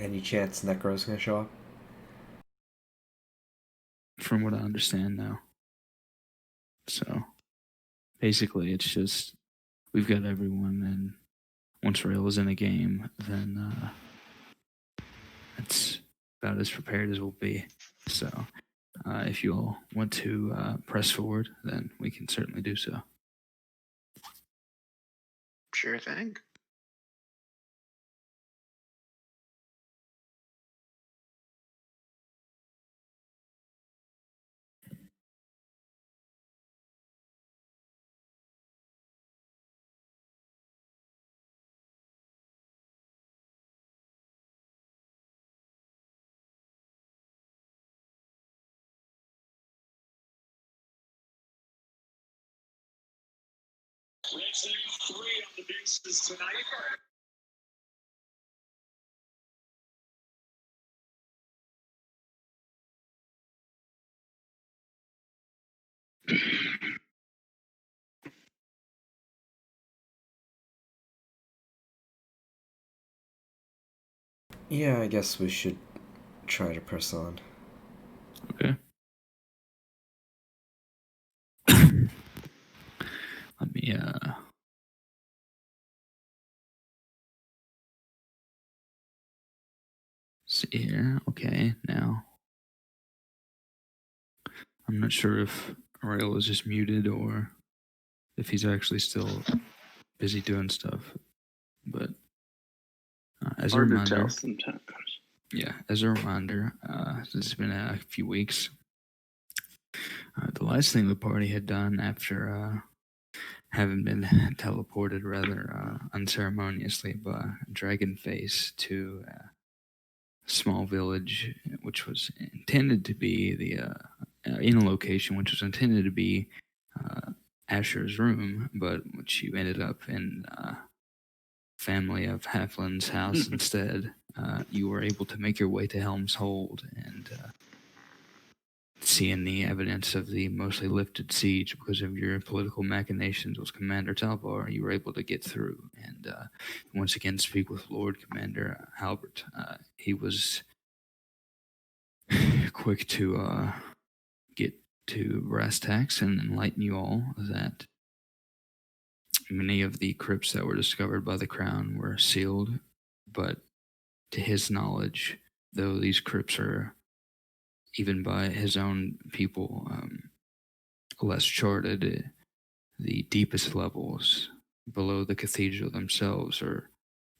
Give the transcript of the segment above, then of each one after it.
any chance Necro's gonna show up? From what I understand now. So basically, it's just we've got everyone, and once Rail is in a game, then it's about as prepared as we'll be. So if you all want to press forward, then we can certainly do so. Sure thing. Racing 3 on the bases tonight. Yeah, I guess we should try to press on. Okay. Let me see here. Okay, now I'm not sure if Rail is just muted or if he's actually still busy doing stuff. But as Hard a to reminder, tell sometimes. yeah, as a reminder, it's been a few weeks. The last thing the party had done after having been teleported rather unceremoniously by Dragonface to a small village, which was intended to be in a location which was intended to be Asher's room, but which you ended up in family of Halflin's house instead. You were able to make your way to Helm's Hold and seeing the evidence of the mostly lifted siege because of your political machinations with Commander Talvar, you were able to get through and once again speak with Lord Commander Halbert. He was quick to get to brass tacks and enlighten you all that many of the crypts that were discovered by the Crown were sealed, but to his knowledge, though these crypts are, even by his own people, less charted, the deepest levels below the cathedral themselves are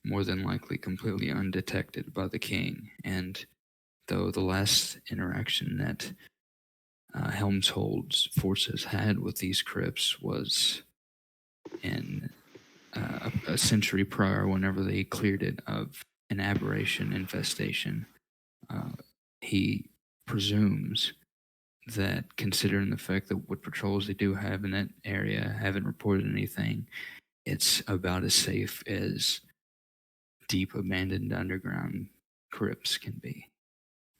more than likely completely undetected by the king. And though the last interaction that Helmshold's forces had with these crypts was in a century prior, whenever they cleared it of an aberration infestation, he presumes that, considering the fact that what patrols they do have in that area haven't reported anything, it's about as safe as deep abandoned underground crypts can be.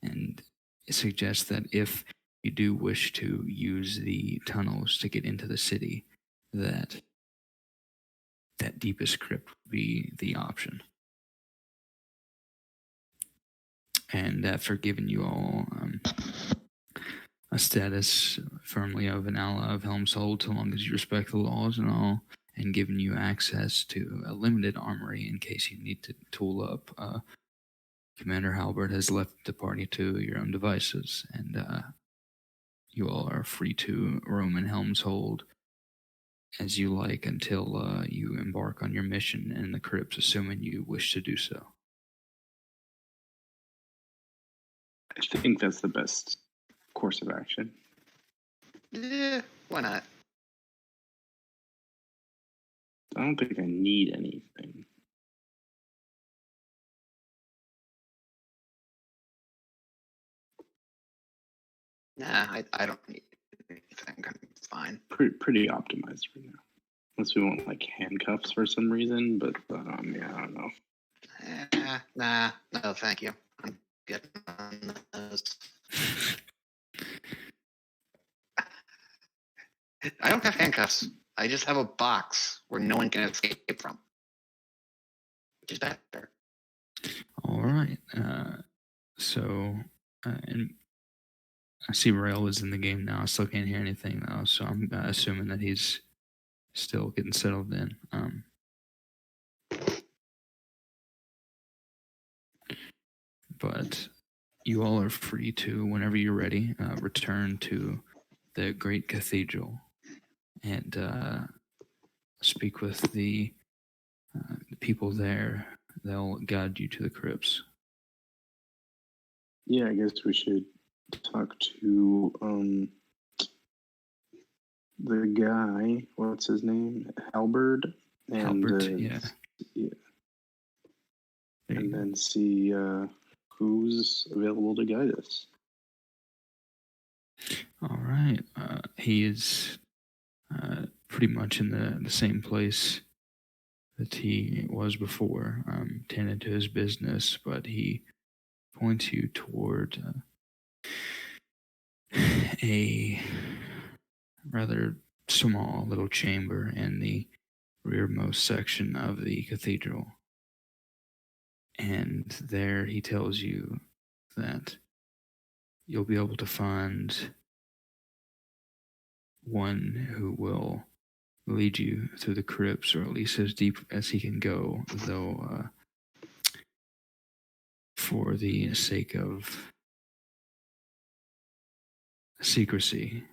And it suggests that if you do wish to use the tunnels to get into the city, that deepest crypt would be the option. And after giving you all a status firmly of an ally of Helmshold, so long as you respect the laws and all, and giving you access to a limited armory in case you need to tool up, Commander Halbert has left the party to your own devices, and you all are free to roam in Helmshold as you like until you embark on your mission in the crypts, assuming you wish to do so. I think that's the best course of action. Yeah, why not? I don't think I need anything. Nah, I don't need anything. I'm fine. Pretty optimized right now. Unless we want like handcuffs for some reason, but yeah, I don't know. Nah, no, thank you. I'm good on those. I don't have handcuffs. I just have a box where no one can escape from, which is better. All right. And I see Rail is in the game now. I still can't hear anything though, so I'm assuming that he's still getting settled in. But you all are free to, whenever you're ready, return to the great cathedral and speak with the people there. They'll guide you to the crypts. Yeah, I guess we should talk to the guy. What's his name? Halberd. And, Halbert, yeah. yeah. There you And go. then see who's available to guide us. All right. He is pretty much in the same place that he was before, tended to his business, but he points you toward a rather small little chamber in the rearmost section of the cathedral. And there he tells you that you'll be able to find one who will lead you through the crypts, or at least as deep as he can go, though for the sake of secrecy,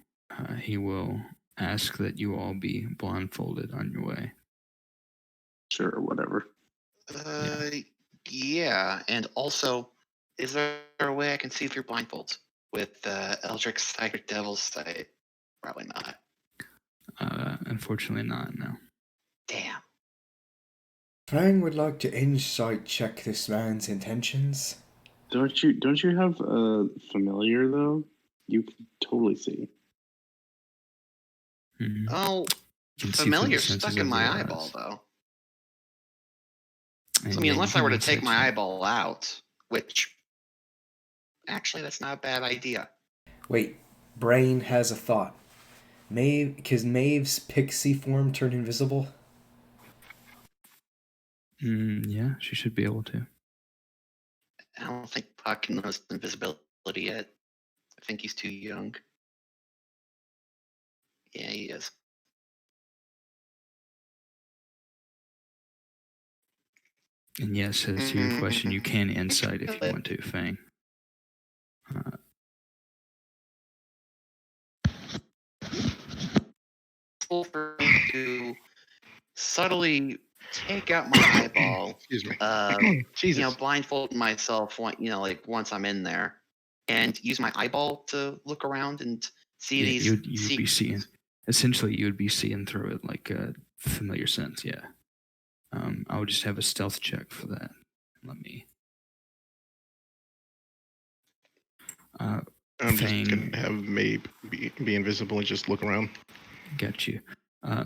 he will ask that you all be blindfolded on your way. Sure, whatever. Yeah, and also, is there a way I can see through blindfolds with Eldritch Psychic Devil's Sight? Probably not. Unfortunately not, no. Damn. Fang would like to insight check this man's intentions. Don't you have a familiar though? You can totally see. Mhm. Oh, You can see through the familiar senses stuck in of my your eyeball, eyes. though. And So, I mean, yeah, you unless I can were to insight take my check. eyeball out, which actually that's not a bad idea. Wait, Brain has a thought. Can Maeve's pixie form turn invisible? Yeah, she should be able to. I don't think Puck knows invisibility yet. I think he's too young. Yeah, he is. And yes, as to your question, you can insight if you want to, Fang. For me to subtly take out my eyeball, Excuse me. Jesus. blindfold myself, once I'm in there, and use my eyeball to look around and see Yeah, these. you'd be seeing. Essentially, you would be seeing through it like a familiar sense. Yeah. I would just have a stealth check for that. Let me. I'm Fang, just gonna have Mabe be invisible and just look around. got you.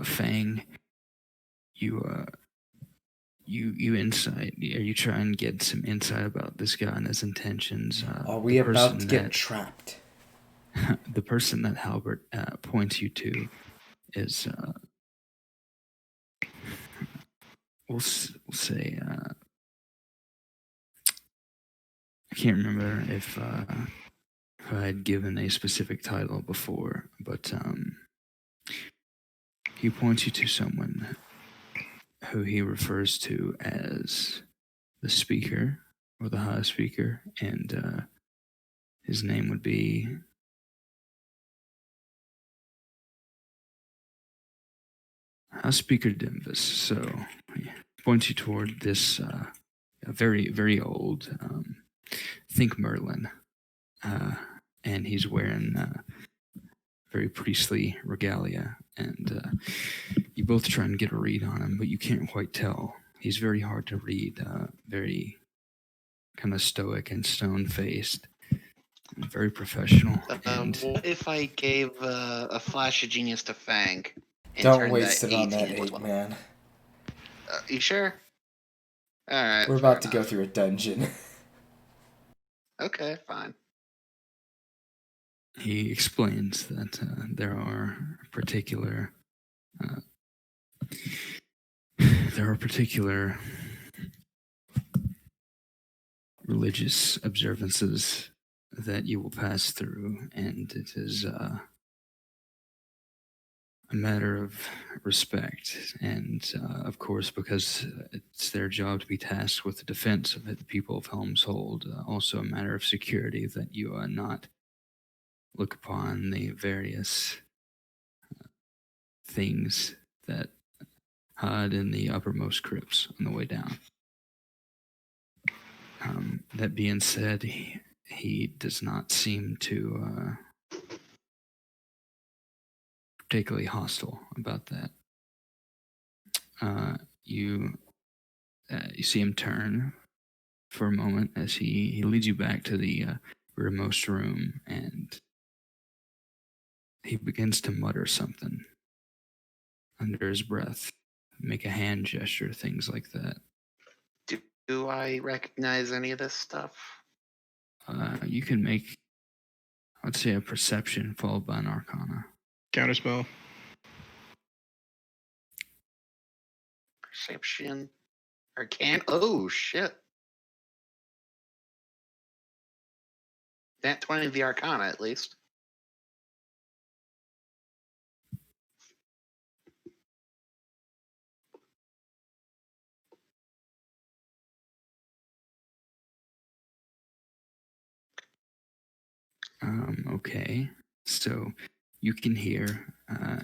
Fang, you insight. Are you trying to get some insight about this guy and his intentions? Are we about to get trapped? The person that Halbert points you to is, we'll say, I can't remember if I had given a specific title before, but he points you to someone who he refers to as the speaker or the high speaker, and his name would be High Speaker Dimvis. So he points you toward this very, very old, think Merlin, and he's wearing very priestly regalia, and you both try and get a read on him, but you can't quite tell. He's very hard to read, very kind of stoic and stone-faced, very professional. And What if I gave a flash of genius to Fang? And Don't turned waste that it on that 18 into 8, 12? man. You sure? All right. We're about to go through a dungeon. Okay, fine. he explains that there are particular religious observances that you will pass through, and it is a matter of respect. And of course, because it's their job to be tasked with the defense of the people of Helmshold, also a matter of security that you not look upon the various things that hide in the uppermost crypts on the way down. That being said, he does not seem to particularly hostile about that. You see him turn for a moment as he leads you back to the rearmost room, and he begins to mutter something under his breath, make a hand gesture, things like that. Do I recognize any of this stuff? You can make, I'd say, a perception followed by an arcana. Counterspell. Perception. Arcana. Oh, shit. That 20 of the Arcana, at least. Okay. So you can hear,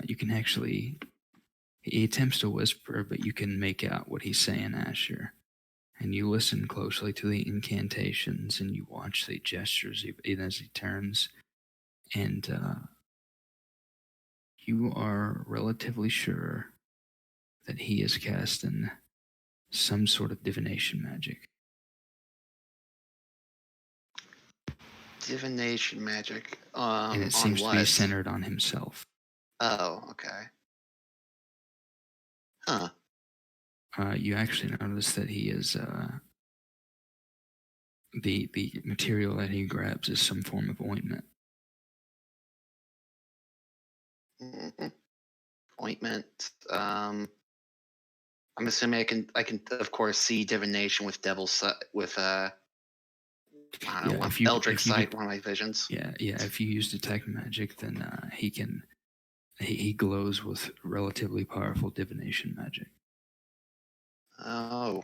you can actually, he attempts to whisper, but you can make out what he's saying, Asher. And you listen closely to the incantations, and you watch the gestures even as he turns. And you are relatively sure that he is casting some sort of divination magic. Divination magic. And it On seems to be what? centered on himself. Oh, okay. Huh. You actually notice that he is the material that he grabs is some form of ointment. Mm-mm. Ointment. I'm assuming I can of course see divination with with I don't know, Eldritch Sight, one of my visions. Yeah. If you use detect magic, then he glows with relatively powerful divination magic. Oh,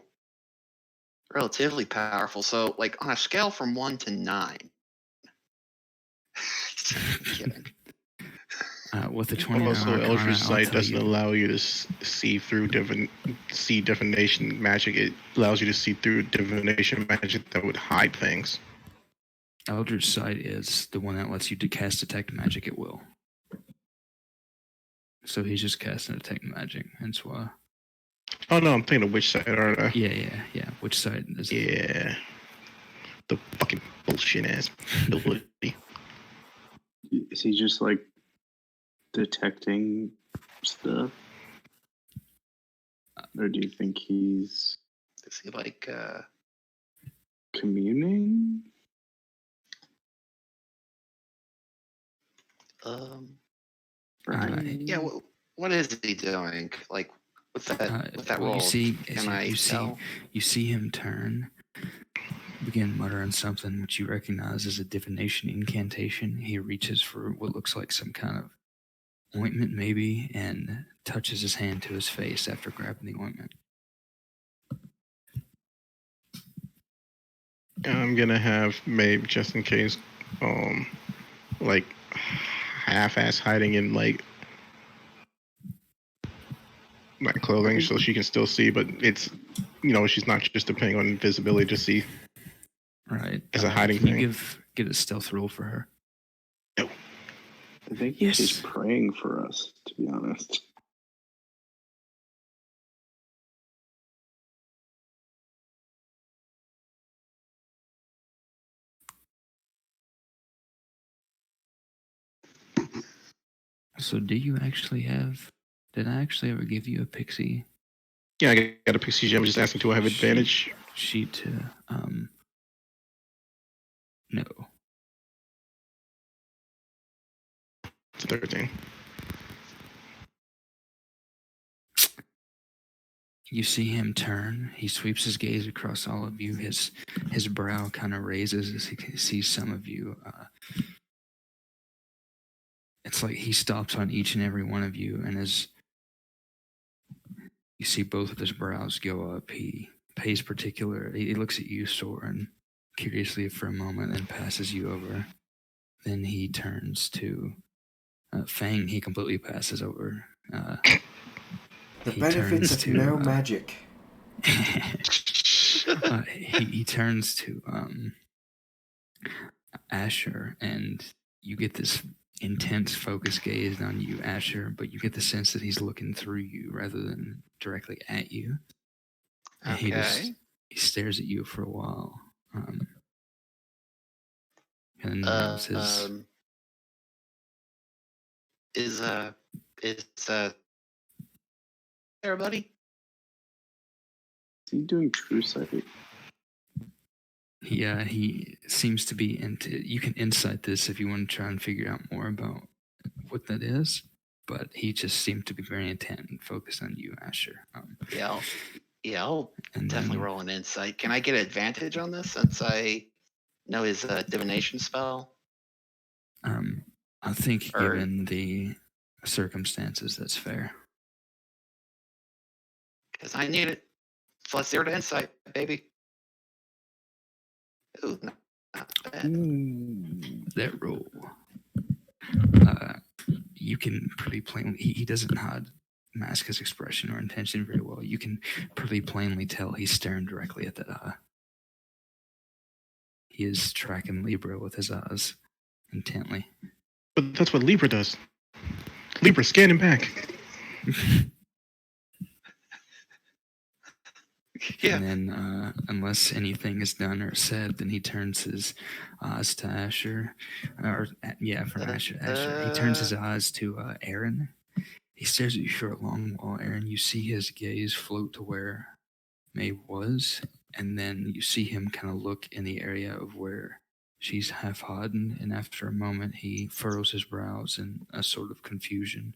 relatively powerful. So, like on a scale from 1 to 9. I'm kidding. With the 20 Also, Arcana, Eldritch I'll Sight tell doesn't you, allow you to see through divination magic. It allows you to see through divination magic that would hide things. Eldritch Sight is the one that lets you to cast detect magic at will. So he's just casting detect magic. That's why. Oh no, I'm thinking of Witch Sight, aren't I? Yeah. Which side is it? Yeah. The fucking bullshit ass ability. Is he just like detecting stuff? Or do you think he's Is he like communing? yeah, what is he doing? Like with that roll? You see, Can I tell? you see him turn, begin muttering something which you recognize as a divination incantation. He reaches for what looks like some kind of ointment, maybe, and touches his hand to his face after grabbing the ointment. I'm gonna have Mabe just in case, like half-ass hiding in like my clothing so she can still see, but it's she's not just depending on invisibility to see. Right. As a hiding can thing. you get a stealth roll for her? No. I think he's just praying for us, to be honest. So did I actually ever give you a pixie? Yeah, I got a pixie gem. Just asking, do I have advantage? Sheet to, no. It's 13. You see him turn. He sweeps his gaze across all of you. His brow kind of raises as he sees some of you. It's like he stops on each and every one of you, and as you see both of his brows go up, he pays particular. He looks at you, Soren, curiously for a moment, and passes you over. Then he turns to Fang. He completely passes over. The he benefits turns of to, no magic. he turns to Asher, and you get this intense focus gaze on you, Asher, but you get the sense that he's looking through you rather than directly at you. And Okay. he stares at you for a while. And then says, Is there, buddy? Is he doing true sight? he seems to be into. You can insight this if you want to try and figure out more about what that is, but he just seemed to be very intent and focused on you, Asher. I'll And definitely then, roll an insight. Can I get advantage on this since I know his divination spell? I think Or- given the circumstances, that's fair. Because I need it. Plus 0 to insight, baby. Ooh, not bad. That roll. You can pretty plainly. He doesn't mask his expression or intention very well. You can pretty plainly tell he's staring directly at that eye. He is tracking Libra with his eyes intently. But that's what Libra does. Libra, scan him back. Yeah. And then, unless anything is done or said, then he turns his eyes to Asher. Asher. He turns his eyes to Aaron. He stares at you for a long while, Aaron. You see his gaze float to where Maeve was, and then you see him kind of look in the area of where she's half hidden, and after a moment, he furrows his brows in a sort of confusion,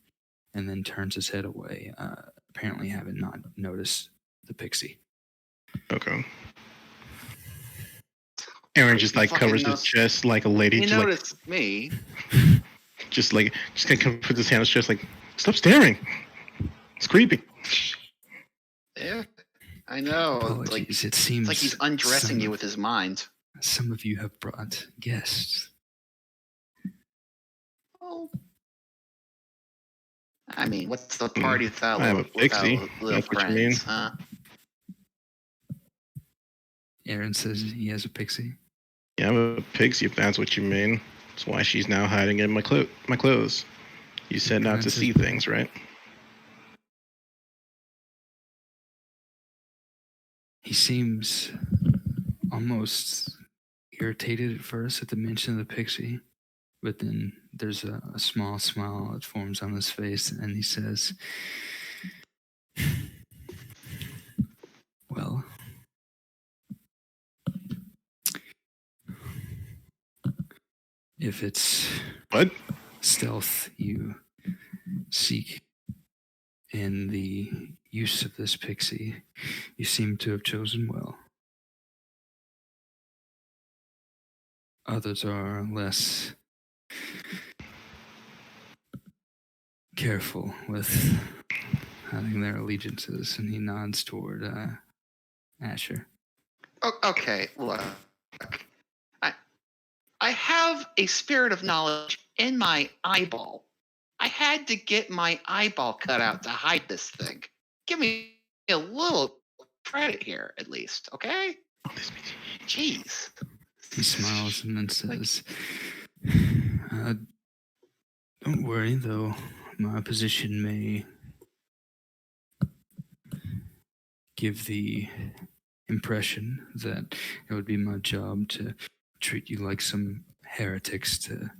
and then turns his head away, apparently having not noticed the pixie. Okay. Aaron just like covers his chest like a lady. He Just noticed me. just kind of puts his hand on his chest like, stop staring. It's creepy. Yeah, I know. Apologies. It seems It's like he's undressing you with his mind. Some of you have brought guests. Oh. I mean, what's the party without I have a pixie. little That's what you mean. friends, huh? Aaron says he has a pixie. Yeah, I'm a pixie if that's what you mean. That's why she's now hiding in my clothes. You said not to see things, right? He seems almost irritated at first at the mention of the pixie, but then there's a small smile that forms on his face, and he says, well, if it's What? stealth you seek in the use of this pixie, you seem to have chosen well. Others are less careful with having their allegiances, and he nods toward Asher. Oh, okay, look. I have a spirit of knowledge in my eyeball. I had to get my eyeball cut out to hide this thing. Give me a little credit here, at least, okay? Jeez. He smiles and then says, don't worry, though my position may give the impression that it would be my job to treat you like some heretics to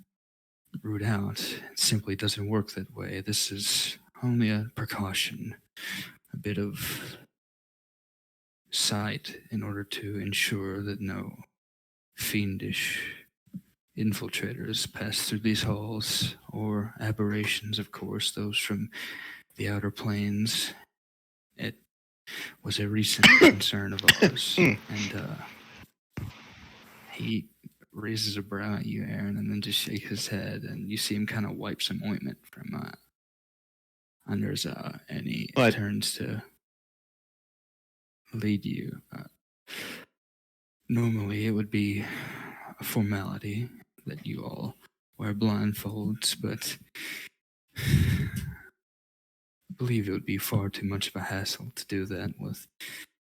root out. It simply doesn't work that way. This is only a precaution, a bit of sight in order to ensure that no fiendish infiltrators pass through these halls, or aberrations, of course, those from the outer planes. was a recent concern of ours. And he raises a brow at you, Aaron, and then just shakes his head, and you see him kind of wipe some ointment from under his eye, and he turns to lead you. Normally, it would be a formality that you all wear blindfolds, but I believe it would be far too much of a hassle to do that with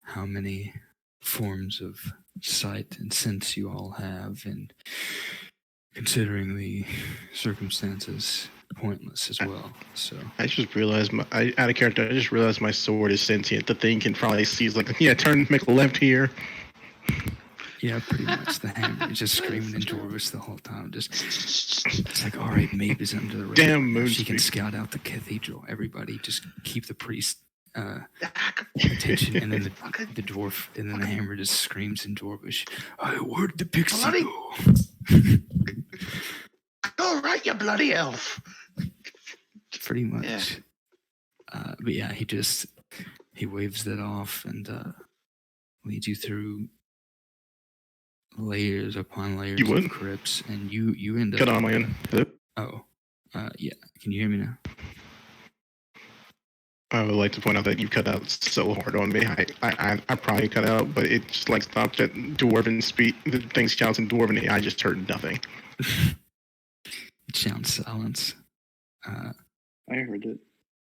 how many forms of sight and sense you all have, and considering the circumstances, pointless as well. So I just realized, out of character, I just realized my sword is sentient. The thing can probably see, it's like, yeah, turn, make a left here. yeah, pretty much the hammer is just screaming in Dwarvish the whole time. It's like, all right, Maeve is under the radar. Damn, Now she can scout out the cathedral. Everybody, just keep the priest attention, and then the dwarf, and then the hammer just screams in Dwarvish. Where'd the pixie go? All right, you bloody elf. Pretty much. Yeah. But yeah, he waves that off and leads you through layers upon layers of crypts, and you end up. Cut on my end. Hello? Oh, yeah. Can you hear me now? I would like to point out that you cut out so hard on me. I probably cut out, but it just like stopped at dwarven speed. The thing shouts in dwarven, and I just heard nothing. It sounds silence. I heard it.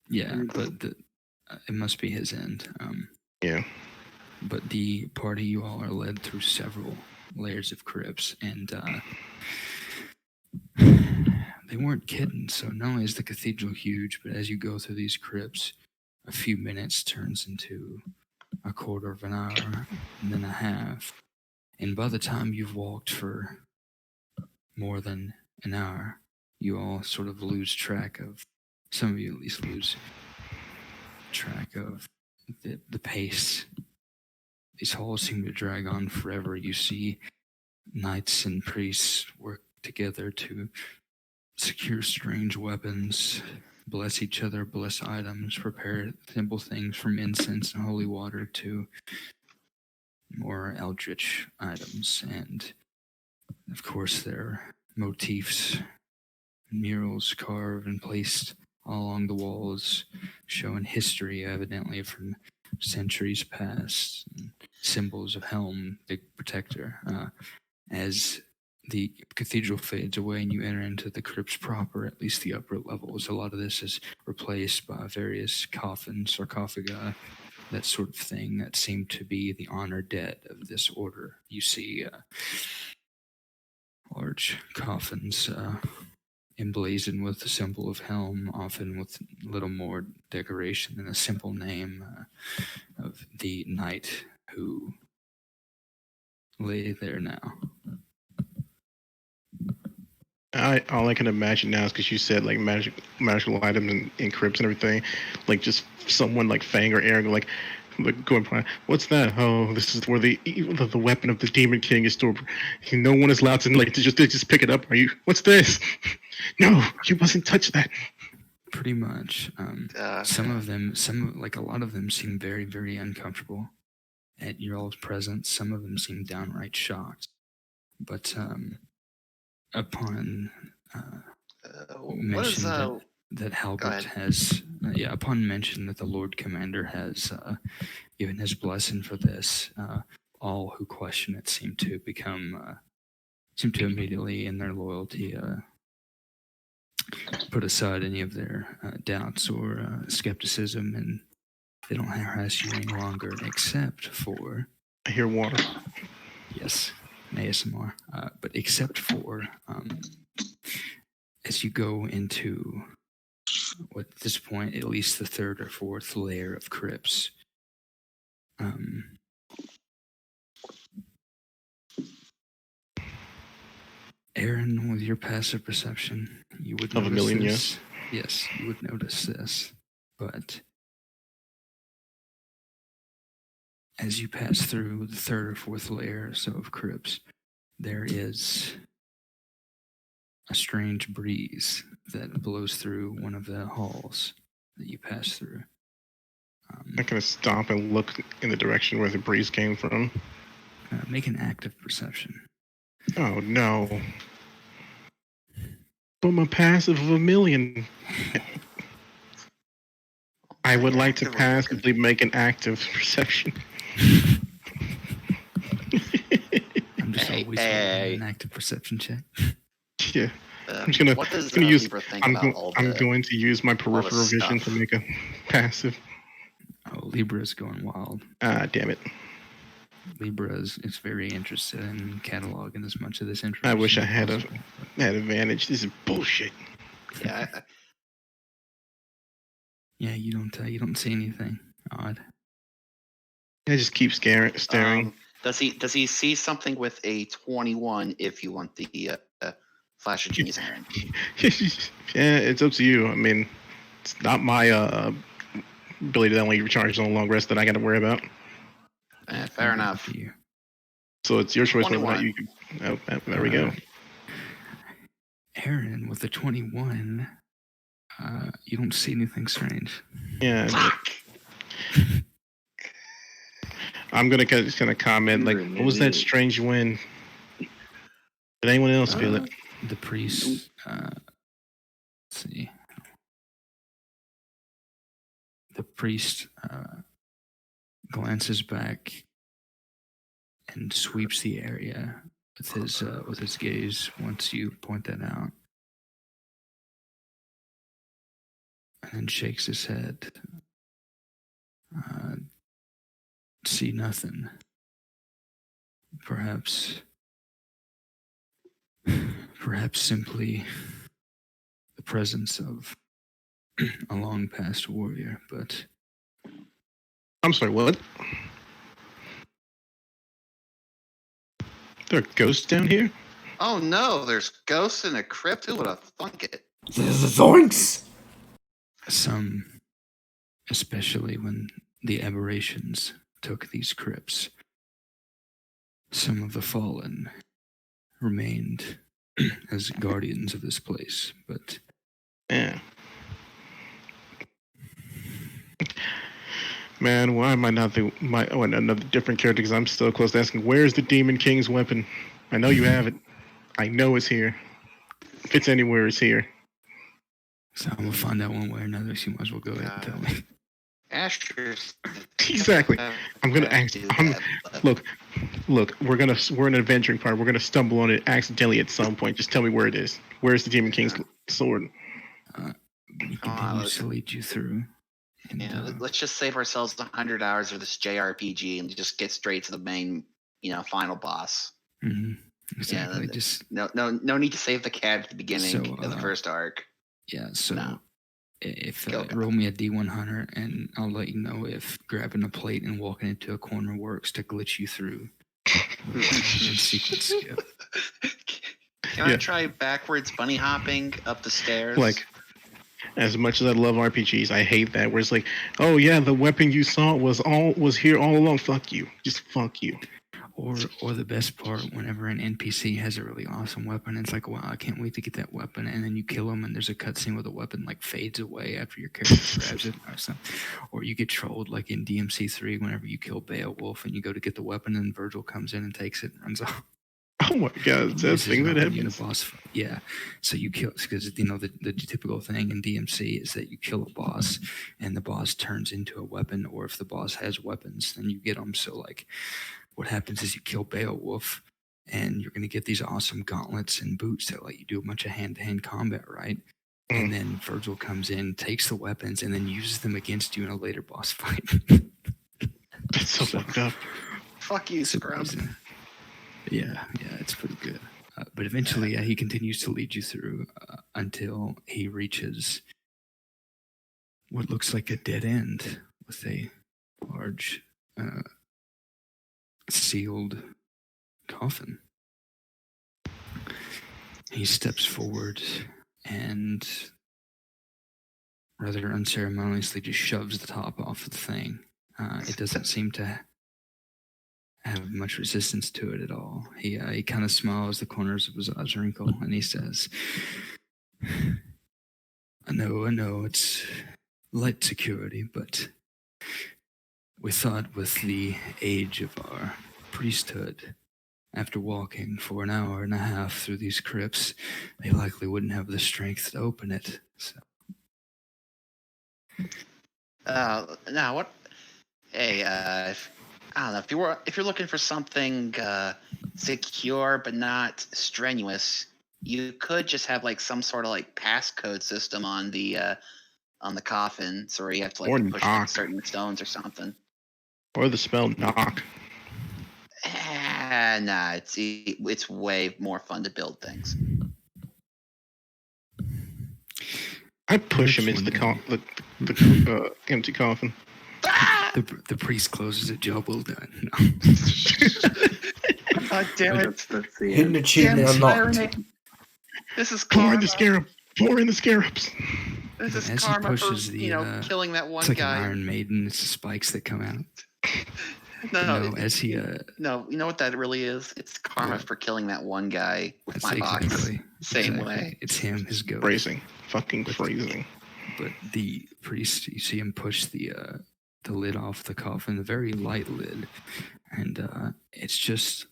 Yeah, but it must be his end. Yeah. But the party, you all are led through several layers of crypts, and they weren't kidding. So not only is the cathedral huge, but as you go through these crypts, a few minutes turns into a quarter of an hour, and then a half. And by the time you've walked for more than an hour, you all sort of lose track of, some of you at least lose track of the pace. These halls seem to drag on forever. You see knights and priests work together to secure strange weapons, bless each other, bless items, prepare simple things from incense and holy water to more eldritch items. And of course, there are motifs, murals carved and placed all along the walls, showing history evidently from centuries past, and symbols of Helm, the protector. As the cathedral fades away and you enter into the crypts proper, at least the upper levels, a lot of this is replaced by various coffins, sarcophagi, that sort of thing that seem to be the honored dead of this order. You see large coffins emblazoned with the symbol of Helm, often with little more decoration than a simple name of the knight who lay there now. All I can imagine now is because you said like magical items and crypts and everything, like just someone like Fang or Aaron like going by, what's that? Oh, this is where the weapon of the Demon King is stored. No one is allowed to like to just pick it up. Are you? What's this? No, you mustn't touch that. Pretty much. Some of them, like a lot of them, seem very, very uncomfortable at your all's presence. Some of them seem downright shocked. But upon mention that Halbert has, upon mention that the Lord Commander has given his blessing for this, all who question it seem to immediately in their loyalty put aside any of their doubts or skepticism, and they don't harass you any longer, except for... I hear water. Yes, ASMR. But except for as you go into what at this point, at least the third or fourth layer of crypts, Aaron, with your passive perception, you would notice of a million, this. Yes, you would notice this. But as you pass through the third or fourth layer or so of crypts, there is a strange breeze that blows through one of the halls that you pass through. I'm gonna stop and look in the direction where the breeze came from. Make an active perception. Oh no! But my passive of 1,000,000. I would like to passively make an active perception. I'm just always rolling an active perception check. Yeah. I'm just What does gonna use. Libra think about all I'm the going to use my peripheral vision stuff? to make a passive. Oh, Libra's going wild. Ah, damn it! Libra is very interested in cataloging as much of this information. I wish I as had possible. had advantage. This is bullshit. Yeah. Yeah, you don't see anything odd. I just keep staring. Does he see something with a 21 if you want the flash of genius, Aaron? Yeah, it's up to you. I mean, it's not my ability to only recharge on long rest that I got to worry about. Fair enough. So it's your choice whether or not 21. you can. Oh, there we go. Aaron with the 21. You don't see anything strange. Yeah. I'm just gonna comment like, what was that strange wind? Did anyone else feel it? The priest. Let's see. The priest glances back and sweeps the area with his gaze once you point that out, and then shakes his head. See nothing. Perhaps simply the presence of a long past warrior, but I'm sorry, what? There are ghosts down here? Oh no, there's ghosts in a crypt. Who would have thunk it? Zoinks! some, especially when the aberrations took these crypts, some of the fallen remained as guardians of this place, but Yeah. Man, why am I not another different character? Because I'm still close to asking, where's the Demon King's weapon? I know you have it. I know it's here. If it's anywhere, it's here. so I'm gonna find out one way or another. So you might as well go ahead and tell me. Asher's Exactly. I'm gonna ask. Look. We're an adventuring party. We're gonna stumble on it accidentally at some point. Just tell me where it is. Where's the Demon King's sword? He continues to lead you through. And, let's just save ourselves 100 hours of this JRPG and just get straight to the main, final boss. Mm-hmm. Exactly. Yeah, just no need to save the cat at the beginning of the first arc. Yeah. So No. if roll me a D100, and I'll let you know if grabbing a plate and walking into a corner works to glitch you through. Sequence skip. Can I try backwards bunny hopping up the stairs? Like, as much as I love RPGs, I hate that where it's like, oh yeah, the weapon you saw was here all along. Fuck you. Just fuck you. Or the best part, whenever an NPC has a really awesome weapon, it's like, wow, I can't wait to get that weapon, and then you kill them, and there's a cutscene where the weapon like fades away after your character grabs it, or something. Or you get trolled like in DMC3 whenever you kill Beowulf and you go to get the weapon, and Virgil comes in and takes it and runs off. Oh my god, is that thing that happens? Boss fight. Yeah, so you kill, because the typical thing in DMC is that you kill a boss, and the boss turns into a weapon, or if the boss has weapons, then you get them. So like, what happens is you kill Beowulf, and you're going to get these awesome gauntlets and boots that let you do a bunch of hand-to-hand combat, right? And then Virgil comes in, takes the weapons, and then uses them against you in a later boss fight. That's so fucked up. Fuck you, scrub. Yeah, it's pretty good. But eventually, he continues to lead you through until he reaches what looks like a dead end with a large sealed coffin. He steps forward and rather unceremoniously just shoves the top off of the thing. It doesn't seem to have much resistance to it at all. He kind of smiles, the corners of his eyes wrinkle, and he says, I know, it's light security, but We thought with the age of our priesthood, after walking for an hour and a half through these crypts, they likely wouldn't have the strength to open it. So, now what? Hey, I don't know if you're looking for something secure but not strenuous, you could just have like some sort of like passcode system on the coffin, so where you have to Or like push like knock. certain stones or something. Or the spell knock. Nah, it's way more fun to build things. I push him into the empty coffin. the priest closes it. Job well done. No. God damn it! That's the Hidden end. achievement Damn unlocked. irony. This is Pour karma. in the scarab. Pour in the scarabs. This is As he karma for pushes the, killing that one It's like guy. an Iron Maiden. It's the spikes that come out. No, as he no, you know what that really is? It's karma What? for killing that one guy with that's my box. Same exactly. way. It's him, his ghost. Phrasing. Fucking phrasing. But the priest, you see him push the lid off the coffin, the very light lid, and it's just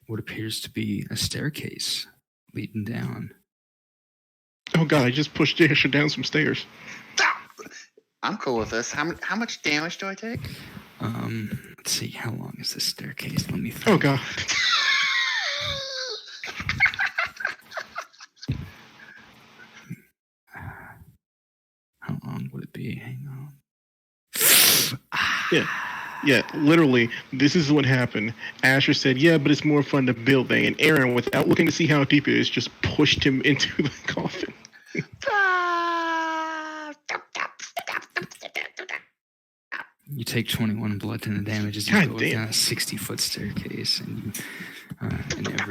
what appears to be a staircase leading down. Oh god, I just pushed Asher down some stairs. I'm cool with this. How much damage do I take? Let's see, how long is this staircase? Let me think. Oh god. How long would it be? Hang on. Yeah, literally, this is what happened. Asher said, yeah, but it's more fun to build thing. And Aaron, without looking to see how deep it is, just pushed him into the coffin. You take 21 bludgeoning damage as you God go damn. down a 60-foot staircase, and you, and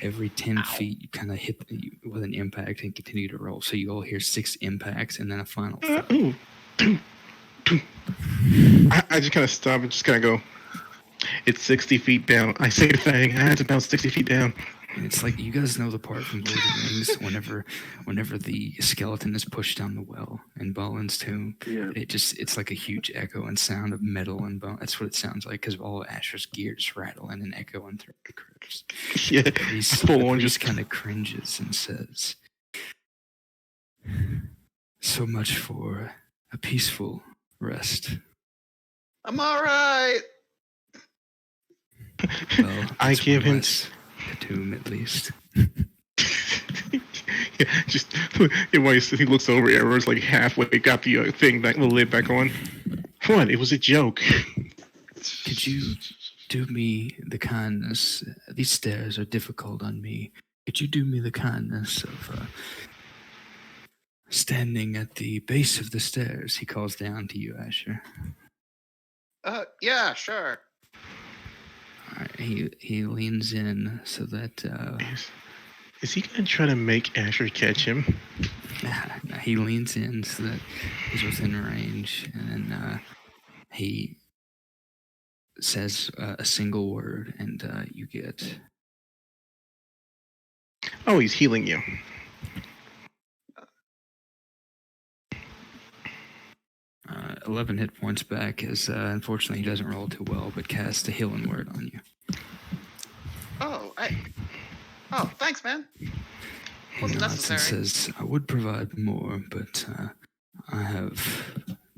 every 10 feet, you kind of hit with an impact and continue to roll. So you all hear 6 impacts and then a final. I just kind of stop and just kind of go, it's 60 feet down. I say the thing, I had to bounce 60 feet down. And it's like, you guys know the part from Lord of the Rings, whenever the skeleton is pushed down the well in Balin's tomb, Yeah. it's like a huge echo and sound of metal and bone. That's what it sounds like, because all of Asher's gear just rattling and echoing through the crypts. Yeah, full on Just just kind of cringes and says, so much for a peaceful rest. I'm all right. Well, I it's give one him less. The tomb, at least. yeah, just he looks over, Aaron's like halfway got the thing back, the lid back on. What? It was a joke. Could you do me the kindness? These stairs are difficult on me. Could you do me the kindness of standing at the base of the stairs? He calls down to you, Asher. Yeah, sure. All right, he leans in so that Is he gonna try to make Asher catch him? he leans in so that he's within range, and then he says a single word, and you get. Oh, he's healing you. 11 hit points back, as unfortunately he doesn't roll too well, but casts a healing word on you. Oh, thanks, man. He Wasn't nods and necessary. says, I would provide more, but I have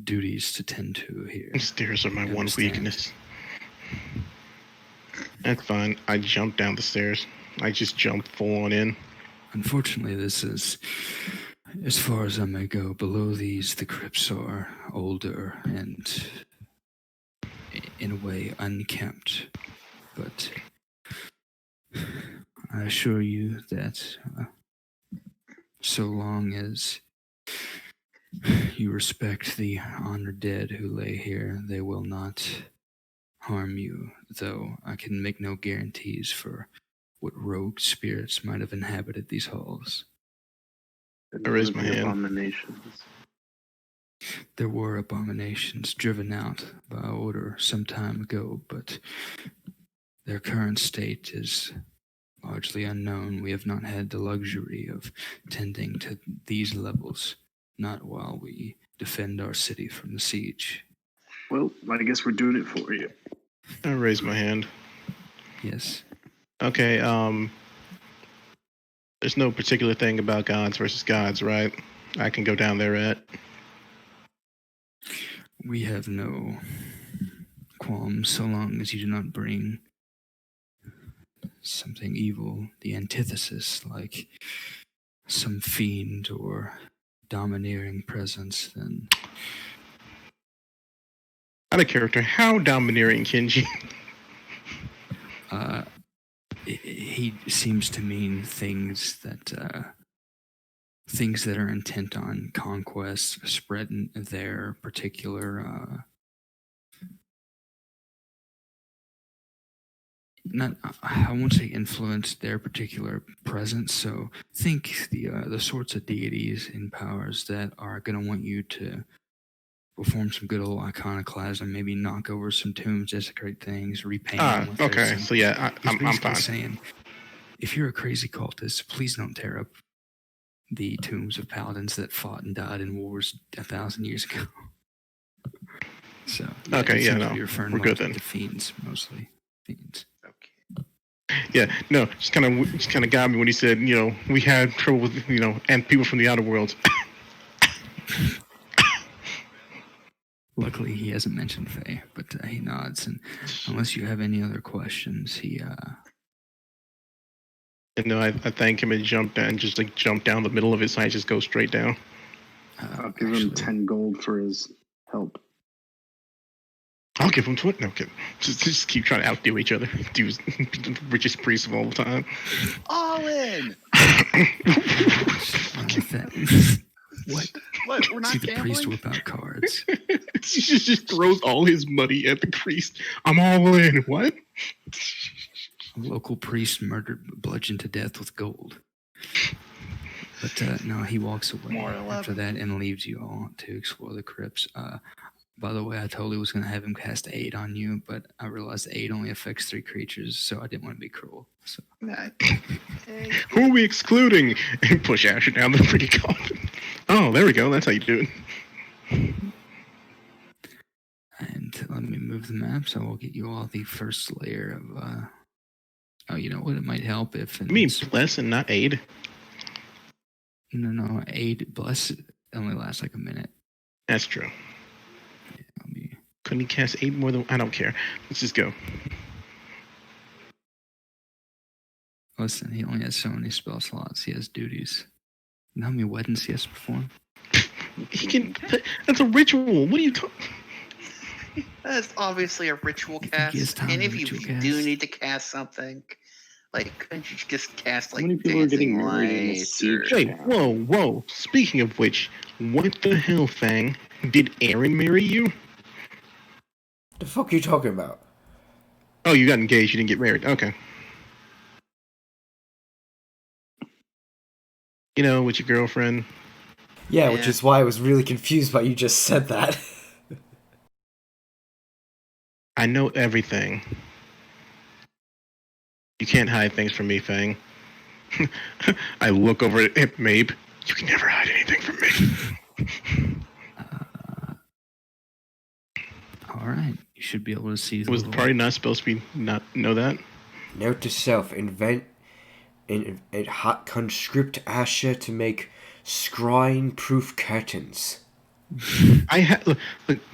duties to tend to here. Stairs are my You one understand? weakness. That's fine. I jump down the stairs. I just jump full on in. Unfortunately, this is as far as I may go. Below these, the crypts are older and, in a way, unkempt. But I assure you that so long as you respect the honored dead who lay here, they will not harm you, though I can make no guarantees for what rogue spirits might have inhabited these halls. And I raise one of my the hand. Abominations. There were abominations driven out by order some time ago, but their current state is largely unknown. We have not had the luxury of tending to these levels, not while we defend our city from the siege. Well, I guess we're doing it for you. I raise my hand. Yes. Okay, there's no particular thing about gods versus gods, right? I can go down there at. We have no qualms so long as you do not bring something evil, the antithesis, like some fiend or domineering presence, then Out of character, how domineering can you? he seems to mean things that are intent on conquest, spreading their particular not I won't say influence, their particular presence. So think the sorts of deities and powers that are going to want you to perform some good old iconoclasm, maybe knock over some tombs, desecrate things, repaint them with Okay. their So yeah, I'm basically fine. saying, if you're a crazy cultist, please don't tear up the tombs of paladins that fought and died in wars 1,000 years ago. So Okay, it yeah, seems no, to be referring we're good mostly then. to fiends, mostly fiends. Okay. Yeah, no, just kind of got me when he said, we had trouble with, and people from the outer worlds. Luckily, he hasn't mentioned Faye, but he nods, and unless you have any other questions, he And no, I thank him and jump down, just like jump down the middle of it, so I just go straight down. I'll give him 10 gold for his help. I'll give him 20. No, okay. Just keep trying to outdo each other. Dude's the richest priest of all the time. All in. What? What? We're See not the priest gambling. whip out cards. He just throws all his money at the priest. I'm all in. What? A local priest murdered, bludgeoned to death with gold. But no, he walks away More after 11. that and leaves you all to explore the crypts. By the way, I totally was going to have him cast Aid on you, but I realized Aid only affects 3 creatures, so I didn't want to be cruel. So. Who are we excluding? And push Asher down the freaking coffin. Oh, there we go. That's how you do it. And let me move the map, so we'll get you all the first layer of. Oh, you know what? It might help if. You mean bless and not aid? No. Aid, bless only lasts like a minute. That's true. Yeah, couldn't he cast 8 more than... I don't care. Let's just go. Listen, he only has so many spell slots. He has duties. You know how many weddings he has to perform? He can... That's a ritual. What are you talking... That's obviously a ritual cast. And if you do need to cast something, like, couldn't you just cast, like, how many people are getting married in a lights siege? Wait, whoa. Speaking of which, what the hell, Fang? Did Aaron marry you? The fuck are you talking about? Oh, you got engaged. You didn't get married. Okay. You know, with your girlfriend. Yeah, which is why I was really confused why you just said that. I know everything. You can't hide things from me, Fang. I look over at Mabe. You can never hide anything from me. All right. You should be able to see the Was the party not supposed to be not know that? Note to self: invent a hot conscript Asher to make scrying-proof curtains. Look,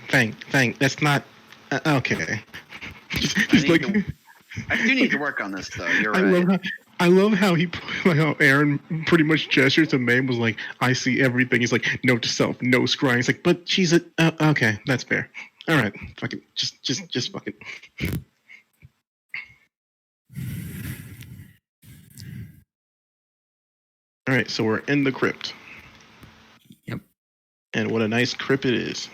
Fang. That's not okay. I do need to work on this, though. You're right. I love how how Aaron pretty much gestures to Mabe, was like, I see everything. He's like, note to self, no scrying. He's like, but she's a okay, that's fair. All right, fuck it, just fuck it. All right, so we're in the crypt. Yep. And what a nice crypt it is.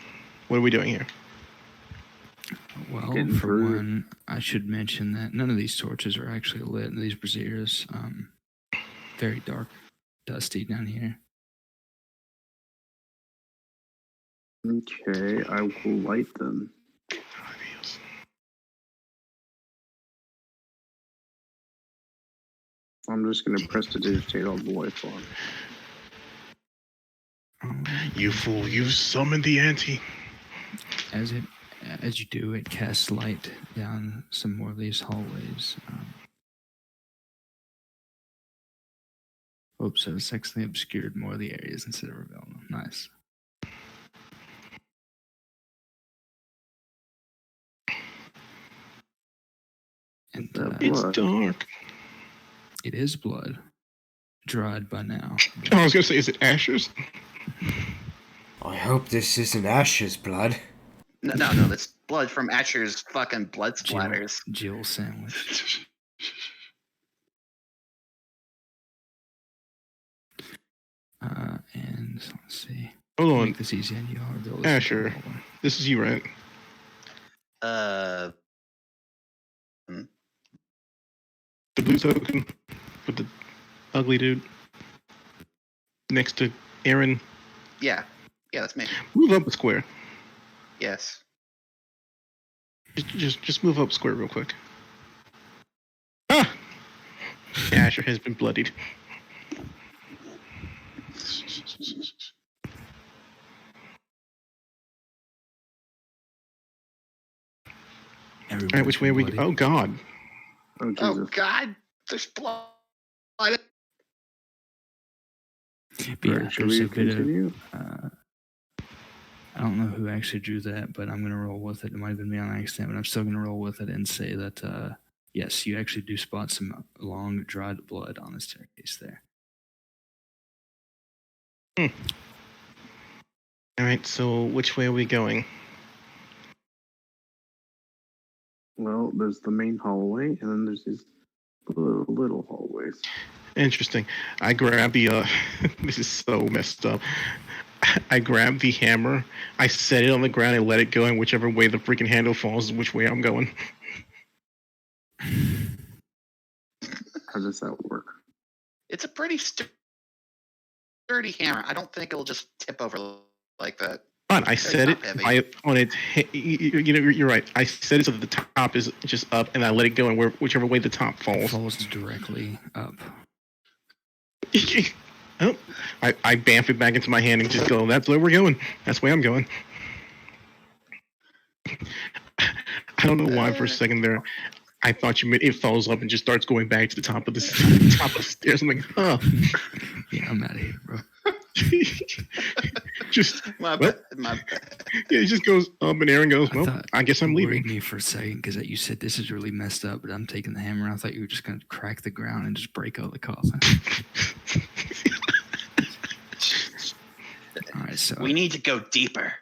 What are we doing here? Well, Getting for through. one, I should mention that none of these torches are actually lit. These braziers, very dark, dusty down here. Okay, I will light them. I'm just going to press to digitate all the lights on. All right. You fool! You've summoned the ante. As you do, it casts light down some more of these hallways. So it's actually obscured more of the areas instead of revealed them. Nice. And It's blood. dark. it is blood, dried by now. I was gonna say, is it ashes? I hope this isn't Ash's blood. No, that's blood from Asher's fucking blood splatters. Jill sandwich. And let's see. Hold on, Make this easy on you. Asher. This is you, right? Uh, The blue token with the ugly dude next to Aaron. yeah, that's me. Move up a square. Yes. Just move up a square real quick. Ah! Asher has been bloodied. All right, which way are we? Oh God! Oh, Jesus. Oh God, there's blood. But yeah, Right, should there's we a bit continue? of. I don't know who actually drew that, but I'm going to roll with it. It might have been me on accident, but I'm still going to roll with it and say that, yes, you actually do spot some long, dried blood on the staircase there. All right, so which way are we going? Well, there's the main hallway, and then there's these little hallways. Interesting. I grab the. This is so messed up. I grab the hammer. I set it on the ground and let it go, and whichever way the freaking handle falls is which way I'm going. How does that work? It's a pretty sturdy hammer. I don't think it'll just tip over like that. Fine, I set it on its. You know, you're right. I set it so that the top is just up, and I let it go, and whichever way the top It falls. falls directly up. Oh, I bamf it back into my hand and just go, that's where we're going. That's where I'm going. I don't know why for a second there, I thought you meant it falls up and just starts going back to the top of the stairs. I'm like, huh. Yeah, I'm out of here, bro. Just My what? bad. Yeah, it just goes up, and Aaron goes, well, I guess I'm You leaving. worried me for a second because you said this is really messed up, but I'm taking the hammer. I thought you were just going to crack the ground and just break out the coffin. All right, so We need to go deeper.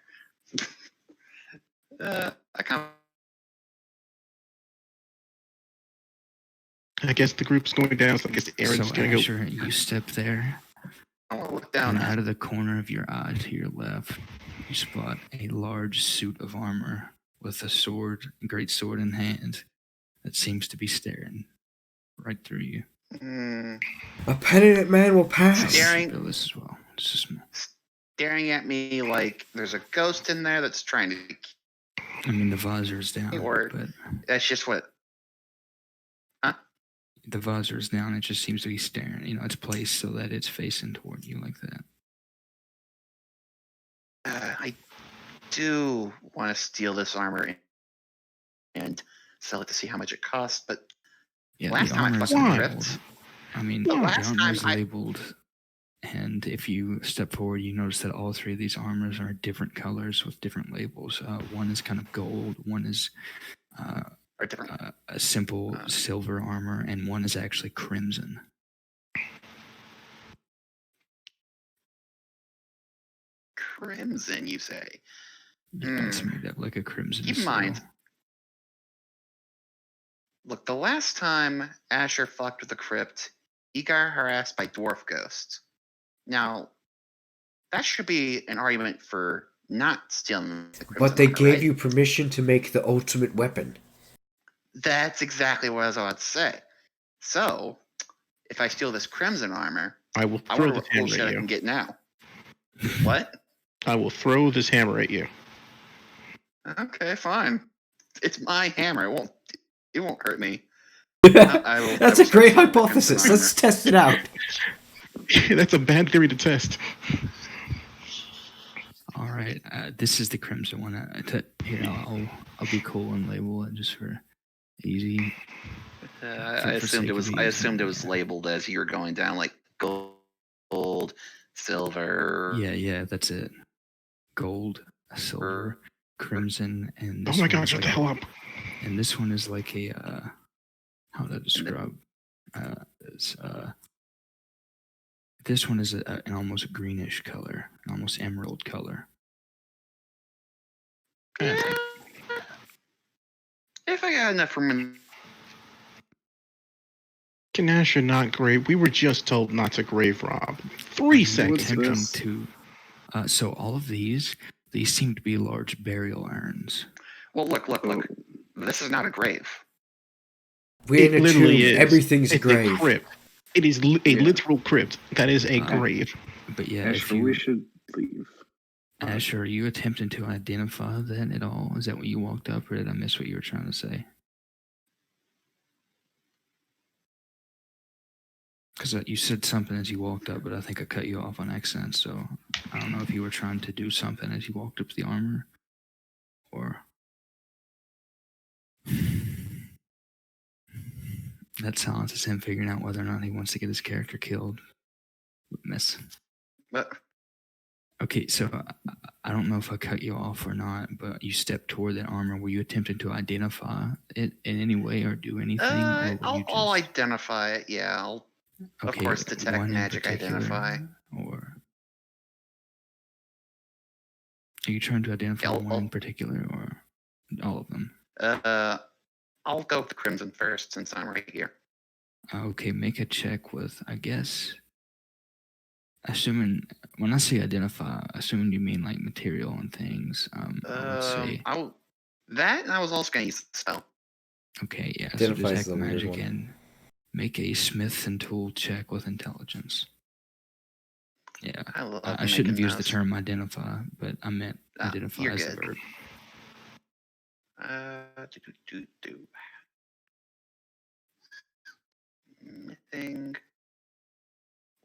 I guess the group's going down, so I guess Aaron's so going to go. Asher, you step there, I want to look down. and out of the corner of your eye to your left, you spot a large suit of armor with a sword, a great sword in hand, that seems to be staring right through you. A penitent man will pass. Staring. Feel this as well. Just a small. Staring at me like there's a ghost in there that's trying to. I mean, the visor's down, Or- but That's just what. the visor's down. It just seems to be staring. You know, it's placed so that it's facing toward you like that. I do want to steal this armor and sell it to see how much it costs, but Yeah, last the time I armor's fucking labeled. ripped. I mean, The the last armor's time I- labeled, and if you step forward, you notice that all three of these armors are different colors with different labels. One is kind of gold, one is Or different. a simple silver armor, and one is actually crimson. Crimson, you say? Yeah, it's made up like a crimson. Keep in mind, seal. look, the last time Asher fucked with the crypt, he got harassed by dwarf ghosts. Now, that should be an argument for not stealing the crypt's But they armor, gave right? you permission to make the ultimate weapon. That's exactly what I was about to say. So, if I steal this crimson armor, I will I throw wonder this what cool hammer shit I at can you. get now. What? I will throw this hammer at you. Okay, fine. It's my hammer. It won't hurt me. I That's will a great steal the hypothesis. crimson Let's test it out. That's a bad theory to test. right. This is the crimson one. Here, I'll be cool and label it just for easy. I for assumed sake it of was. ease, I assumed it was yeah. labeled as you were going down like gold, silver. Yeah, that's it. Gold, silver, crimson, and Oh this my one God, is shut like the hell up. and this one is like a how to describe this one is an almost greenish color, an almost emerald color. Yeah. If I got enough room. Ganache, you're not grave. We were just told not to grave rob. 3 seconds Attempting this? to so all of these seem to be large burial urns. Well, look. This is not a grave. We're in It a literally tomb. is. It's It's grave. a crypt. It is a literal crypt. That is a grave. But yeah, Asher, we should leave. Asher, are you attempting to identify that at all? Is that what you walked up, or did I miss what you were trying to say? Because you said something as you walked up, but I think I cut you off on accident, so I don't know if you were trying to do something as you walked up to the armor, or... That silence is him figuring out whether or not he wants to get his character killed. Miss. But Okay, so I don't know if I cut you off or not, but you stepped toward that armor. Were you attempting to identify it in any way or do anything? Or were you I'll just... identify it. Yeah, I'll of course detect one in magic particular, identify. Or are you trying to identify one in particular or all of them? I'll go with the crimson first since I'm right here. Okay, make a check with, I guess, assuming, when I say identify, assuming you mean like material and things, I would say... That, and I was also going to use the spell. Okay, yeah, Identify so is detect the weird magic one. and make a smith and tool check with intelligence. Yeah, I shouldn't have used the term identify, but I meant identify as a verb. Mything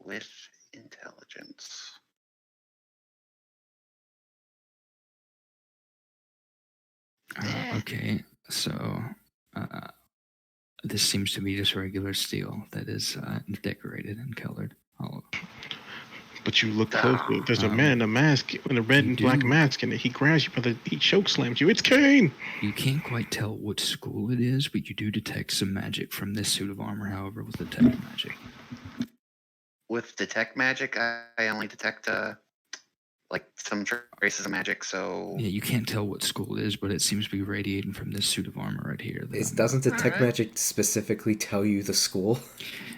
with intelligence. Okay, so this seems to be just regular steel that is decorated and colored. But you look closely. There's a man in a mask, in a red and black mask, and he grabs you, he choke slams you. It's Kane! You can't quite tell what school it is, but you do detect some magic from this suit of armor, however, with detect magic. With detect magic, I only detect like some traces of magic, so... Yeah, you can't tell what school it is, but it seems to be radiating from this suit of armor right here. Doesn't detect magic specifically tell you the school?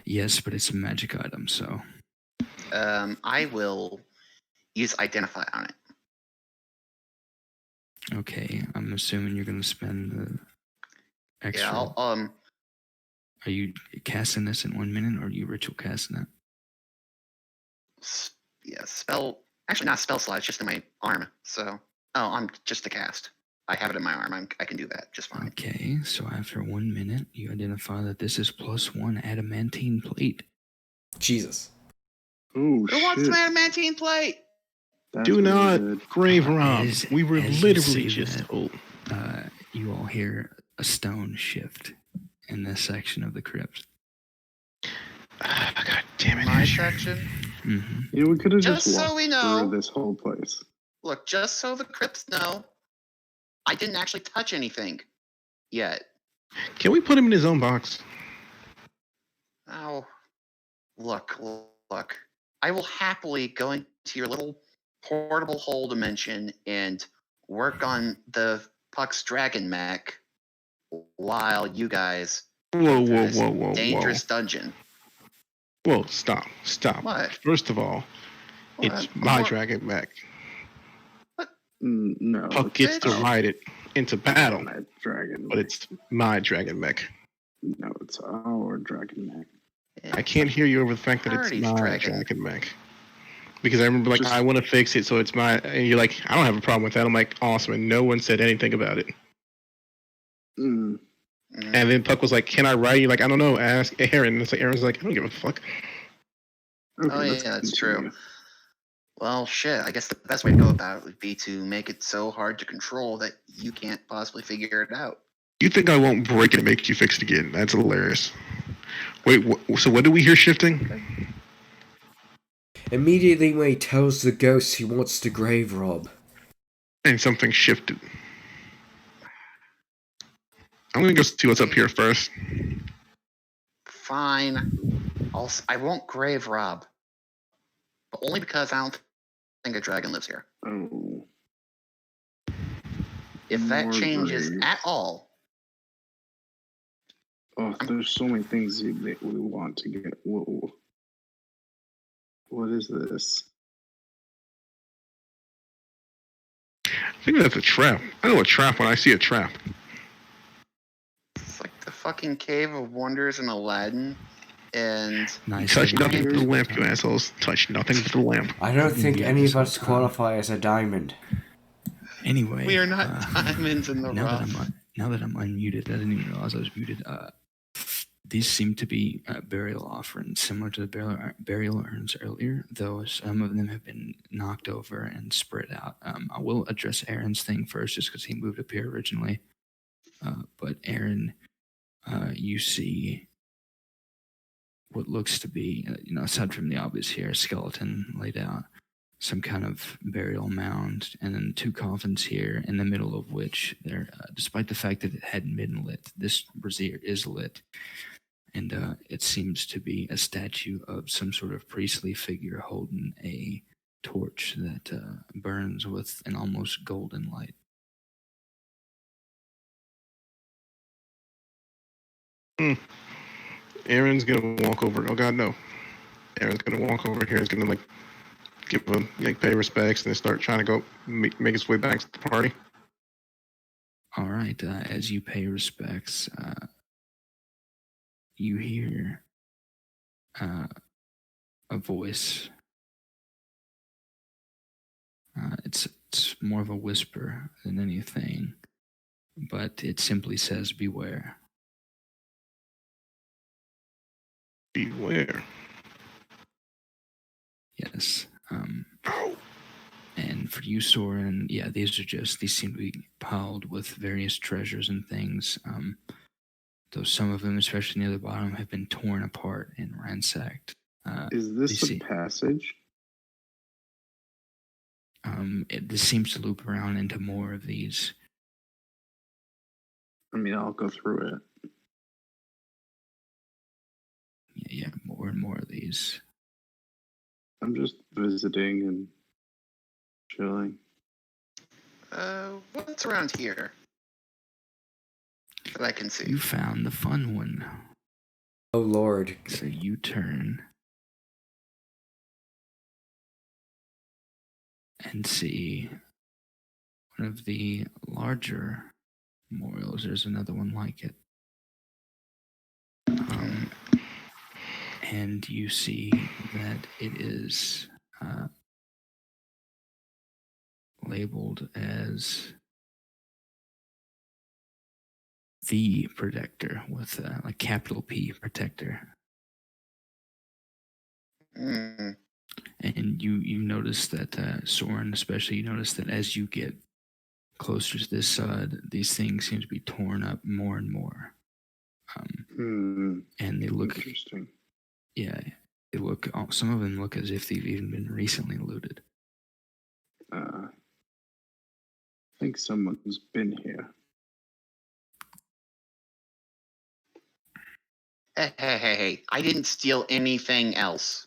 Yes, but it's a magic item, so... I will use identify on it. Okay, I'm assuming you're going to spend the extra... Yeah, Are you casting this in 1 minute, or are you ritual casting it? Yeah, spell... Actually, not spell slot, it's just in my arm, so... Oh, I'm just a cast. I have it in my arm, I can do that just fine. Okay, so after 1 minute, you identify that this is +1 adamantine plate. Jesus. Oh, Who wants an adamantine plate? Do not grave rob. We were literally just told. You all hear a stone shift in this section of the crypt. God damn it. My section? Mm-hmm. Yeah, we could have Just just so walked we know. through this whole place. Look, just so the crypts know, I didn't actually touch anything yet. Can we put him in his own box? Oh, look. I will happily go into your little portable hole dimension and work on the Puck's dragon mech while you guys Whoa. dangerous dungeon. Whoa, stop. What? First of all, it's my dragon mech. No. Puck gets to ride it into battle, My dragon but it's my dragon mech. No, it's our dragon mech. I can't hear you over the fact that it's my dragon mech. Because I remember, like, I want to fix it, so it's my... And you're like, I don't have a problem with that. I'm like, awesome, and no one said anything about it. Mm. And then Puck was like, can I ride you? Like, I don't know, ask Aaron. And it's like, Aaron's like, I don't give a fuck. Okay, that's true. Well, shit. I guess the best way to go about it would be to make it so hard to control that you can't possibly figure it out. You think I won't break it and make you fix it again? That's hilarious. Wait, so what do we hear shifting? Immediately when he tells the ghost he wants the grave rob. And something shifted. I'm gonna go see what's up here first. Fine. I won't grave rob. But only because I don't think a dragon lives here. Oh. If that More changes graves. at all, Oh, there's so many things that we want to get. Whoa. What is this? I think that's a trap. I know a trap when I see a trap. it's like the fucking Cave of Wonders in Aladdin. And Nice. Touch nothing but the Here's- lamp, you assholes. Touch nothing but the lamp. I don't Been think doing any this of whole us time. qualify as a diamond. Anyway, we are not diamonds in the now rough. that I'm unmuted, I didn't even realize I was muted. These seem to be burial offerings, similar to the burial urns earlier, though some of them have been knocked over and spread out. I will address Aaron's thing first, just because he moved up here originally. But Aaron, you see what looks to be, aside from the obvious here, a skeleton laid out, some kind of burial mound, and then 2 coffins here, in the middle of which there, despite the fact that it hadn't been lit, this brazier is lit, and it seems to be a statue of some sort of priestly figure holding a torch that burns with an almost golden light. Aaron's gonna walk over. Oh God, no. Aaron's gonna walk over here. He's gonna give him pay respects and then start trying to go make his way back to the party. All right, as you pay respects, you hear a voice. It's more of a whisper than anything, but it simply says, "Beware." Beware. Yes. And for you, Soren, yeah, these seem to be piled with various treasures and things. Though some of them, especially near the bottom, have been torn apart and ransacked. Is this they a passage? This seems to loop around into more of these. I mean, I'll go through it. Yeah, more and more of these. I'm just visiting and chilling. What's around here that I can see? You found the fun one. Oh Lord. So you turn and see one of the larger memorials. There's another one like it. And you see that it is labeled as the Protector with a capital P, Protector. Mm. And you notice that, Soren especially, you notice that as you get closer to this side, these things seem to be torn up more and more. And they look, Interesting. yeah, they look, some of them look as if they've even been recently looted. I think someone's been here. Hey, I didn't steal anything else.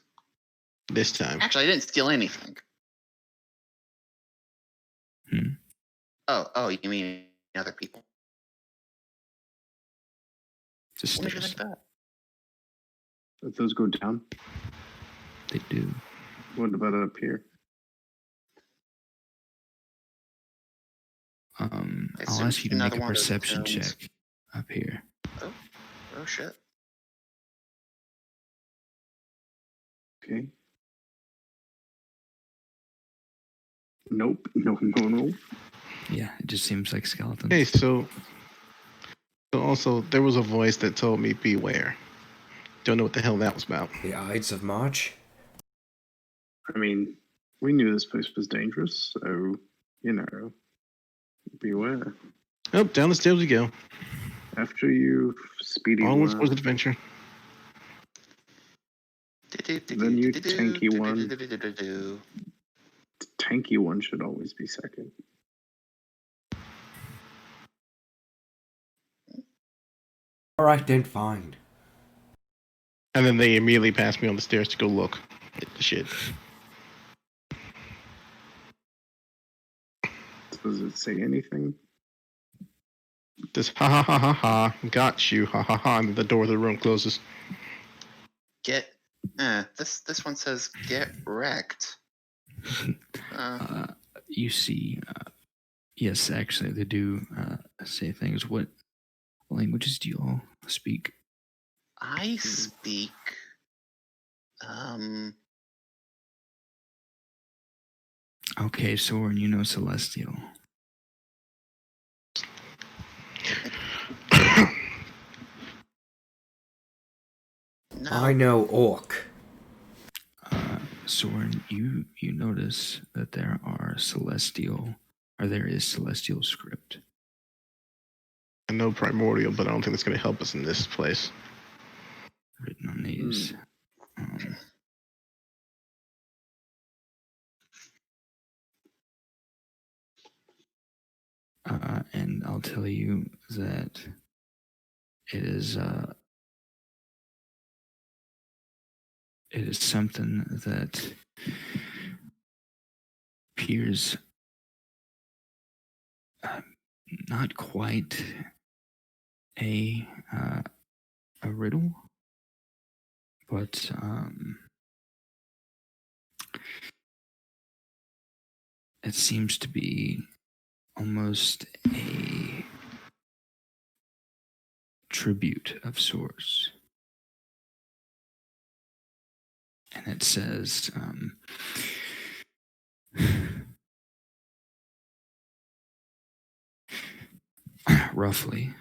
This time. Actually, I didn't steal anything. Oh, you mean other people? Just What did you think of that? Let those go down. They do. What about up here? I'll ask you to make a perception check up here. Oh shit. Okay. Nope. No. Yeah, it just seems like skeletons. Hey, so also there was a voice that told me beware. Don't know what the hell that was about. The Ides of March? I mean, We knew this place was dangerous, so, beware. Oh, down the stairs we go. After you, speedy Onwards one. towards adventure. Then you, tanky one. The tanky one should always be second. All right, then fine. And then they immediately pass me on the stairs to go look at the shit. Does it say anything? Just ha ha ha ha ha, got you, ha ha ha, and the door of the room closes. This one says get wrecked. You see, yes, actually, they do say things. What languages do you all speak? I speak. Okay, Soren, you know Celestial. No. I know Orc. Soren, you notice that there is celestial script. I know primordial, but I don't think that's going to help us in this place. Written on these. And I'll tell you that it is something that appears not quite a riddle, but it seems to be almost a tribute of sorts. And it says, roughly,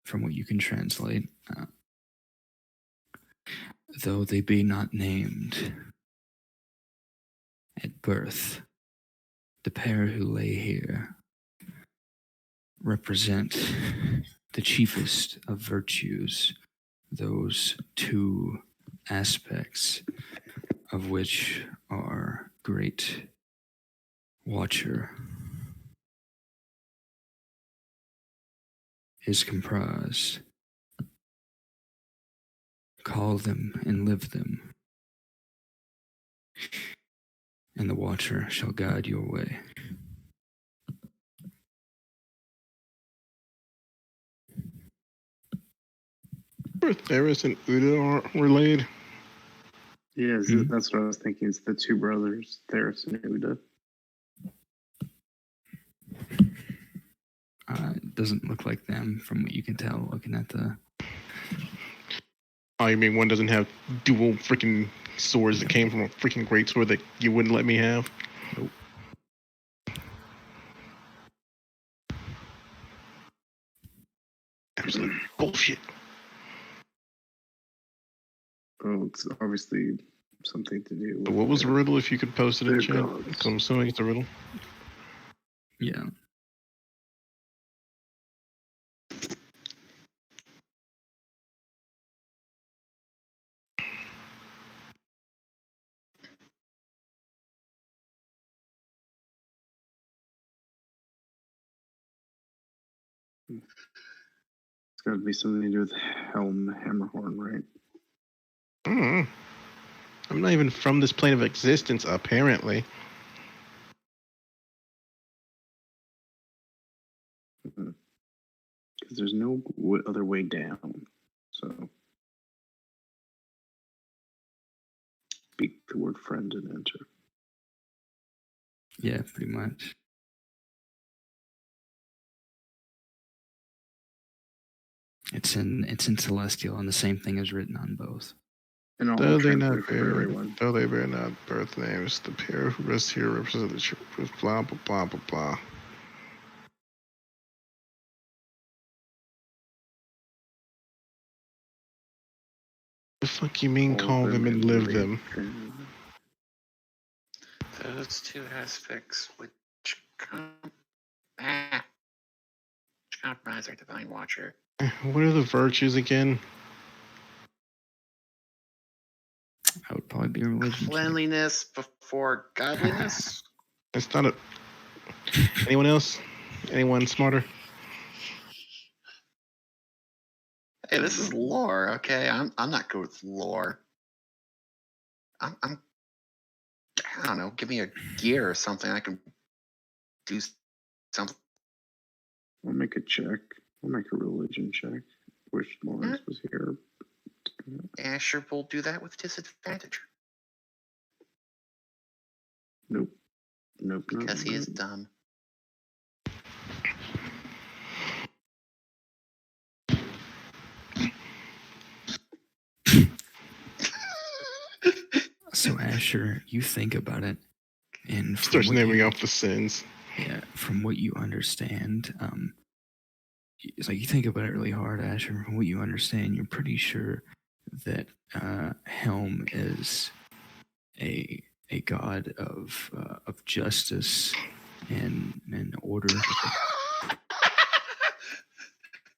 from what you can translate, though they be not named at birth, the pair who lay here represent the chiefest of virtues, those two aspects of which are great watcher is comprised. Call them and live them, and the watcher shall guide your way. Are Theris and Uda related? Yeah, that's what I was thinking. It's the two brothers, Theris and Uda. It doesn't look like them from what you can tell looking at the... Oh, you mean one doesn't have dual freaking swords that came from a freaking great sword that you wouldn't let me have? Nope. Absolute bullshit. Oh, it's obviously something to do with... What was the riddle, if you could post it in chat? gods. So I'm assuming it's a riddle. Yeah. It's got to be something to do with Helm Hammerhorn, right? I'm not even from this plane of existence, apparently. Because there's no other way down. So, speak the word friend and enter. Yeah, pretty much. It's in Celestial, and the same thing is written on both. And I'll Though they translate for everyone. Though they bear not birth names, the pair who rest here represent the church with blah blah blah blah blah. The fuck you mean call them and live them? Those two aspects which compromise our divine watcher. What are the virtues again? I would probably be a religion check. Cleanliness before godliness. It's not a. Anyone else? Anyone smarter? Hey, this is lore, okay? I'm not good with lore. I don't know. Give me a gear or something. I can do something. I'll make a check. I'll make a religion check. Wish Lawrence was here. Asher will do that with disadvantage. Nope. Because he is dumb. So Asher, you think about it, and Starts naming off the sins. Yeah, from what you understand, it's like you think about it really hard, Asher. From what you understand, you're pretty sure that Helm is a god of justice and order.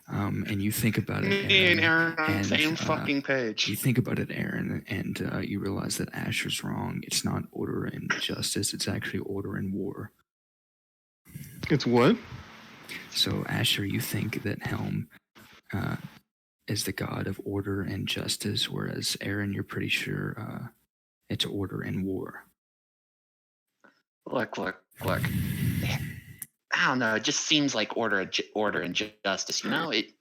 And you think about it, Me and Aaron on the and, same fucking page. You think about it, Aaron, and you realize that Asher's wrong. It's not order and justice. It's actually order and war. It's what? So, Asher, you think that Helm is the god of order and justice, whereas Aaron, you're pretty sure it's order and war. Look. I don't know. It just seems like order and justice. You know, it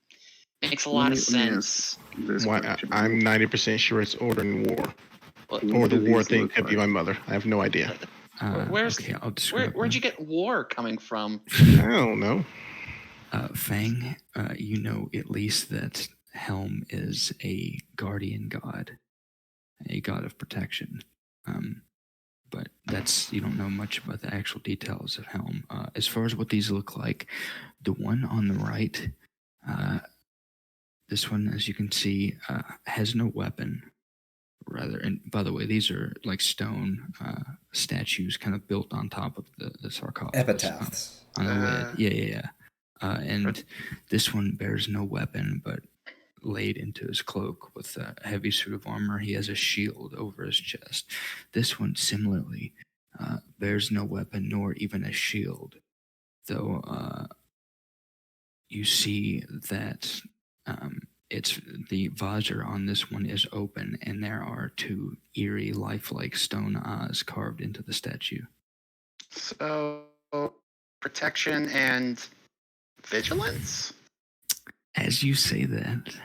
makes a lot of sense. I'm 90% sure it's order and war. What, or the war thing could be my mother. I have no idea. Okay, I'll describe. Where'd you get war coming from? I don't know. Fang, you know at least that Helm is a guardian god, a god of protection. But you don't know much about the actual details of Helm. As far as what these look like, the one on the right, this one, as you can see, has no weapon. Rather, and by the way, these are like stone statues kind of built on top of the sarcophagus. Epitaphs. On the lid. Yeah. And this one bears no weapon, but laid into his cloak with a heavy suit of armor. He has a shield over his chest. This one, similarly, bears no weapon nor even a shield, though you see that it's the visor on this one is open, and there are two eerie, lifelike stone eyes carved into the statue. So, protection and vigilance? As you say that,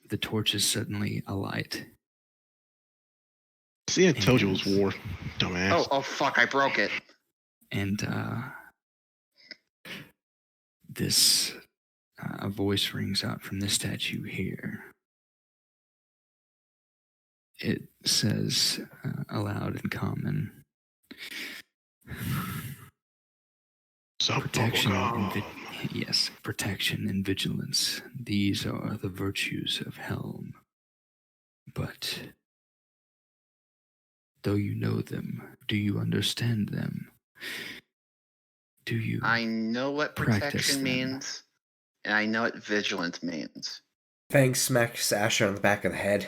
the torches suddenly alight. See, I told you it was war, dumbass. Oh, fuck, I broke it. And a voice rings out from this statue here. It says aloud in common, protection and vigilance. These are the virtues of Helm. But though you know them, do you understand them? Do you? I know what protection means, and I know what vigilance means. Fang smacks Asher on the back of the head.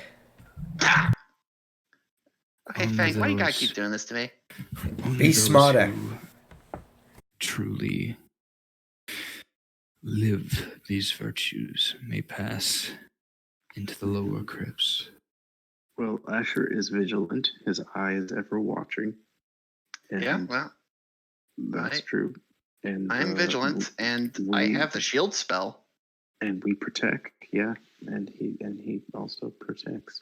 Ah! Okay, Fang, why do you gotta keep doing this to me? Be smarter. Truly live these virtues may pass into the lower crypts. Well, Asher is vigilant. His eye is ever watching. And yeah, well, that's true. And I am vigilant, and I have the shield spell. And we protect, yeah. And he also protects.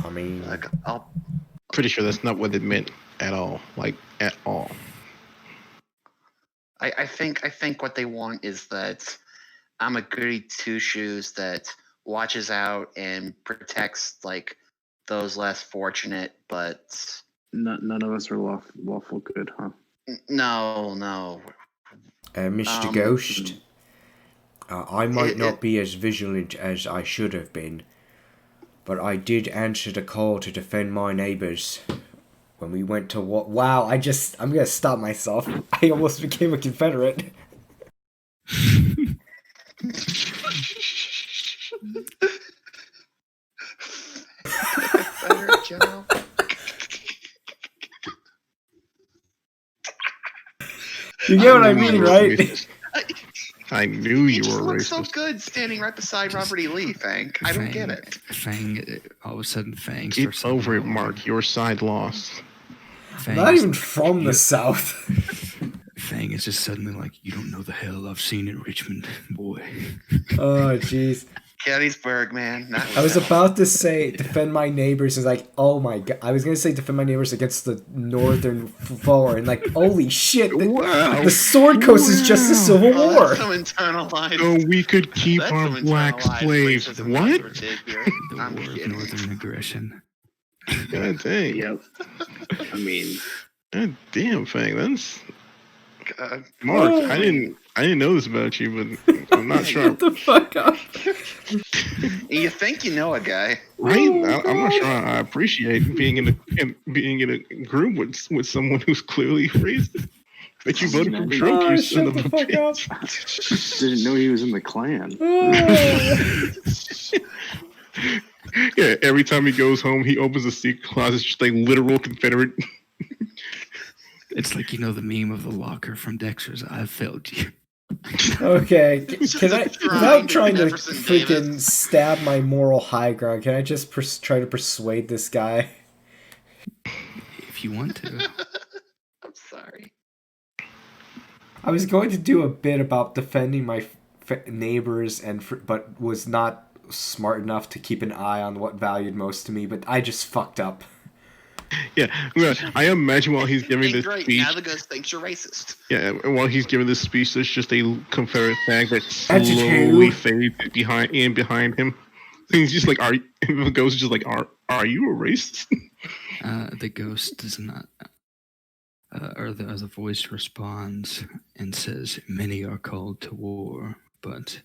I mean, pretty sure that's not what it meant at all. Like at all. I think what they want is that I'm a goody two shoes that watches out and protects like those less fortunate, but none of us are lawful good, huh? No. Mr. Ghost, I might not be as vigilant as I should have been, but I did answer the call to defend my neighbors. When we went to war... Wow, I'm gonna stop myself. I almost became a Confederate. Confederate general. You get what I mean, right? I knew You you just were look racist. so good standing right beside Robert E. Lee, Fang. I don't get it. Fang, all of a sudden, Fang Get starts over it, talking Mark. Your side lost. I'm not even from the South. Fang is just suddenly like, you don't know the hell I've seen in Richmond, boy. Oh, jeez. Gettysburg, man. I was about to say defend my neighbors. Is like, oh my god. I was gonna say defend my neighbors against the northern foe, and like, holy shit! Wow. The Sword Coast is just a civil war. That's some internalized. So we could keep That's our some black internalized slaves. racism What? right there. The I'm War of kidding. Northern Aggression. God dang. Yep. I mean, God damn, Fang. That's God. Mark. Oh. I didn't know this about you, but I'm not sure. Shut the fuck up. You think you know a guy? Right? Oh, I'm not God. sure I appreciate being in a group with someone who's clearly racist. That you voted for Trump, you son shut of the a fuck up. bitch. didn't know he was in the Klan. Oh. Yeah, every time he goes home, he opens a secret closet, it's just like literal Confederate. It's like, the meme of the locker from Dexter's I failed you. Okay, can I, without trying to Jefferson freaking Davis. stab my moral high ground, can I just try to persuade this guy? If you want to. I'm sorry. I was going to do a bit about defending my neighbors, but was not smart enough to keep an eye on what valued most to me, but I just fucked up. Yeah, I imagine while he's giving this Great. speech. Now the ghost thinks you're racist. Yeah, while he's giving this speech, there's just a Confederate flag that Attitude. slowly fades behind him. He's just like, the ghost is just like, are you a racist? The ghost does not, or the voice responds and says, many are called to war, but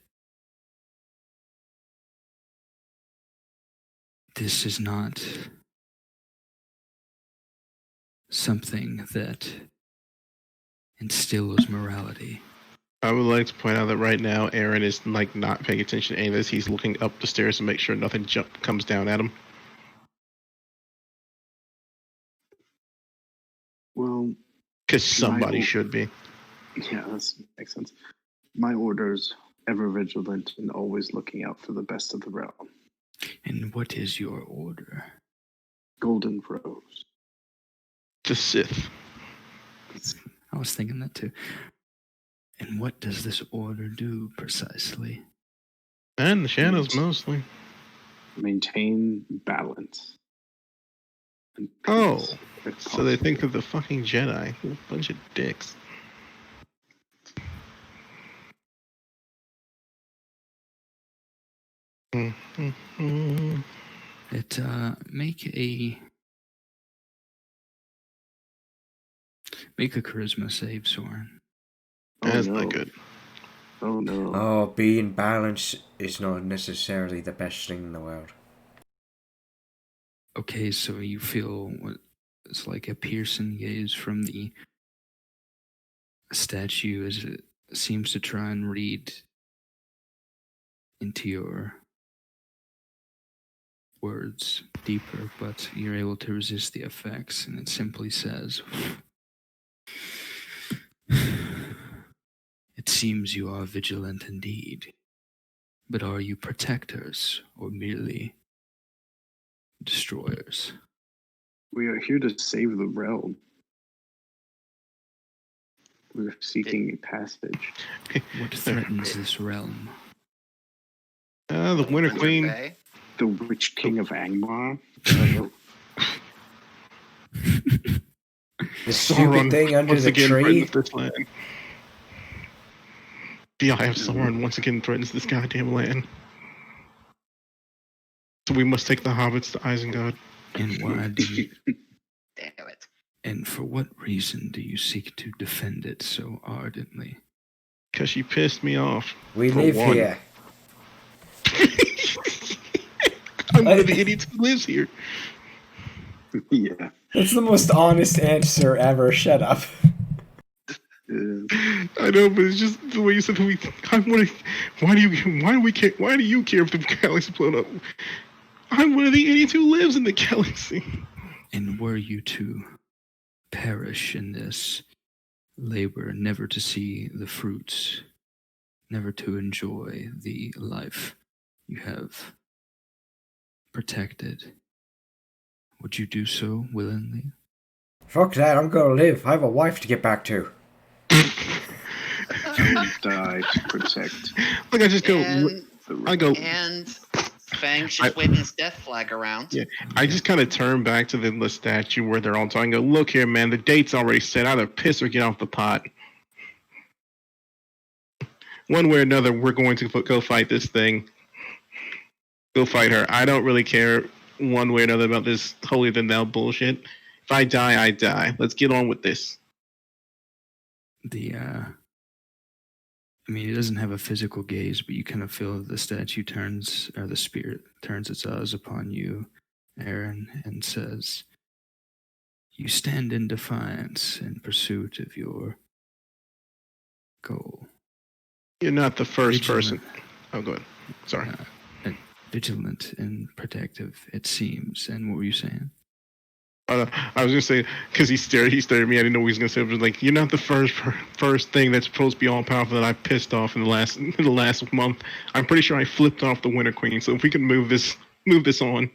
this is not something that instills morality. I would like to point out that right now, Aaron is like not paying attention to any of this. He's looking up the stairs to make sure nothing comes down at him. Well, Because somebody My- should be. yeah, that makes sense. My orders, ever vigilant and always looking out for the best of the realm. And what is your order? Golden Rose. The Sith. I was thinking that too. And what does this order do precisely? And the shadows mostly. Maintain balance. And Oh, peace, if so they think possible. of the fucking Jedi. A bunch of dicks. Mm-hmm. It make a charisma save, Soren. Oh, That's no. not good. Oh no. Oh, being balanced is not necessarily the best thing in the world. Okay, so you feel what it's like a piercing gaze from the statue as it seems to try and read into your words deeper, but you're able to resist the effects, and it simply says, it seems you are vigilant indeed, but are you protectors or merely destroyers? We are here to save the realm. We are seeking a passage. What threatens this realm? The Winter Queen. Bay? The Witch King of Angmar. The stupid thing under once the again tree. threatens this land. The Eye of Sauron once again threatens this goddamn land. So we must take the hobbits to Isengard. And why do you, Damn it. and for what reason do you seek to defend it so ardently? Because she pissed me off. We for live one. here. I'm one of the idiots who lives here. Yeah. That's the most honest answer ever. Shut up. I know, but it's just the way you said why do you care if the galaxy blown up? I'm one of the idiots who lives in the galaxy. And were you to perish in this labor, never to see the fruits, never to enjoy the life you have protected, would you do so willingly? Fuck that. I'm gonna live. I have a wife to get back to. I would die to protect. Like I just go. And Fang's just waving his death flag around. Yeah, I just kind of turn back to the statue where they're all talking. Go, look here, man. The date's already set. Either piss or get off the pot. One way or another, we're going to go fight this thing. Go fight her. I don't really care one way or another about this holier than thou bullshit. If I die, I die. Let's get on with this. I mean, it doesn't have a physical gaze, but you kind of feel the statue turns, or the spirit turns its eyes upon you, Aaron, and says, "You stand in defiance in pursuit of your goal. You're not the first Vigilant. person. Oh, go ahead. Sorry. Vigilant and protective, it seems." And what were you saying? I was gonna say because he stared at me. I didn't know what he was gonna say. It was like, you're not the first thing that's supposed to be all powerful that I've pissed off in the last month. I'm pretty sure I flipped off the Winter Queen. So if we can move this on,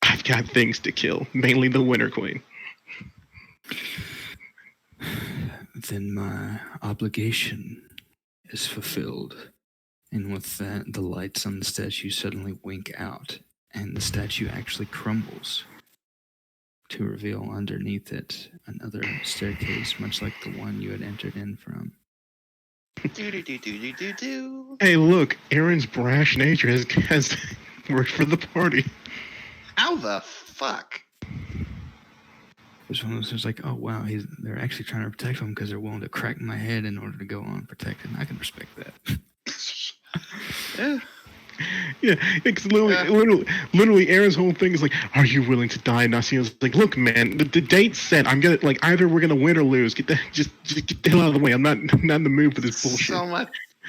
I've got things to kill, mainly the Winter Queen. Then my obligation is fulfilled. And with that, the lights on the statue suddenly wink out, and the statue actually crumbles to reveal underneath it another staircase, much like the one you had entered in from. Do. Hey, look, Aaron's brash nature has worked for the party. How the fuck? It was one of those, like, oh wow, they're actually trying to protect him because they're willing to crack my head in order to go on and protect him. I can respect that. Yeah, because literally, Aaron's whole thing is like, "Are you willing to die?" And Nasia's like, "Look, man, the date's set. I'm gonna either we're gonna win or lose. Just get the hell out of the way. I'm not in the mood for this bullshit."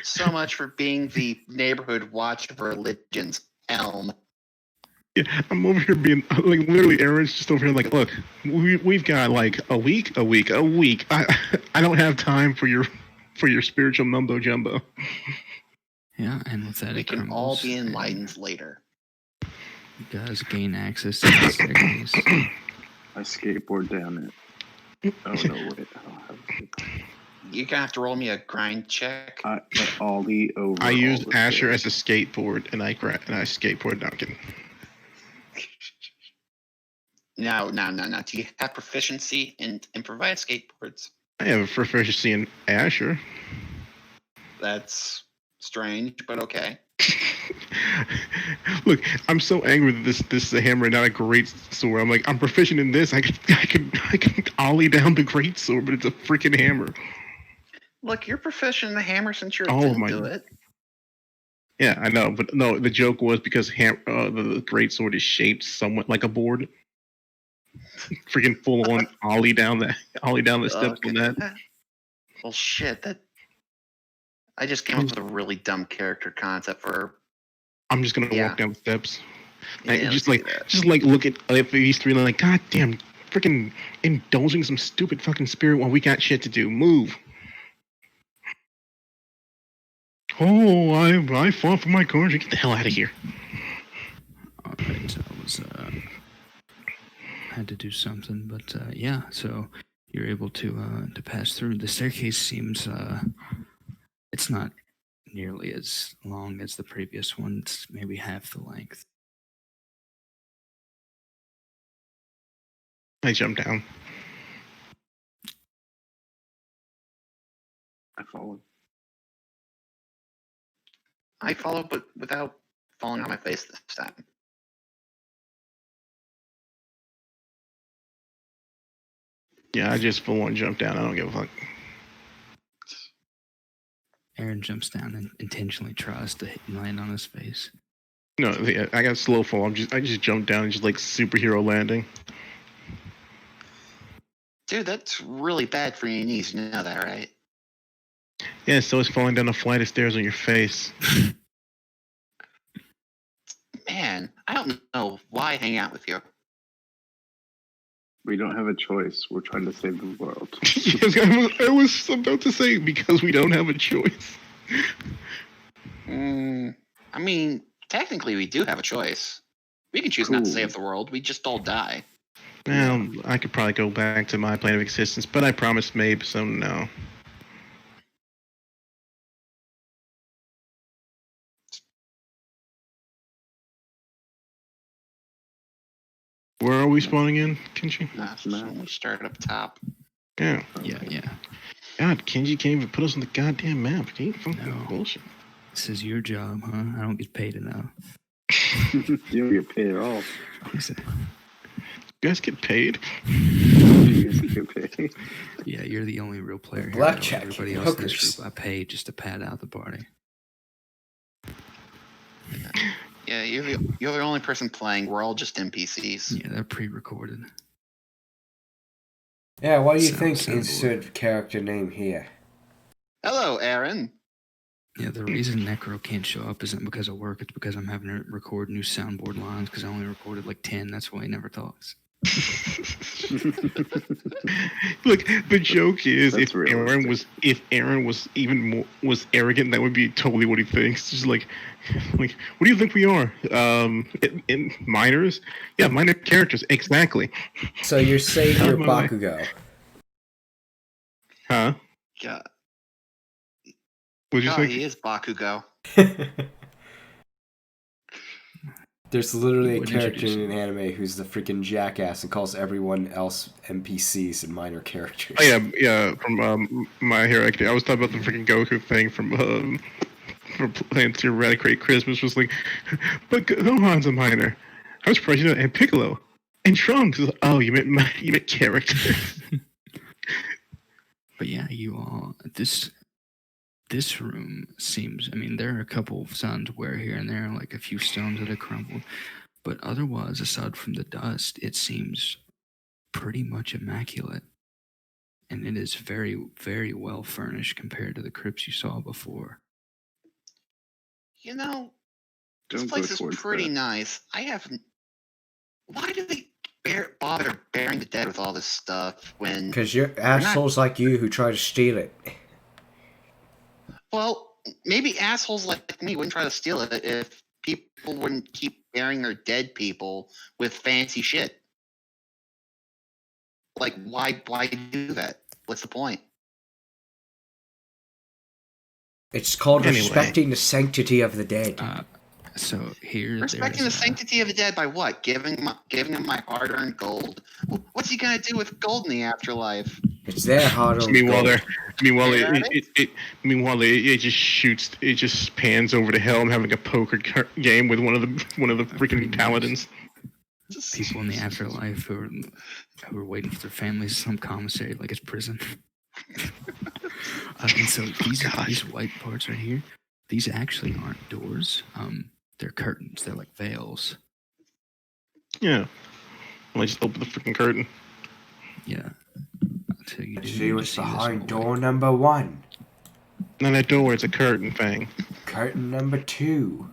So much for being the neighborhood watch of religions, Elm. Yeah, I'm over here being like, literally, Aaron's just over here like, "Look, we've got like a week. I don't have time for your spiritual mumbo jumbo." Yeah, and with that, We it can crumbles, all be enlightened later. You guys gain access to the staircase. I skateboard down it. Oh no, wait, I don't have it. You're gonna have to roll me a grind check. I ollie over. I used all the Asher stairs. as a skateboard, and I skateboard Duncan. No. Do you have proficiency in improvised skateboards? I have a proficiency in Asher. That's strange, but okay. Look, I'm so angry that this is a hammer and not a great sword. I'm like, I'm proficient in this. I can ollie down the great sword, but it's a freaking hammer. Look, you're proficient in the hammer since you're Oh, attuned to it. Yeah, I know, but no, the joke was because the great sword is shaped somewhat like a board. Freaking full on ollie down the steps on that. Well, shit, I just came up with a really dumb character concept for. I'm just gonna walk down the steps. Yeah, just look at these three and like, God damn, freaking indulging some stupid fucking spirit while we got shit to do. Move. Oh, I fought for my country. Get the hell out of here. All right, I had to do something, but yeah. So you're able to pass through. The staircase seems it's not nearly as long as the previous one. It's maybe half the length. I jump down. I follow. I follow, but without falling on my face this time. Yeah, I just full on jump down. I don't give a fuck. Aaron jumps down and intentionally tries to land on his face. No, yeah, I got slow fall. I just jumped down and just like superhero landing. Dude, that's really bad for your knees. You know that, right? Yeah, so it's falling down a flight of stairs on your face. Man, I don't know why I hang out with you. We don't have a choice. We're trying to save the world. Yes, I was about to say because we don't have a choice. I mean, technically, we do have a choice. We can choose not to Cool. save the world. We just all die. Well, I could probably go back to my plane of existence, but I promised Mabe, so no. Where are we spawning in, Kenji? So we start up top. Yeah. Yeah. God, Kenji can't even put us on the goddamn map. He ain't fucking No. bullshit. This is your job, huh? I don't get paid enough. You don't get paid at all. You guys get paid? You guys get paid. Yeah, you're the only real player here. Blackjack, Everybody else in hookers. this group, I pay just to pad out the party. Yeah, you're the only person playing. We're all just NPCs. Yeah, they're pre-recorded. Yeah, what do you Sound- think? soundboard. Insert character name here. Hello, Aaron. Yeah, the reason Necro can't show up isn't because of work. It's because I'm having to record new soundboard lines because I only recorded like 10. That's why he never talks. Look, the joke is That's if Aaron was even more was arrogant, that would be totally what he thinks. Just like what do you think we are? In minors? Yeah, minor characters, exactly. So you're saying you're Oh, my. Bakugo. Huh? God, What'd you oh, think? he is Bakugo. There's literally a Wouldn't character introduce in an anime who's the freaking jackass and calls everyone else NPCs and minor characters. Oh yeah, from My Hero Academia. I was talking about the freaking Goku thing from playing to Eradicate Christmas. Was like, but Gohan's a minor. I was surprised you know, and Piccolo and Trunks. Was like, oh, you meant characters. But yeah, you all this room seems. I mean, there are a couple of signs of wear here and there, like a few stones that have crumbled. But otherwise, aside from the dust, it seems pretty much immaculate. And it is very, very well furnished compared to the crypts you saw before. You know, this Don't go place is towards pretty that. nice. Why do they bother burying the dead with all this stuff when? Because you're assholes like you who try to steal it. Well, maybe assholes like me wouldn't try to steal it if people wouldn't keep burying their dead people with fancy shit. Like, why do that? What's the point? It's called Anyway. respecting the sanctity of the dead. So here, Respecting the sanctity of the dead by what? Giving him my hard-earned gold. What's he gonna do with gold in the afterlife? It's their hard-earned Meanwhile, gold. it just shoots. It just pans over to hell. I'm having a poker game with one of the freaking paladins. people in the afterlife who are waiting for their families, some commissary like it's prison. And so these white parts right here, these actually aren't doors. They're curtains. They're like veils. Yeah. Well, I just open the freaking curtain. Yeah. Until you do. See you what's see this behind all door white. number 1. Not a door, it's a curtain, Fang. Curtain number 2.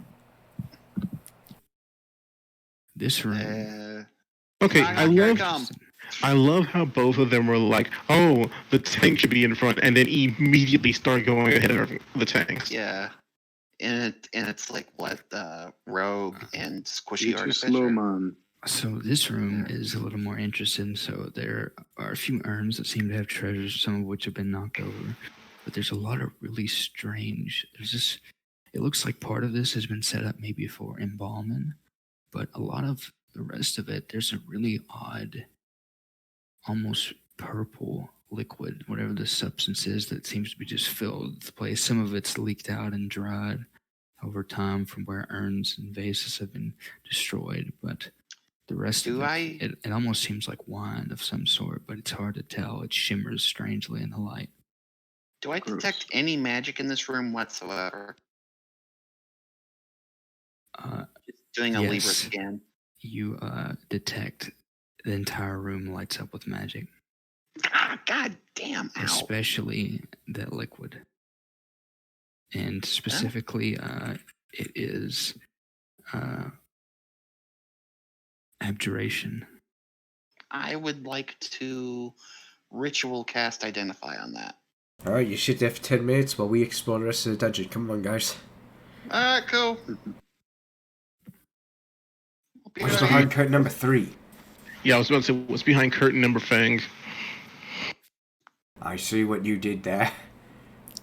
This room. Okay, Here it comes. I love how both of them were like, oh, the tank should be in front, and then immediately start going ahead of the tanks. Yeah. And it's like what Rogue and Squishy You're too Artificer. slow, man. So this room is a little more interesting. So there are a few urns that seem to have treasures, some of which have been knocked over. But there's a lot of really strange. It looks like part of this has been set up maybe for embalming, but a lot of the rest of it, there's a really odd, almost purple liquid, whatever the substance is, that seems to be just filled the place. Some of it's leaked out and dried over time from where urns and vases have been destroyed, but the rest of it almost seems like wine of some sort, but it's hard to tell. It shimmers strangely in the light. Do I detect any magic in this room whatsoever? doing a Libra Yes. scan. You detect the entire room lights up with magic, Ah, god damn! Ow. especially that liquid. And specifically, it is abjuration. I would like to ritual cast Identify on that. Alright, you sit there for 10 minutes while we explore the rest of the dungeon. Come on, guys. Alright, cool. I'll be What's right behind back. curtain number 3? Yeah, I was about to say, what's behind curtain number Fang? I see what you did there.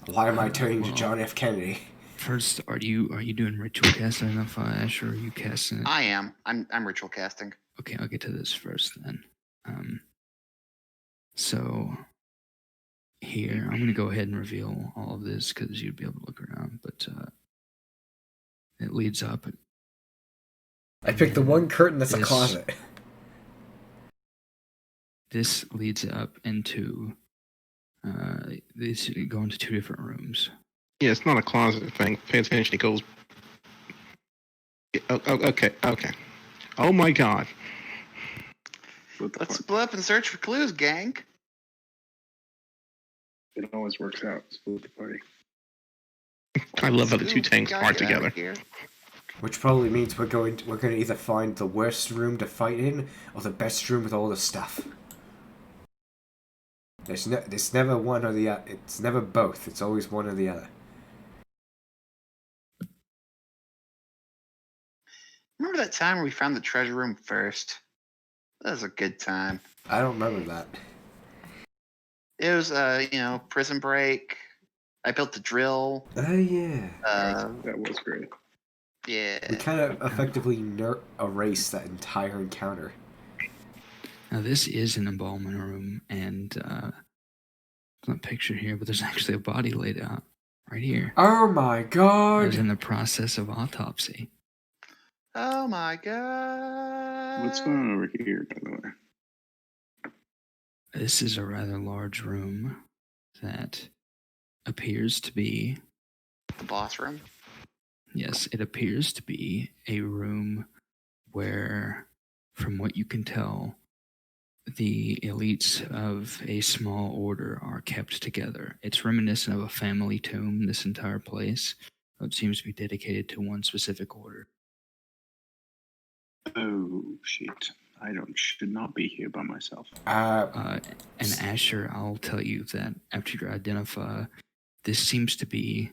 Why am I turning to well- John F. Kennedy? First, are you doing ritual cast identify, Ash, or are you casting it? I am. I'm ritual casting. Okay, I'll get to this first then. So here, I'm going to go ahead and reveal all of this because you'd be able to look around, but it leads up. I picked the one curtain that's a This- closet. This leads up into these go into 2 different rooms. Yeah, it's not a closet, Fang. Pay attention. It goes. Okay. Oh my God. What the Let's fuck? split up and search for clues, gang. It always works out. Split the party. I love how the two Ooh, tanks gotta are get out of together. here. Which probably means we're going to either find the worst room to fight in or the best room with all the stuff. There's never one or the other. It's never both. It's always one or the other. Remember that time we found the treasure room first? That was a good time. I don't remember that. It was, prison break. I built the drill. Oh yeah. That was great. Yeah. We kind of effectively erased that entire encounter. Now this is an embalming room, and it's not pictured here, but there's actually a body laid out right here. Oh my It's god! in the process of autopsy. Oh my god. What's going on over here, by the way? This is a rather large room that appears to be, The boss room? yes, it appears to be a room where, from what you can tell, the elites of a small order are kept together. It's reminiscent of a family tomb, this entire place. It seems to be dedicated to one specific order. Oh shit! should not be here by myself. And Asher, I'll tell you that after you identify, this seems to be.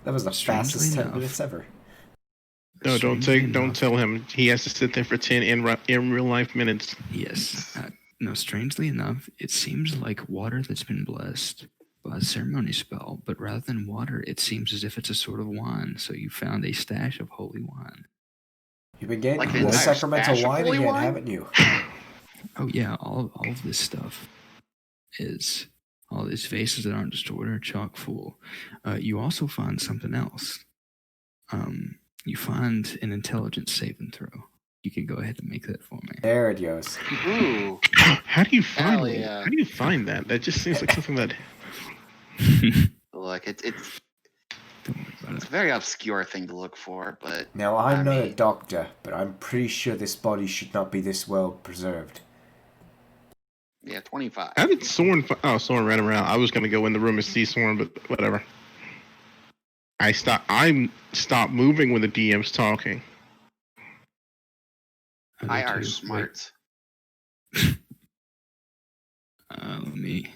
That was the Strangely fastest 10 enough. minutes ever. No, strangely don't enough- tell him. He has to sit there for 10 in real life minutes. Yes. No, strangely enough, it seems like water that's been blessed by a ceremony spell, but rather than water, it seems as if it's a sort of wine. So you found a stash of holy wine. You've been getting Like an the entire sacramental stash of wine holy again, wine? haven't you? Oh yeah, all of this stuff is all these vases that aren't just order chock full. You also find something else. You find an intelligence saving throw. You can go ahead and make that for me. There it goes. Ooh. How do you find Hell that? yeah. How do you find that? That just seems like something that. Look, it's Don't worry about it's it. a very obscure thing to look for, but Now, I'm I not a mean- doctor, but I'm pretty sure this body should not be this well preserved. yeah, 25. How did Soren? Soren ran around. I was gonna go in the room and see Soren, but whatever. I stopped moving when the DM's talking. I are Wait, smart. let me.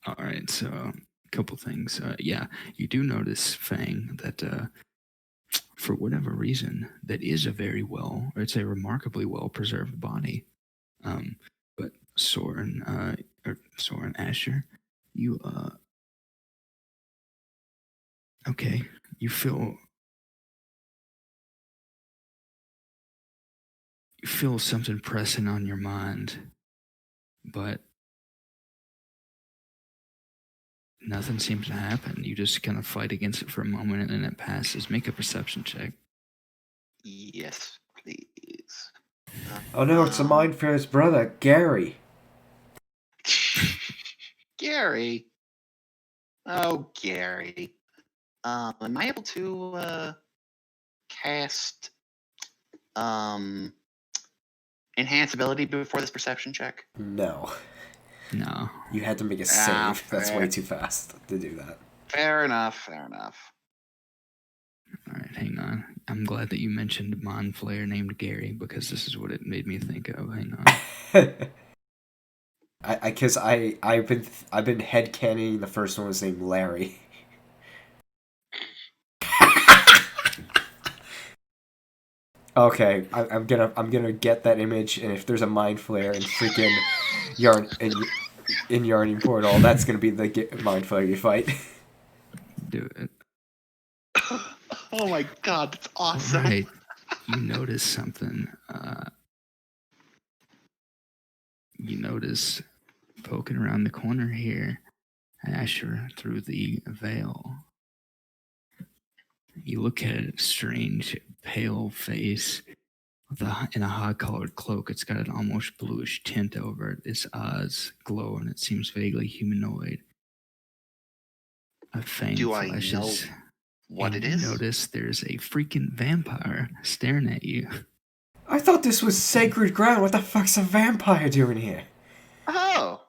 All right, so a couple things. Yeah, you do notice, Fang, that for whatever reason, that is it's a remarkably well preserved body. But Soren Asher, you okay, you feel something pressing on your mind, but nothing seems to happen. You just kind of fight against it for a moment and then it passes. Make a perception check. Yes, please. Oh no, it's a mind for his brother, Gary. Gary. Oh, Gary. Am I able to cast enhance ability before this perception check? No. No. You had to make a Ah, save. That's fair. way too fast to do that. Fair enough. Fair enough. All right, hang on. I'm glad that you mentioned Mind Flayer named Gary because this is what it made me think of. Hang on. Because I've been headcanoning the first one was named Larry. Okay, I'm gonna get that image, and if there's a mind flare in freaking in Yarning Portal, that's gonna be the mind flare you fight. Do it. Oh my god, that's awesome! Right. You notice something. You notice poking around the corner here, Asher, through the veil. You look at a strange, pale face in a hot-colored cloak. It's got an almost bluish tint over it. Its eyes glow, and it seems vaguely humanoid. A fang Do I flashes. know what and it you is? notice there's a freaking vampire staring at you. I thought this was sacred ground. What the fuck's a vampire doing here? Oh,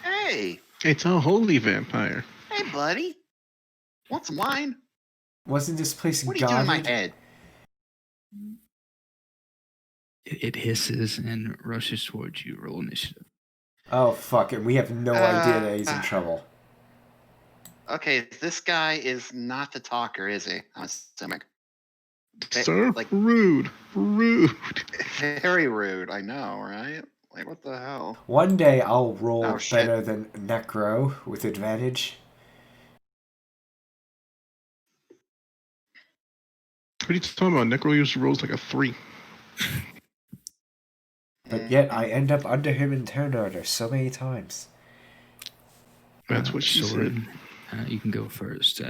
hey, It's a holy vampire. hey, buddy. Want some wine? Wasn't this place What are you doing in my guarded? head? It hisses and rushes towards you. Roll initiative. Oh fuck! And we have no idea that he's in trouble. Okay, this guy is not the talker, is he? I'm assuming. Sir, Like, rude. very rude. I know, right? Like, what the hell? One day I'll roll Oh, shit. better than Necro with advantage. What are you talking about? Necro usually rolls like a 3. But yet I end up under him in turn order so many times. That's what she Sword, said. you can go first.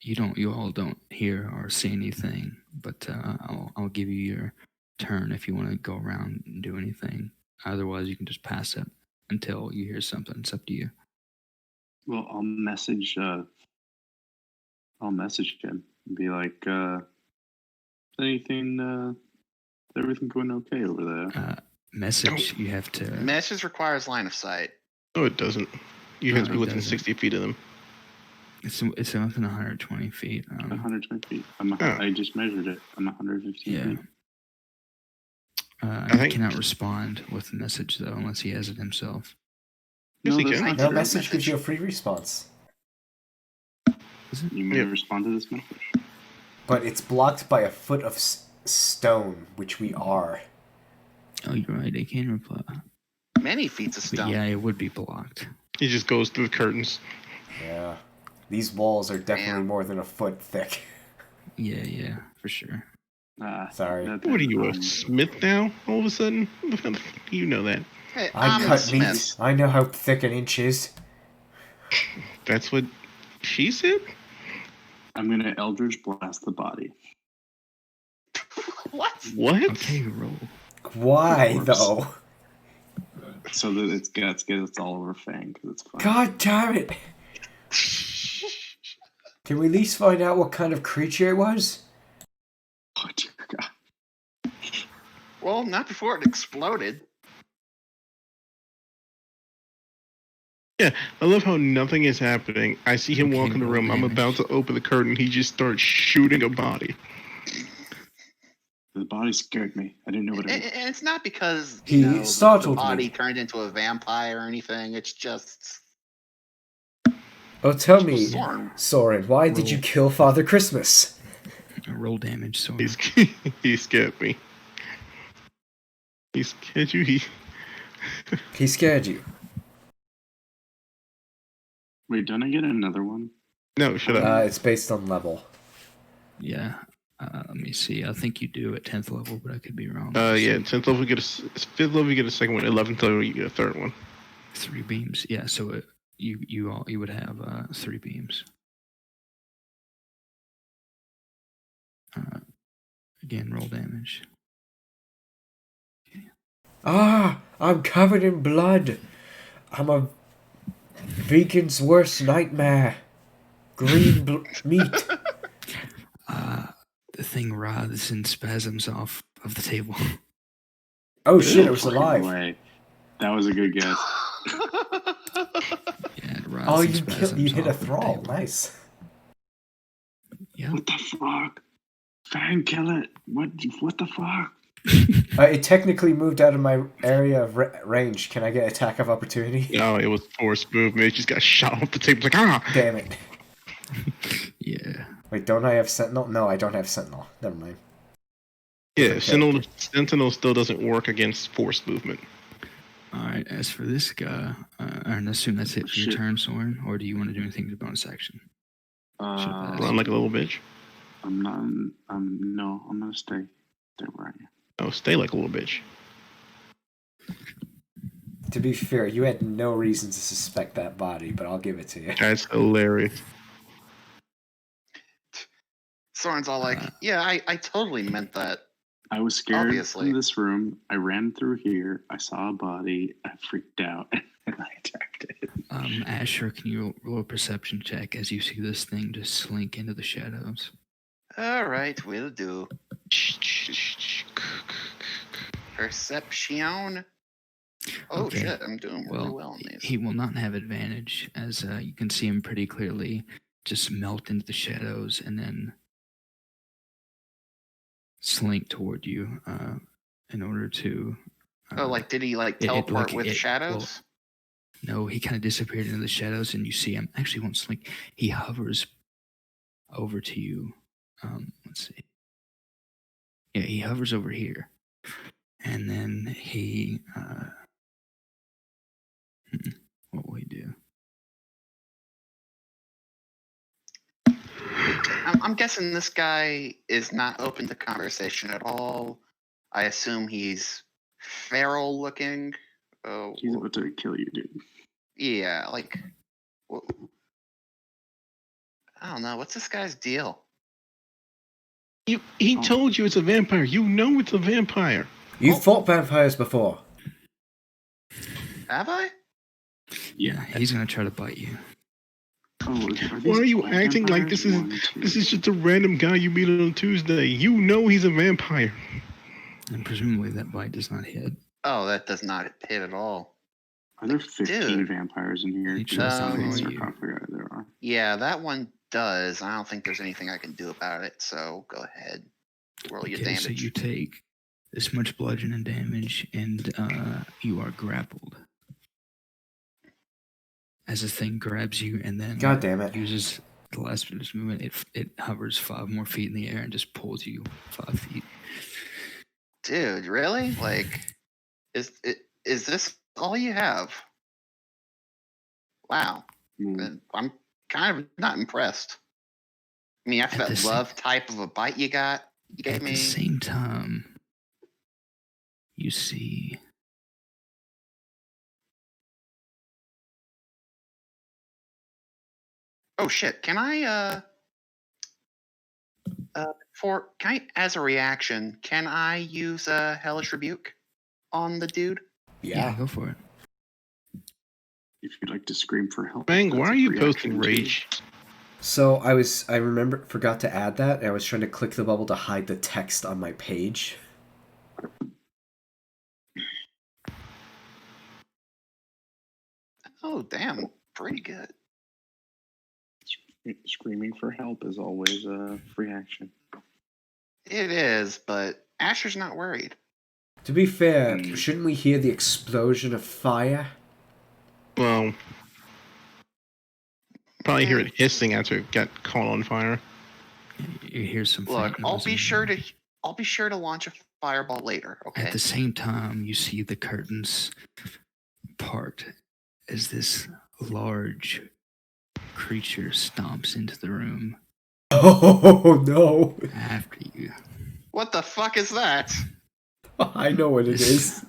You all don't hear or see anything, but I'll give you your turn if you want to go around and do anything. Otherwise, you can just pass it until you hear something. It's up to you. Well, I'll message him and be like, is everything going okay over there? Message, you have to... Message requires line of sight. No, it doesn't. You have to be it within doesn't. 60 feet of them. It's within 120 feet. 120 feet. I just measured it. I'm 115 Yeah. feet. He cannot respond with a message, though, unless he has it himself. Yes, he there's can. not No a message gives you a free response. You may respond to this message. But it's blocked by a foot of stone, which we are. Oh, you're right. It can reply. Many feet of But stone. yeah, it would be blocked. He just goes through the curtains. Yeah. These walls are definitely Damn. more than a foot thick. Yeah, for sure. Sorry. What are you, a smith now, all of a sudden? You know that. Hey, I I'm a cut smith. meat. I know how thick an inch is. That's what she said? I'm going to Eldritch Blast the body. What? What? Okay, roll. Why, Corpse. though? So that it gets all over Fang, because it's fun. God damn it! Can we at least find out what kind of creature it was? Oh, dear God. Well, not before it exploded. Yeah, I love how nothing is happening. I see him Okay, walk in the roll room. I'm damage. about to open the curtain. He just starts shooting a body. The body scared me. I didn't know what it was. And it's not because He the startled body me. turned into a vampire or anything. It's just Oh, tell me, Soren. Soren, why did you kill Father Christmas? Roll damage, so He scared me. He scared you? He scared you. Wait, don't I get another one? No, shut up. It's based on level. yeah. Let me see. I think you do at 10th level, but I could be wrong. Yeah, 10th level you get 5th level you get a second one, 11th level you get a third one. 3 beams. Yeah, so you would have 3 beams. Again, roll damage. Ah, I'm covered in blood. I'm a vegan's worst nightmare. Green meat. The thing writhes and spasms off of the table. Oh shit! It was Fucking alive. way. That was a good guess. Yeah, it writhes Oh, and you spasms hit a off of the thrall. table. Nice. Yeah. What the fuck? Fang, kill it. What the fuck? It technically moved out of my area of range. Can I get attack of opportunity? No, it was forced movement. It just got shot off the table. It's like, ah! Damn it. Yeah. Wait, don't I have Sentinel? No, I don't have Sentinel. Never mind. Yeah, Different Sentinel still doesn't work against forced movement. Alright, as for this guy, I assume that's it for your Shit. turn, Soren, or do you want to do anything with the bonus action? Run like a little bitch. I'm not. No. I'm gonna stay there where I am. Oh, stay like a little bitch. To be fair, you had no reason to suspect that body, but I'll give it to you. That's hilarious. Soren's all like, yeah, I totally meant that. I was scared Obviously. in this room. I ran through here. I saw a body. I freaked out and I attacked it. Asher, can you roll a perception check as you see this thing just slink into the shadows? All right, will do. Perception. Oh Okay. shit, I'm doing really well on these. He will not have advantage, as you can see him pretty clearly just melt into the shadows and then slink toward you in order to... Did he teleport with Well, shadows? no, he kind of disappeared into the shadows, and you see him. Actually, won't slink. He hovers over to you. Let's see. Yeah, he hovers over here, and then he. What will he do? I'm guessing this guy is not open to conversation at all. I assume he's feral looking. Oh, He's about to kill you, dude. yeah, I don't know. What's this guy's deal? He told you it's a vampire. You know it's a vampire. You've fought vampires before. Have I? Yeah, he's gonna try to bite you. Why are you acting like this is just a random guy you meet on Tuesday? You know he's a vampire. And presumably that bite does not hit. Oh, that does not hit at all. Are there 15 Dude. vampires in here? He tries to Um, claw you. Sarcophagi there are. Yeah, that one does. I don't think there's anything I can do about it, so go ahead. Roll your Okay, damage. so you take this much bludgeoning damage, and you are grappled. As this thing grabs you and then God damn it. uses the last bit of its movement, it hovers 5 more feet in the air and just pulls you 5 feet. Dude, really? Is this all you have? Wow. I'm kind of not impressed. I mean, after At the that same- love type of a bite you gave At me. the same time, you see Oh shit! Can I as a reaction, can I use Hellish Rebuke on the dude? Yeah. go for it. If you'd like to scream for help. Bang, that's why a are you free posting action, too. rage? So I forgot to add that, and I was trying to click the bubble to hide the text on my page. Oh damn, pretty good. Screaming for help is always a free action. It is, but Asher's not worried. To be fair, shouldn't we hear the explosion of fire? Well, probably hear it hissing after it got caught on fire. You hear some Look, faint I'll noise be in sure there. to launch a fireball later. Okay. At the same time, you see the curtains part as this large creature stomps into the room Oh no! after you. What the fuck is that? I know what it is.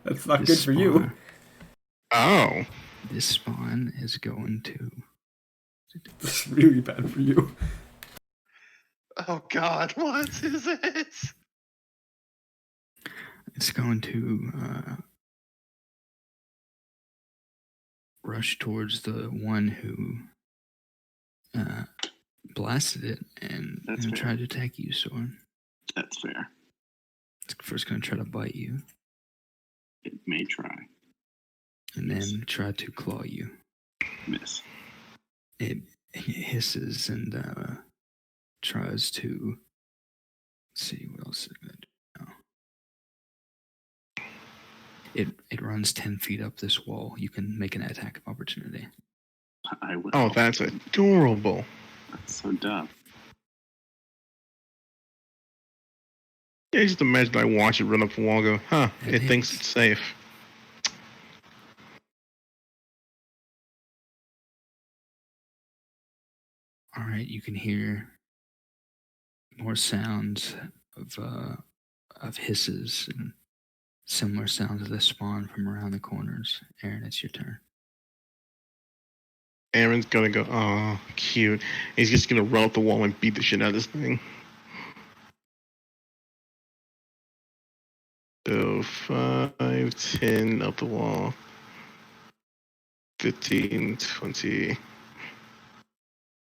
That's not good for you. Oh. This spawn is going to... It's really bad for you. Oh god, what is it? It's going to rush towards the one who blasted it and That's fair. tried to attack you, Soren. That's fair. It's first going to try to bite you, It may try. and then try to claw you. Miss. It hisses and tries to. Let's see what else is going to do now. It runs 10 feet up this wall. You can make an attack of opportunity. I will. Oh, that's adorable. That's so dumb. Yeah, just imagine I watch it run up the wall and go, huh, That it thinks hits. it's safe. All right, you can hear more sounds of hisses and similar sounds that spawn from around the corners. Aaron, it's your turn. Aaron's gonna go, oh, cute. He's just gonna run up the wall and beat the shit out of this thing. So 5, 10 up the wall. 15, 20.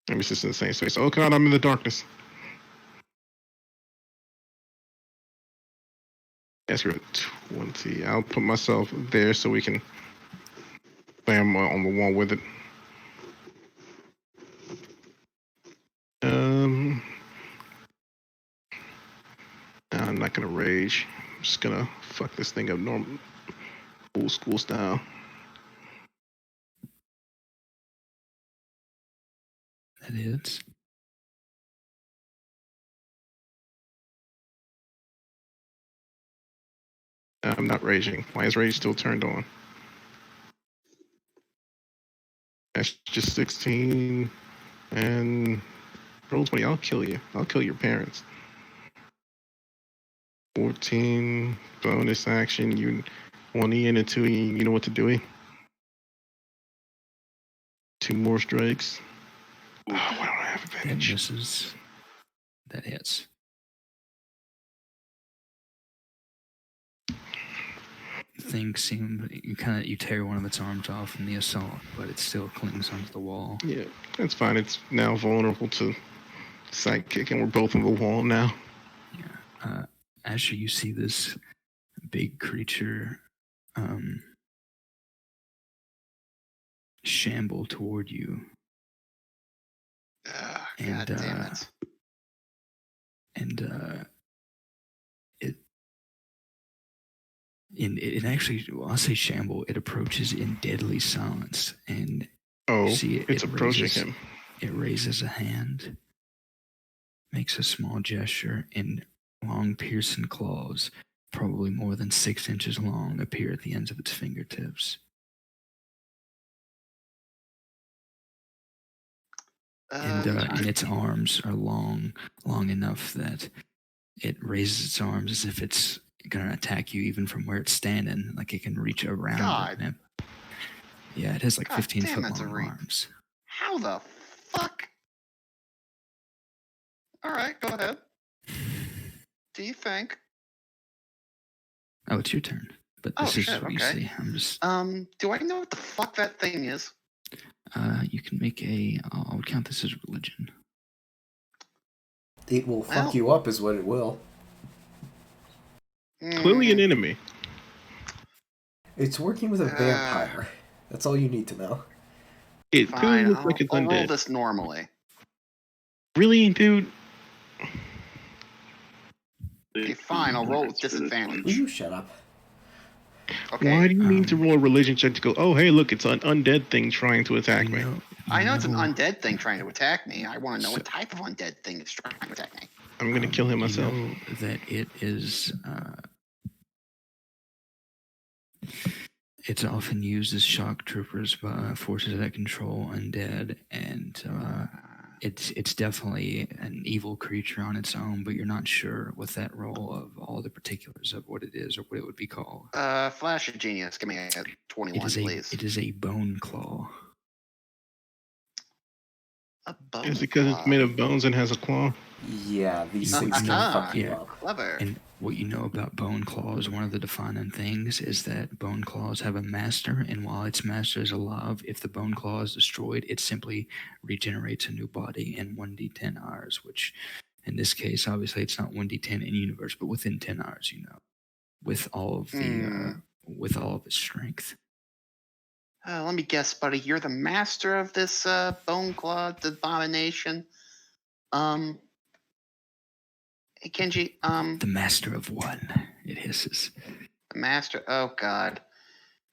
Let me just in the same space. Oh god, I'm in the darkness. Yes, we're at 20. I'll put myself there so we can bam on the wall with it. I'm not gonna rage. I'm just gonna fuck this thing up normal, old school style. That hits. I'm not raging. Why is rage still turned on? That's just 16 and roll 20. I'll kill you. I'll kill your parents. 14 bonus action. You 1 in and 2 E. You know what to do. 2 more strikes. Oh, why don't I have That advantage? misses. That hits. Things seem you tear one of its arms off in the assault, but it still clings onto the wall. Yeah, that's fine. It's now vulnerable to sidekick, and we're both on the wall now. Yeah. Asher, you see this big creature shamble toward you. God damn it. And it actually, well, I'll say shamble, it approaches in deadly silence, and Oh, you see it's approaching him. It raises a hand, makes a small gesture, and long piercing claws, probably more than 6 inches long, appear at the ends of its fingertips. And its arms are long enough that it raises its arms as if it's gonna attack you even from where it's standing. Like it can reach around. God. Yeah, it has like God 15 damn, foot that's a long arms. How the fuck? All right, go ahead. Do you think? Oh, it's your turn. But this is shit, what you okay. see. I'm just. Do I know what the fuck that thing is? You can make I would count this as religion. It will fuck you up, is what it will. Clearly an enemy. It's working with a vampire. That's all you need to know. It Fine, looks like it's I'll roll undead. this normally. Really, dude? Okay, fine, I'll roll with disadvantage. Will you shut up? Okay. Why do you need to roll a religion check to go, oh, hey, look, it's an undead thing trying to attack me? I know it's an undead thing trying to attack me. I want to know what type of undead thing is trying to attack me. I'm going to kill him myself. You know that it is. It's often used as shock troopers by forces that control undead, and it's definitely an evil creature on its own. But you're not sure with that roll of all the particulars of what it is or what it would be called. Flash of Genius, give me a 21, please. It is a bone claw. A bone Is it because it's made of bones and has a claw? Yeah, these You- things you can know- fuck you yeah. up. Clever. And what you know about bone claws, one of the defining things is that bone claws have a master, and while its master is alive, if the bone claw is destroyed, it simply regenerates a new body in 1d10 hours, which in this case, obviously it's not 1d10 in universe, but within 10 hours, with all of with all of its strength. Let me guess, buddy. You're the master of this bone claw abomination. Hey, Kenji. The master of one, it hisses. The master. Oh God.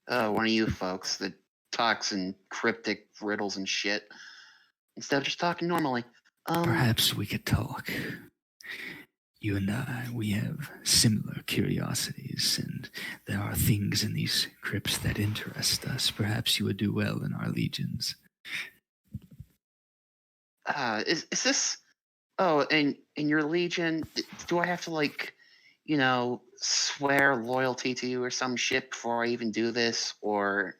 One of you folks that talks in cryptic riddles and shit instead of just talking normally. Perhaps we could talk. You and I, we have similar curiosities, and there are things in these crypts that interest us. Perhaps you would do well in our legions. Is this? Oh, in your legion, do I have to swear loyalty to you or some shit before I even do this, or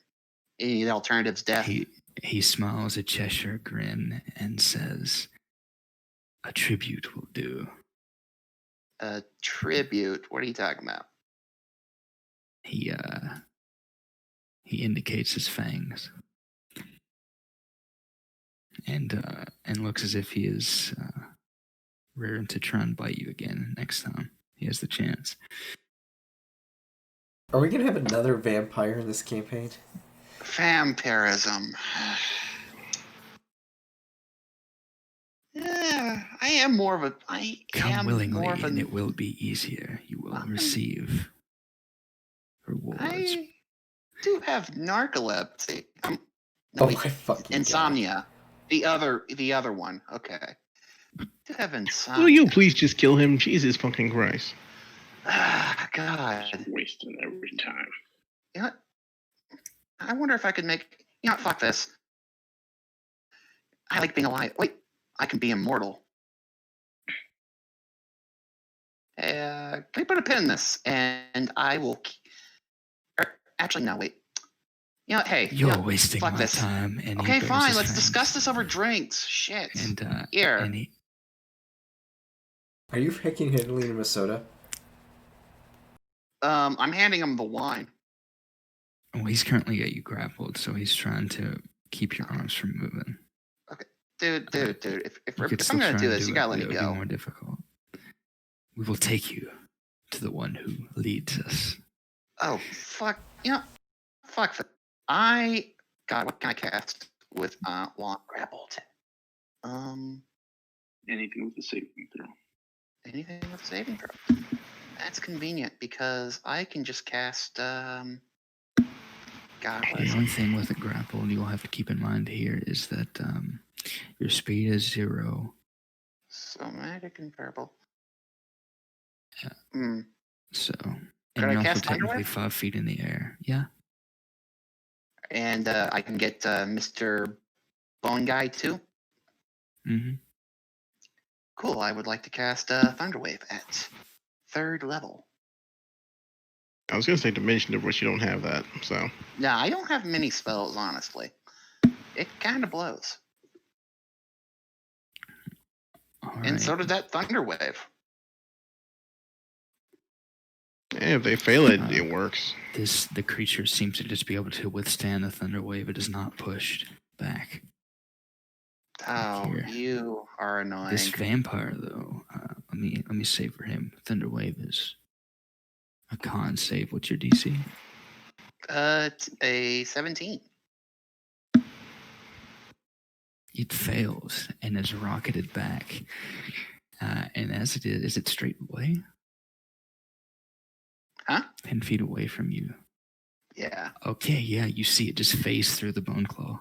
any of the alternatives? Death. He smiles a Cheshire grin and says, "A tribute will do." A tribute? What are you talking about? He indicates his fangs and looks as if he is rearing to try and bite you again next time he has the chance. Are we gonna have another vampire in this campaign? Vampirism. Yeah, I am more of a. Come willingly, and it will be easier. You will receive rewards. I do have narcolepsy. Oh No, my fucking insomnia. The other one. Okay. I do have insomnia. Will you please just kill him? Jesus fucking Christ. Ah, God. Wasting every time. You know what? I wonder if I could make. You know what? Fuck this. I like being alive. Wait, I can be immortal. Can we put a pin in this? And I will. Actually, no. Wait. You know what? Hey. You're wasting fuck my this. time. And Okay, he bares fine. his Let's fangs. discuss this over drinks. Shit. And Here. and he, Are you freaking handling him a soda? I'm handing him the wine. well, he's currently got you grappled, so he's trying to keep your arms from moving. Dude. If You could I'm still gonna try do and this, you it, gotta but let it me would be go. more difficult. We will take you to the one who leads us. Oh, fuck. Fuck that. God, what can I cast with while I'm grappled? Anything with a saving throw. Anything with a saving throw. That's convenient because I can just cast. God, what The is only it? thing with a grapple you'll have to keep in mind here is that your speed is 0. Somatic and verbal. Yeah. So, and Could I you're also cast technically Thunderwave? 5 feet in the air. Yeah. And I can get Mr. Bone Guy too. Mm-hmm. Cool. I would like to cast Thunderwave at 3rd level. I was gonna say dimension of which you don't have that, so Nah, I don't have many spells, honestly. It kind of blows. All And right. so did that Thunderwave. if they fail it, it works. The creature seems to just be able to withstand the thunder wave. It is not pushed back. Oh, Here. you are annoying. This vampire, though, let me say for him, thunder wave is a con save. What's your DC? It's a 17. It fails and is rocketed back. And as it is it straight away? Huh? 10 feet away from you. Yeah. Okay, yeah, you see it just phase through the bone claw.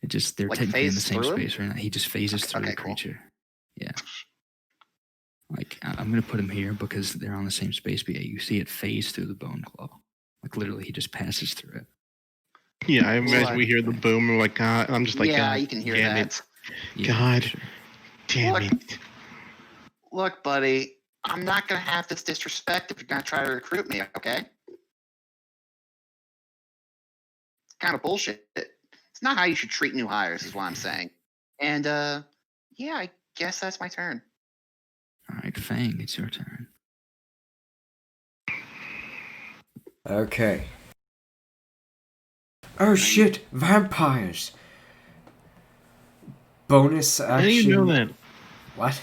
They're Like technically in the phase same through him? space right now. He just phases through okay, the cool. creature. Yeah. Like, I'm going to put him here because they're on the same space, but yeah, you see it phase through the bone claw. Like, literally, he just passes through it. Yeah, I imagine we hear the boom and we're like, God, and I'm just like, yeah, God, you can hear damn that. it. Yeah, God. for sure. Damn Look. it. Look, buddy, I'm not going to have this disrespect if you're going to try to recruit me, okay? It's kind of bullshit. It's not how you should treat new hires, is what I'm saying. And, Yeah, I guess that's my turn. All right, Fang, it's your turn. Okay. Oh shit! Vampires! Bonus action. How do you know that? What?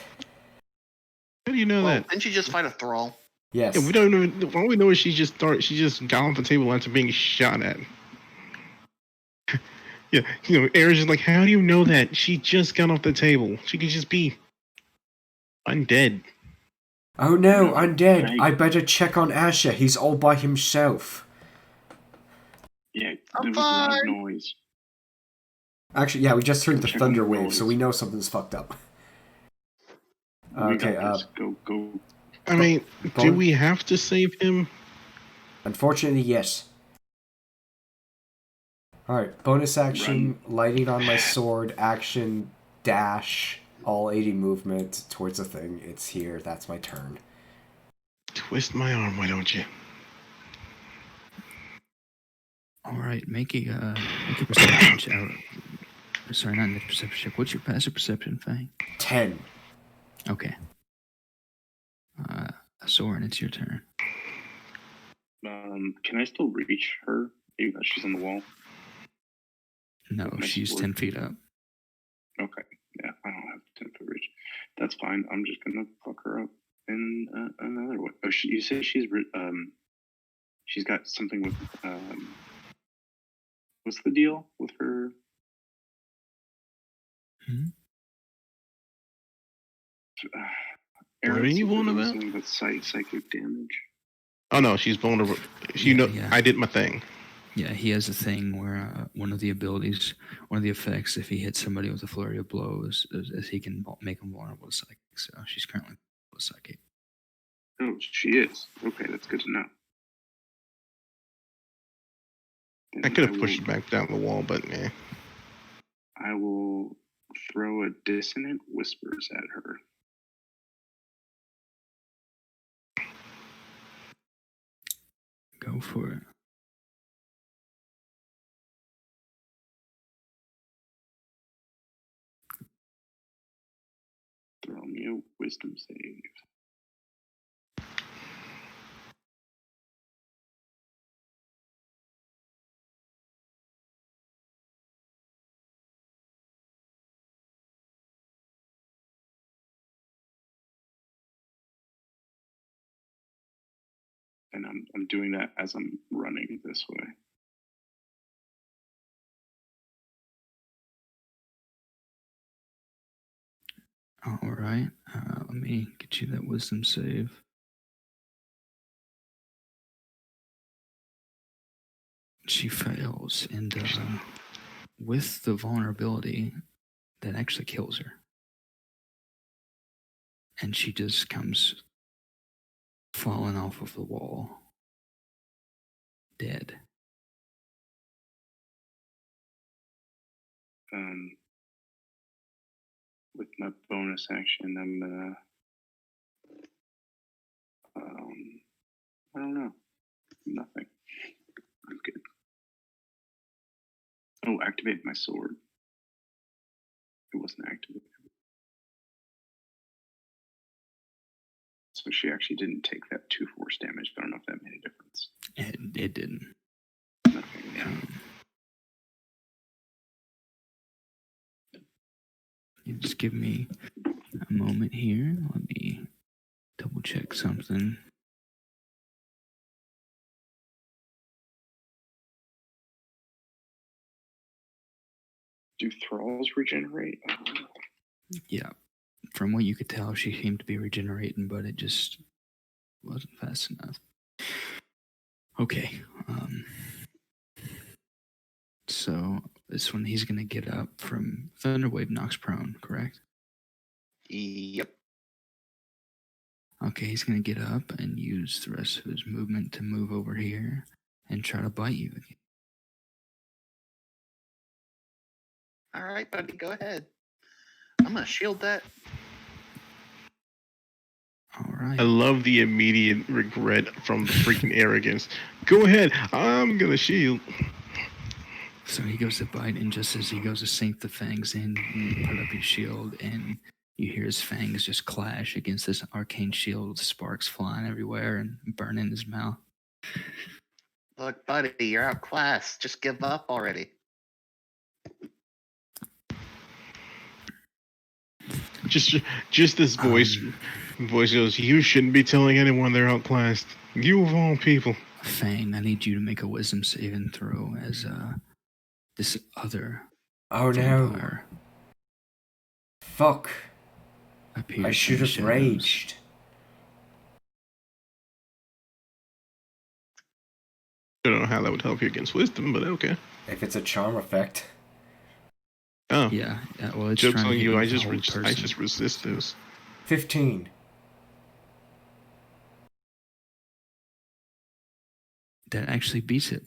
How do you know that? Didn't you just fight a thrall? Yes. Yeah, we don't know. All we know is she just got off the table after being shot at. Yeah, Aaron's just like, how do you know that? She just got off the table. She could just be undead. Oh no, No, undead! can I better check on Asher. He's all by himself. Yeah, I'm there was loud fine. noise. Actually, yeah, we just heard the Check on thunder the wave, so noise. we know something's fucked up. We Okay, got this. Go. I mean, do Bone- we have to save him? Unfortunately, yes. Alright, bonus action, lighting on my sword, action, dash, all 80 movement towards the thing. It's here, that's my turn. Twist my arm, why don't you? All right, make a perception check. Sorry, not a perception check. What's your passive perception, Fang? 10. Okay. Soren, it's your turn. Can I still reach her, even though she's on the wall? No, My she's sword. 10 feet up. Okay. Yeah, I don't have 10-foot reach. That's fine. I'm just gonna fuck her up in another way. Oh, you said she's got something with what's the deal with her? Hmm? What are you on about? Something about psychic damage. Oh no, she's vulnerable. Yeah. I did my thing. Yeah, he has a thing where one of the effects, if he hits somebody with a flurry of blows, is he can make them vulnerable to psychic. So she's currently vulnerable to psychic. Oh, she is. Okay, that's good to know. I could have pushed her back down the wall, but yeah. I will throw a dissonant whispers at her. Go for it. Throw me a wisdom save. And I'm doing that as I'm running this way. All right. Let me get you that wisdom save. She fails, and with the vulnerability, that actually kills her. And she just comes falling off of the wall, dead. With my bonus action, I'm gonna I don't know. Nothing. I'm good. Oh, activate my sword. It wasn't activated. So she actually didn't take that 2 force damage. I don't know if that made a difference. It didn't. Okay, yeah. You just give me a moment here. Let me double check something. Do thralls regenerate? Yeah. From what you could tell, she seemed to be regenerating, but it just wasn't fast enough. Okay. So this one, he's going to get up from Thunderwave knocks prone, correct? Yep. Okay, he's going to get up and use the rest of his movement to move over here and try to bite you again. All right, buddy, go ahead. I'm gonna shield that. All right. I love the immediate regret from the freaking arrogance. Go ahead, I'm gonna shield. So he goes to bite, and just as he goes to sink the fangs in, you put up your shield, and you hear his fangs just clash against this arcane shield, sparks flying everywhere and burning his mouth. Look, buddy, you're outclassed. Just give up already. Just this voice goes, you shouldn't be telling anyone they're outclassed. You of all people. Fane, I need you to make a wisdom saving throw as this other Oh no. vampire Fuck. appears. I should have raged. I don't know how that would help you against wisdom, but okay. If it's a charm effect. Oh. Yeah, well, it's Joke's trying on to you. hit I with the just, whole I person. just resist those. 15. That actually beats it.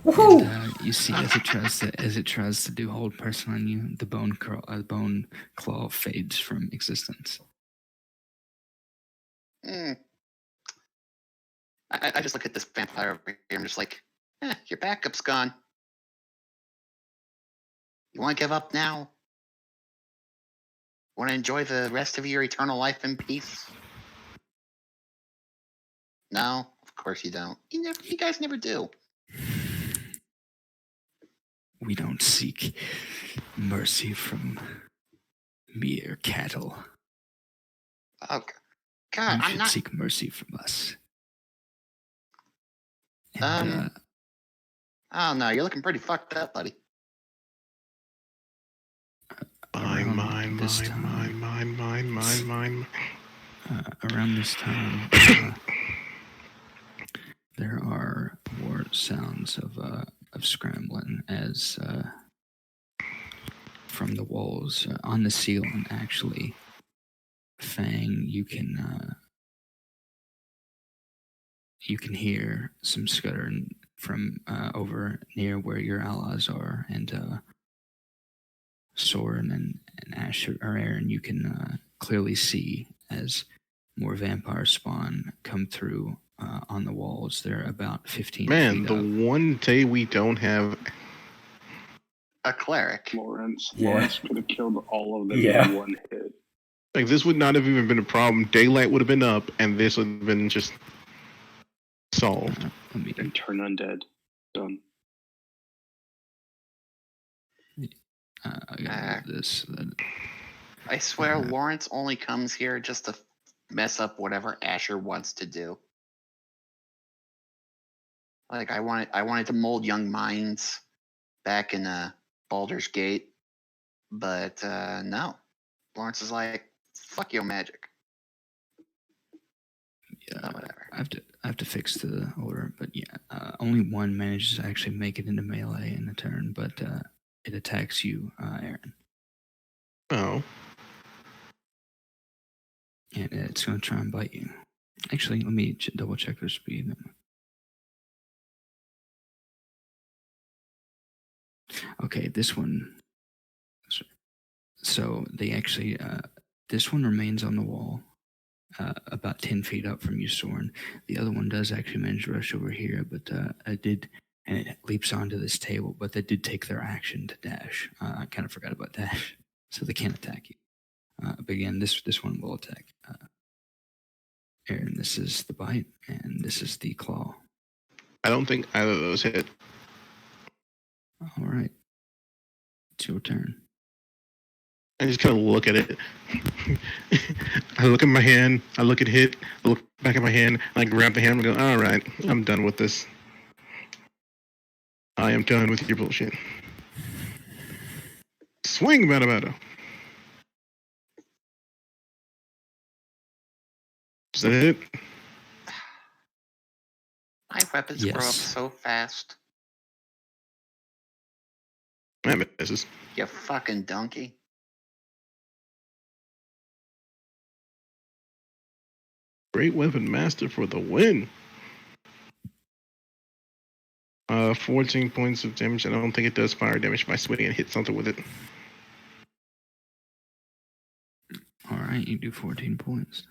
Woohoo! And, you see, as it tries to do hold person on you, the bone claw fades from existence. I just look at this vampire over here. I'm just like, your backup's gone. You want to give up now? Want to enjoy the rest of your eternal life in peace? No, of course you don't. You guys never do. We don't seek mercy from mere cattle. Oh, God, You I'm should not. seek mercy from us. And, Oh no, you're looking pretty fucked up, buddy. around this time, there are more sounds of scrambling as from the walls on the ceiling. Actually, Fang, you can hear some scuttering from over near where your allies are, and Soren and Asher or Aaron, you can clearly see as more vampires spawn come through on the walls. They're about 15 Man, feet the up. one day we don't have A cleric. Lawrence Yeah. could have killed all of them Yeah. in one hit. like this would not have even been a problem. Daylight would have been up, and this would have been just solved. Let me And turn undead. Done. I gotta move this. I swear, Lawrence only comes here just to mess up whatever Asher wants to do. Like I wanted to mold young minds back in Baldur's Gate, but no. Lawrence is like, fuck your magic. Yeah, Oh, whatever. I have to fix the order, but yeah, only one manages to actually make it into melee in a turn, but it attacks you, Aaron, Oh, and it's going to try and bite you. Actually, let me double check their speed. Okay, this one. So they actually, this one remains on the wall, about 10 feet up from you, Soren. The other one does actually manage to rush over here, but it leaps onto this table, but they did take their action to dash. I kind of forgot about dash, so they can't attack you. But again, this one will attack. Aaron, this is the bite, and this is the claw. I don't think either of those hit. All right, it's your turn. I just kind of look at it. I look at my hand. I look at hit. I look back at my hand. I grab the hand and go, all right, I'm done with this. I am done with your bullshit. Swing, bada. Is that it? My weapons grow up Yes. so fast. That misses. You fucking donkey. Great weapon master for the win. 14 points of damage. I don't think it does fire damage by swinging and hit something with it. All right, you do 14 points.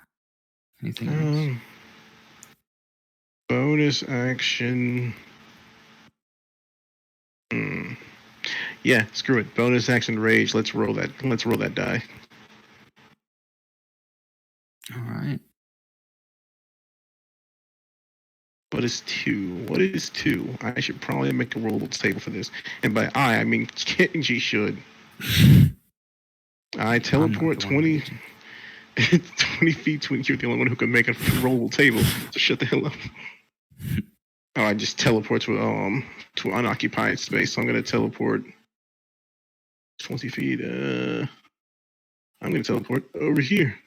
Anything else? Bonus action. Yeah, screw it. Bonus action rage. Let's roll that. Let's roll that die. All right. What is 2? What is 2? I should probably make a rollable table for this. And by I mean Kenji should. I teleport 20, 20 feet to you're the only one who can make a rollable table. So shut the hell up. Oh, I just teleport to unoccupied space. So I'm gonna teleport 20 feet. I'm gonna teleport over here.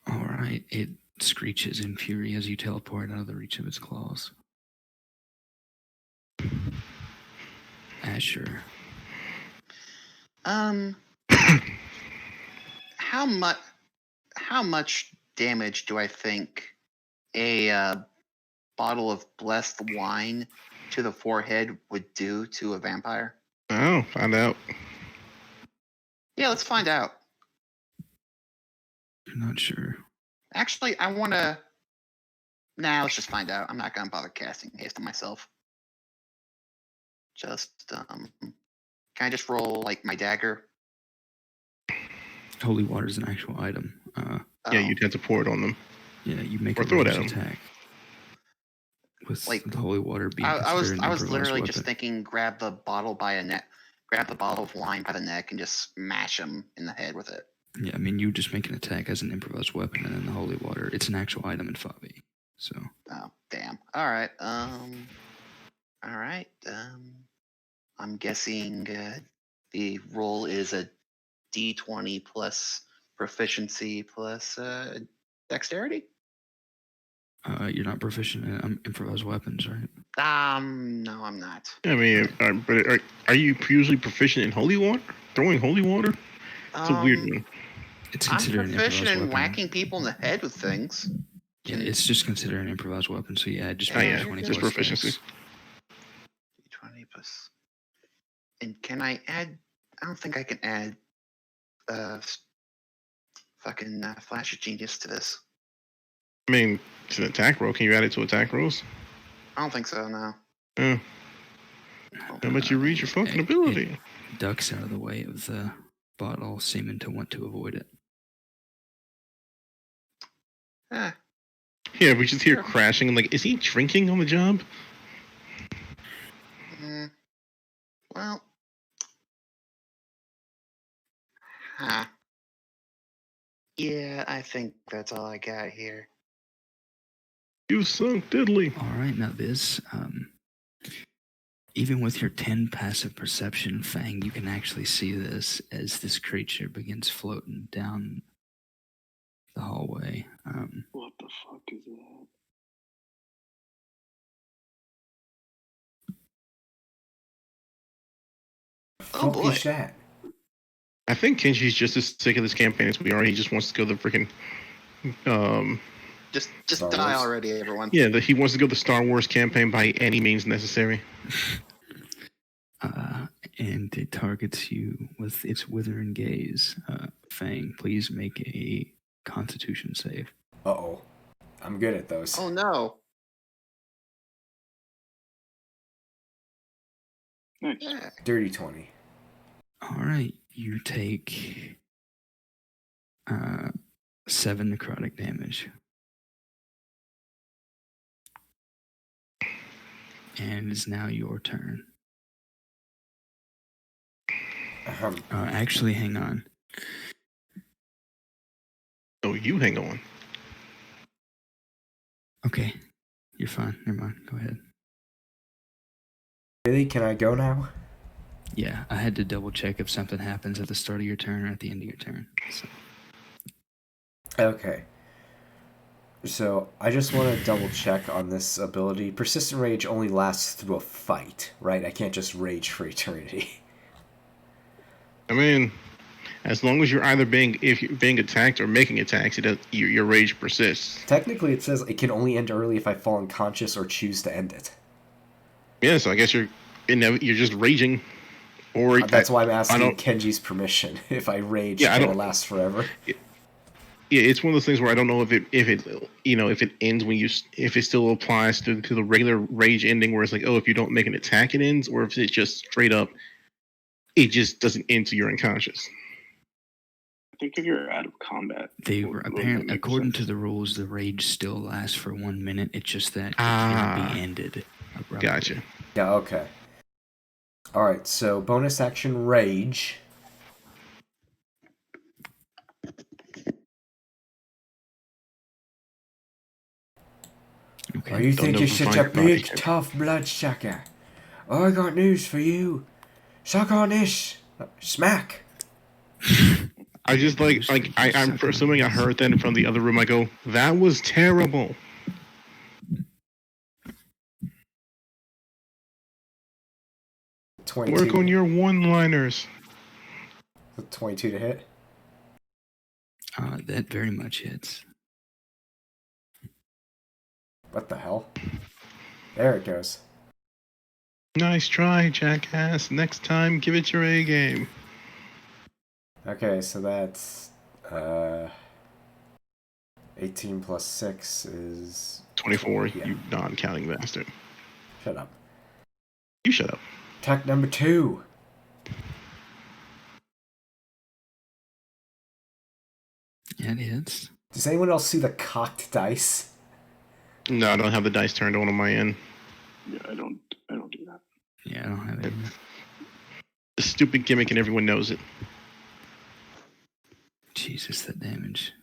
All right. It screeches in fury as you teleport out of the reach of its claws. Asher. How much damage do I think a bottle of blessed wine to the forehead would do to a vampire? Oh, find out. Yeah, let's find out. You're not sure. Actually, I want to. Nah, let's just find out. I'm not gonna bother casting haste on myself. Just can I just roll like my dagger? Holy water is an actual item. Yeah, you'd have to pour it on them. Yeah, you make Or a throw it ranged at 'em. attack. With Like, the holy water being I was considered an improvised literally weapon. just thinking, grab the bottle of wine by the neck, and just smash him in the head with it. Yeah, I mean, you just make an attack as an improvised weapon, and then the holy water, it's an actual item in 5e. So. Oh, damn. All right. I'm guessing the roll is a D20 plus proficiency plus dexterity. You're not proficient in improvised weapons, right? No, I'm not. I mean, but are you usually proficient in holy water? Throwing holy water? It's a weird one. It's I'm considered an proficient improvised in weapon. whacking people in the head with things. Yeah, it's just considered an improvised weapon. So yeah, just Oh, make yeah, a 20 just plus proficiency. dex. D20 plus. And can I add? I don't think I can add fucking flash of genius to this. I mean, it's an attack roll. Can you add it to attack rolls? I don't think so. No. Yeah. How much you read your fucking ability? It ducks out of the way of the bottle, seeming to want to avoid it. Eh. Yeah, we just hear crashing. And like, is he drinking on the job? Well. Huh. Yeah, I think that's all I got here. You sunk diddly. All right, now this, even with your 10 passive perception, Fang, you can actually see this as this creature begins floating down the hallway. What the fuck is that? Oh Fuck boy. is that? I think Kenji's just as sick of this campaign as we are. He just wants to go the freaking, Just Star die Wars. already, everyone. yeah, he wants to go the Star Wars campaign by any means necessary. And it targets you with its withering gaze. Fang, please make a Constitution save. Uh-oh. I'm good at those. Oh no. Nice. Yeah. Dirty 20. All right, you take 7 necrotic damage. And it's now your turn. Actually, hang on. Oh, you hang on. Okay, you're fine. Never mind. Go ahead. Really? Can I go now? Yeah, I had to double check if something happens at the start of your turn or at the end of your turn. So. Okay. So, I just want to double check on this ability. Persistent Rage only lasts through a fight, right? I can't just rage for eternity. I mean, as long as you're either being attacked or making attacks, your rage persists. Technically, it says it can only end early if I fall unconscious or choose to end it. Yeah, so I guess you're just raging. Or That's why I'm asking Kenji's permission. If I rage, can it last forever? it's one of those things where I don't know if it ends when if it still applies to the regular rage ending where it's like, oh, if you don't make an attack, it ends, or if it's just straight up, it just doesn't end till you're unconscious. I think if you're out of combat, They were apparently, according to the rules, the rage still lasts for 1 minute. It's just that it can be ended abruptly. Gotcha. Yeah, okay. Alright, so bonus action rage. Okay. Oh, you think you're such a your body big, shape. tough bloodsucker? Oh, I got news for you. Suck on this. Smack. I just I'm assuming I heard that from the other room. I go, that was terrible. Work on your one-liners. 22 to hit. That very much hits. What the hell? There it goes. Nice try, jackass. Next time, give it your A game. Okay, so that's 18 plus 6 is 24, Yeah. you non-counting bastard. Shut up. You shut up. Attack number 2. Yeah, it hits. Does anyone else see the cocked dice? No, I don't have the dice turned on my end. Yeah, I don't do that. Yeah, I don't have it. A stupid gimmick and everyone knows it. Jesus, that damage.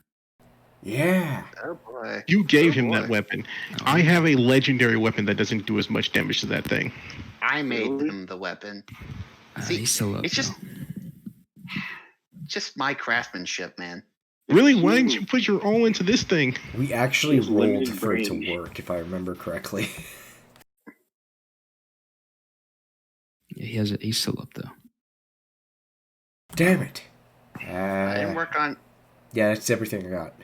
Yeah. Oh boy. You gave Oh, him that boy. weapon. Oh, I have a legendary weapon that doesn't do as much damage to that thing. I made Really? him the weapon. See, he's still up, it's just though. just my craftsmanship, man. Really? Why didn't you put your all into this thing? We actually He's rolled limited for it to range. work, if I remember correctly. Yeah, he's still up, though. Damn it. I didn't work on. Yeah, that's everything I got.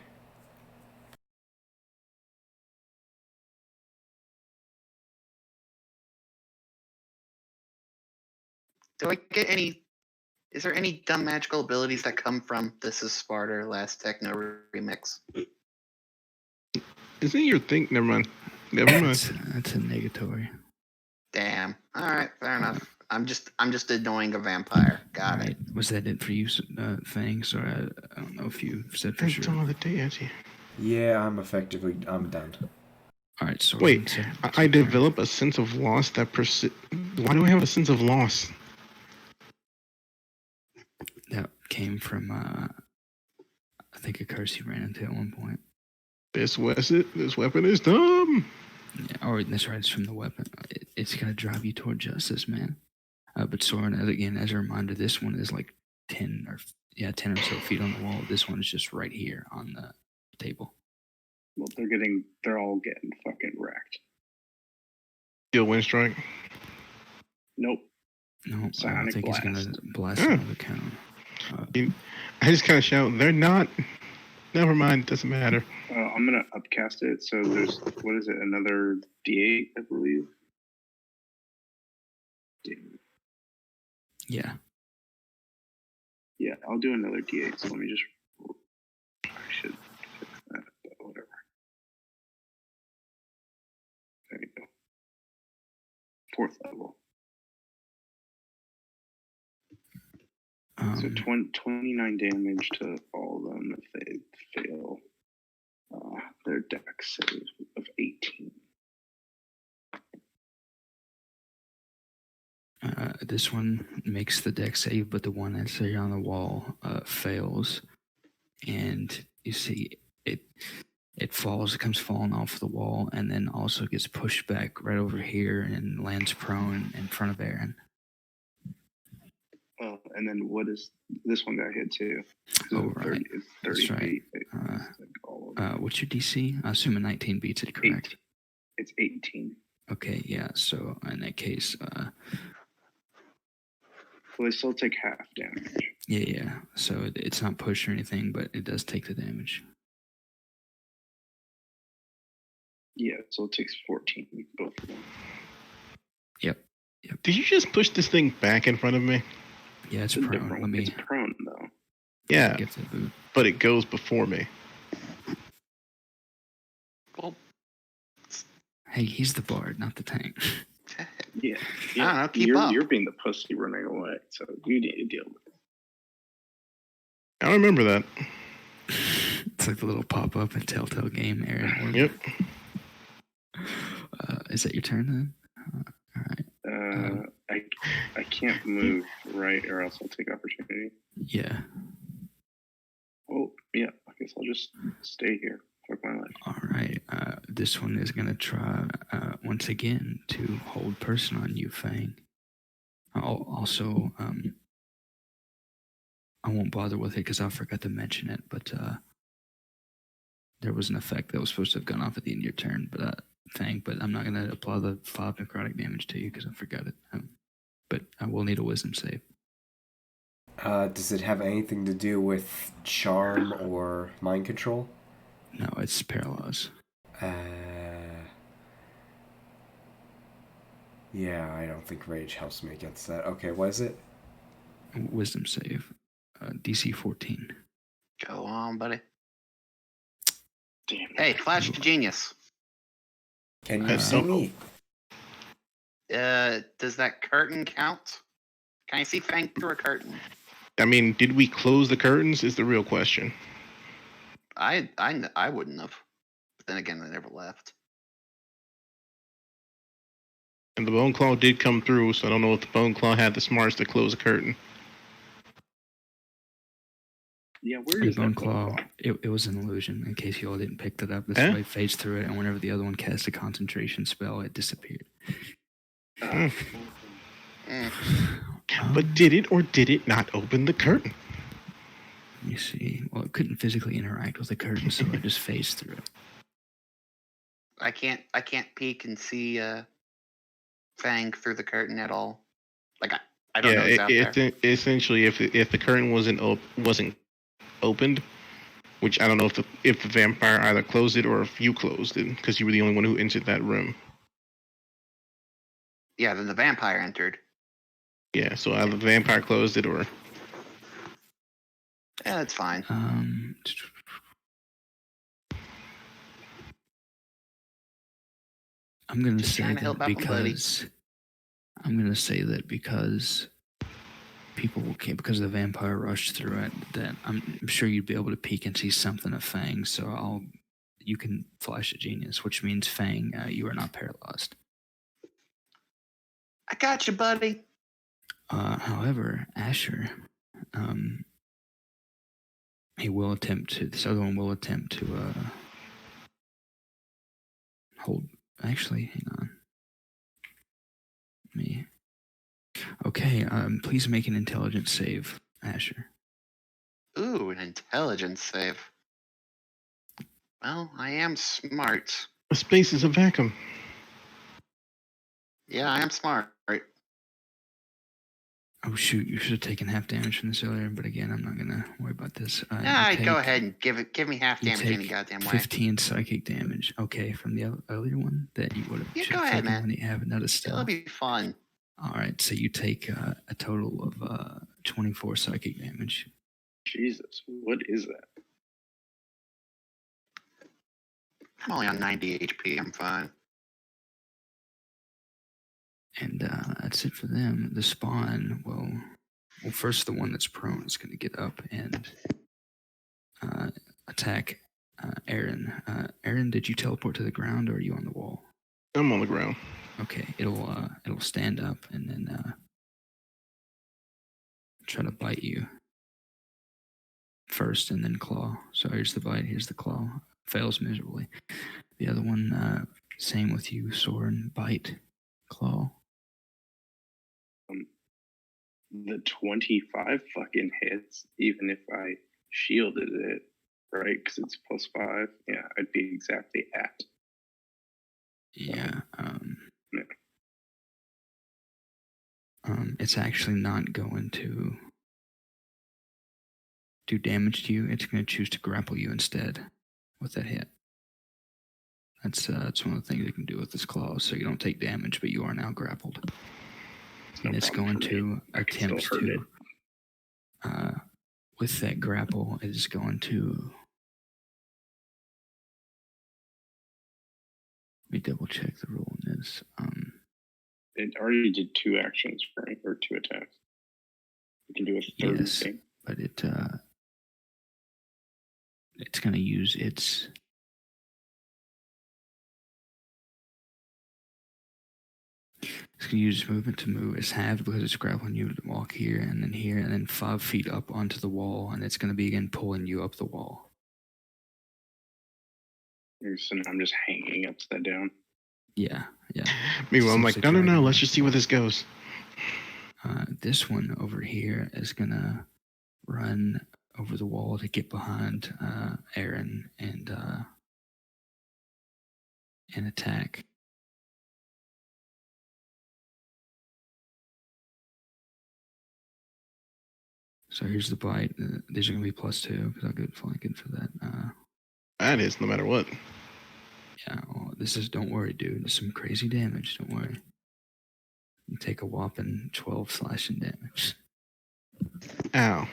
Do I get any? Is there any dumb magical abilities that come from This Is Sparta Last Techno Remix? Isn't it your thing? Never mind. Never mind. That's a negatory. Damn. All right, fair enough. I'm just annoying a vampire. Got All it. right. Was that it for you, Fang? Sorry, I don't know if you said for Thanks sure. all the deity. Yeah, I'm done. All right, so Wait, I develop a sense of loss that Why do I have a sense of loss? That came from, I think, a curse you ran into at one point. This weapon is dumb. Yeah, or that's right, it's from the weapon. It's going to drive you toward justice, man. But Soren, again, as a reminder, this one is like 10 or so feet on the wall. This one is just right here on the table. Well, they're all getting fucking wrecked. Steel wind strike. Nope. No, I don't Sonic think he's going blast. to blast another count. I just kind of shout, they're not. Never mind, doesn't matter. I'm gonna upcast it. So there's another D8, I believe. Yeah. Yeah, I'll do another D8. So let me just. I should fix that, but whatever. There you go. 4th level. So 29 damage to all of them if they fail their dex save of 18. This one makes the deck save, but the one that's there on the wall fails. And you see it falls, it comes falling off the wall, and then also gets pushed back right over here and lands prone in front of Aaron. And then what is this one got hit too? Oh, right. It's 30 That's right. feet. It's like all of them. What's your DC? I assume a 19 beats it, correct? It's 18. Okay, yeah. So in that case, Well, they still take half damage. yeah. So it's not push or anything, but it does take the damage. Yeah, so it takes 14, both of them. Yep. Did you just push this thing back in front of me? Yeah, it's It's prone. different. Let me It's prone though. Yeah, get the boot. but it goes before me. Well, Hey, he's the bard, not the tank. Yeah. I don't know, keep you're, up. You're being the pussy running away, so you need to deal with it. I remember that. It's like the little pop-up and Telltale game, Aaron. Yep. Is that your turn then? All right. I can't move, right, or else I'll take opportunity. Yeah. Oh, yeah, I guess I'll just stay here. Fuck my life. All right. This one is going to try once again to hold person on you, Fang. Also, I won't bother with it because I forgot to mention it, but there was an effect that was supposed to have gone off at the end of your turn, but Fang, but I'm not going to apply the 5 necrotic damage to you because I forgot it. But I will need a wisdom save. Does it have anything to do with charm or mind control? No, it's paralyze. Yeah, I don't think rage helps me against that. Okay, what is it? Wisdom save. DC 14. Go on, buddy. Damn. Hey, Flash to Genius. Can you see me? Does that curtain count? Can I see Fang through a curtain? I mean, did we close the curtains? Is the real question. I wouldn't have. But then again, I never left. And the bone claw did come through, so I don't know if the bone claw had the smarts to close the curtain. Yeah, where The is bone that claw, it was an illusion, in case you all didn't pick that up. This Eh? way phased through it, and whenever the other one cast a concentration spell, it disappeared. Mm. But did it or did it not open the curtain? Let me see. Well, it couldn't physically interact with the curtain, so it just phased through it. I can't peek and see Fang through the curtain at all. Like I don't know who's out there. Essentially, if the curtain wasn't opened, which I don't know if the vampire either closed it or if you closed it, because you were the only one who entered that room. Yeah, then the vampire entered. Yeah, so either the vampire closed it or. Yeah, that's fine. I'm gonna Just say trying to help that out my buddy. because people came because the vampire rushed through it. That I'm sure you'd be able to peek and see something of Fang. So you can flash a genius, which means Fang, you are not paralyzed. I got you, buddy. However, Asher, this other one will attempt to hold. Actually, hang on. Okay, please make an intelligence save, Asher. Ooh, an intelligence save. Well, I am smart. A space is a vacuum. Yeah, I am smart. Oh shoot! You should have taken half damage from this earlier, but again, I'm not gonna worry about this. Go ahead and give me half You damage any take goddamn way. 15 psychic damage. Okay, from the earlier one that you would have. Yeah, go ahead, man. When you have another It'll stealth. be fun. All right, so you take a total of 24 psychic damage. Jesus, what is that? I'm only on 90 HP. I'm fine. And that's it for them. The spawn well, first the one that's prone is going to get up and attack Aaron. Aaron, did you teleport to the ground or are you on the wall? I'm on the ground. Okay, it'll stand up and then try to bite you first and then claw. So here's the bite, here's the claw. Fails miserably. The other one, same with you, Soren. Bite, claw. The 25 fucking hits, even if I shielded it, right? Because it's +5. Yeah, I'd be exactly at. Yeah. Yeah. It's actually not going to do damage to you. It's going to choose to grapple you instead with that hit. That's one of the things it can do with this claw, so you don't take damage, but you are now grappled. No And it's problem going for me. to I can still attempt hurt it. to, with that grapple, it is going to Let me double check the rule on this. It already did 2 actions, right? Or 2 attacks. You can do a third Yes, thing. but it's going to use its. It's going to use movement to move. It's halved because it's grappling you to walk here, and then 5 feet up onto the wall, and it's going to be again pulling you up the wall. So now I'm just hanging upside down. Yeah. Meanwhile, I'm Just like, no, dragging let's you. just see where this goes. This one over here is going to run over the wall to get behind Aaron and attack. So here's the bite. These are going to be +2 because I'll get flanking for that. That is, no matter what. Yeah, well, don't worry, dude. It's some crazy damage. Don't worry. You take a whopping 12 slashing damage. Ow.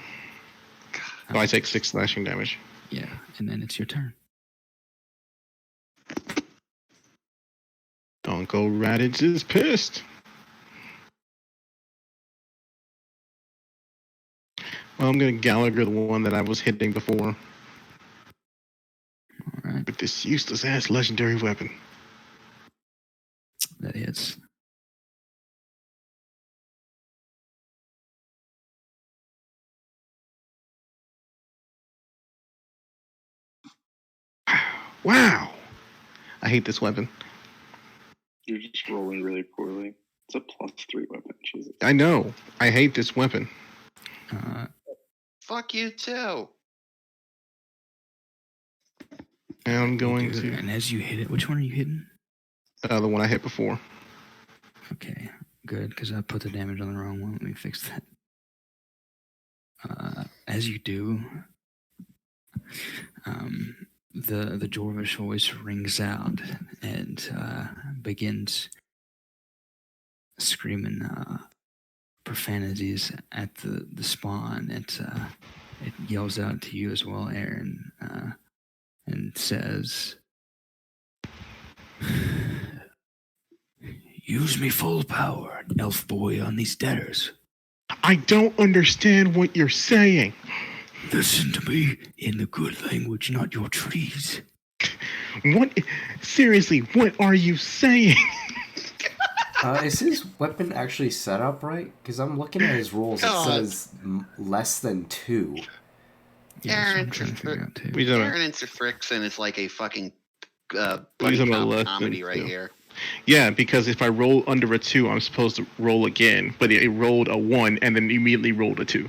So I take 6 slashing damage. Yeah, and then it's your turn. Uncle Raditz is pissed. Well, I'm going to Gallagher the one that I was hitting before. All right, With this useless ass legendary weapon. that hits. Wow. I hate this weapon. You're just rolling really poorly. It's a +3 weapon. Jesus. I know. I hate this weapon. Fuck you too. And I'm going You do, to and as you hit it, which one are you hitting? the one I hit before. Okay, good, because I put the damage on the wrong one. Let me fix that. As you do, the dwarvish voice rings out and begins screaming profanities at the spawn. It yells out to you as well, Aaron, and says, "Use me full power, elf boy, on these debtors. I don't understand what you're saying. Listen to me in the good language, not your trees." What? Seriously, what are you saying? Is his weapon actually set up right? Because I'm looking at his rolls. It God. says less than 2. Yeah, so I'm Aaron trying to figure out too. We don't know. Aaron and Sir Frickson is like a fucking He's buddy on the cop left comedy and right two. here. Yeah, because if I roll under a 2, I'm supposed to roll again. But it rolled a 1 and then immediately rolled a 2.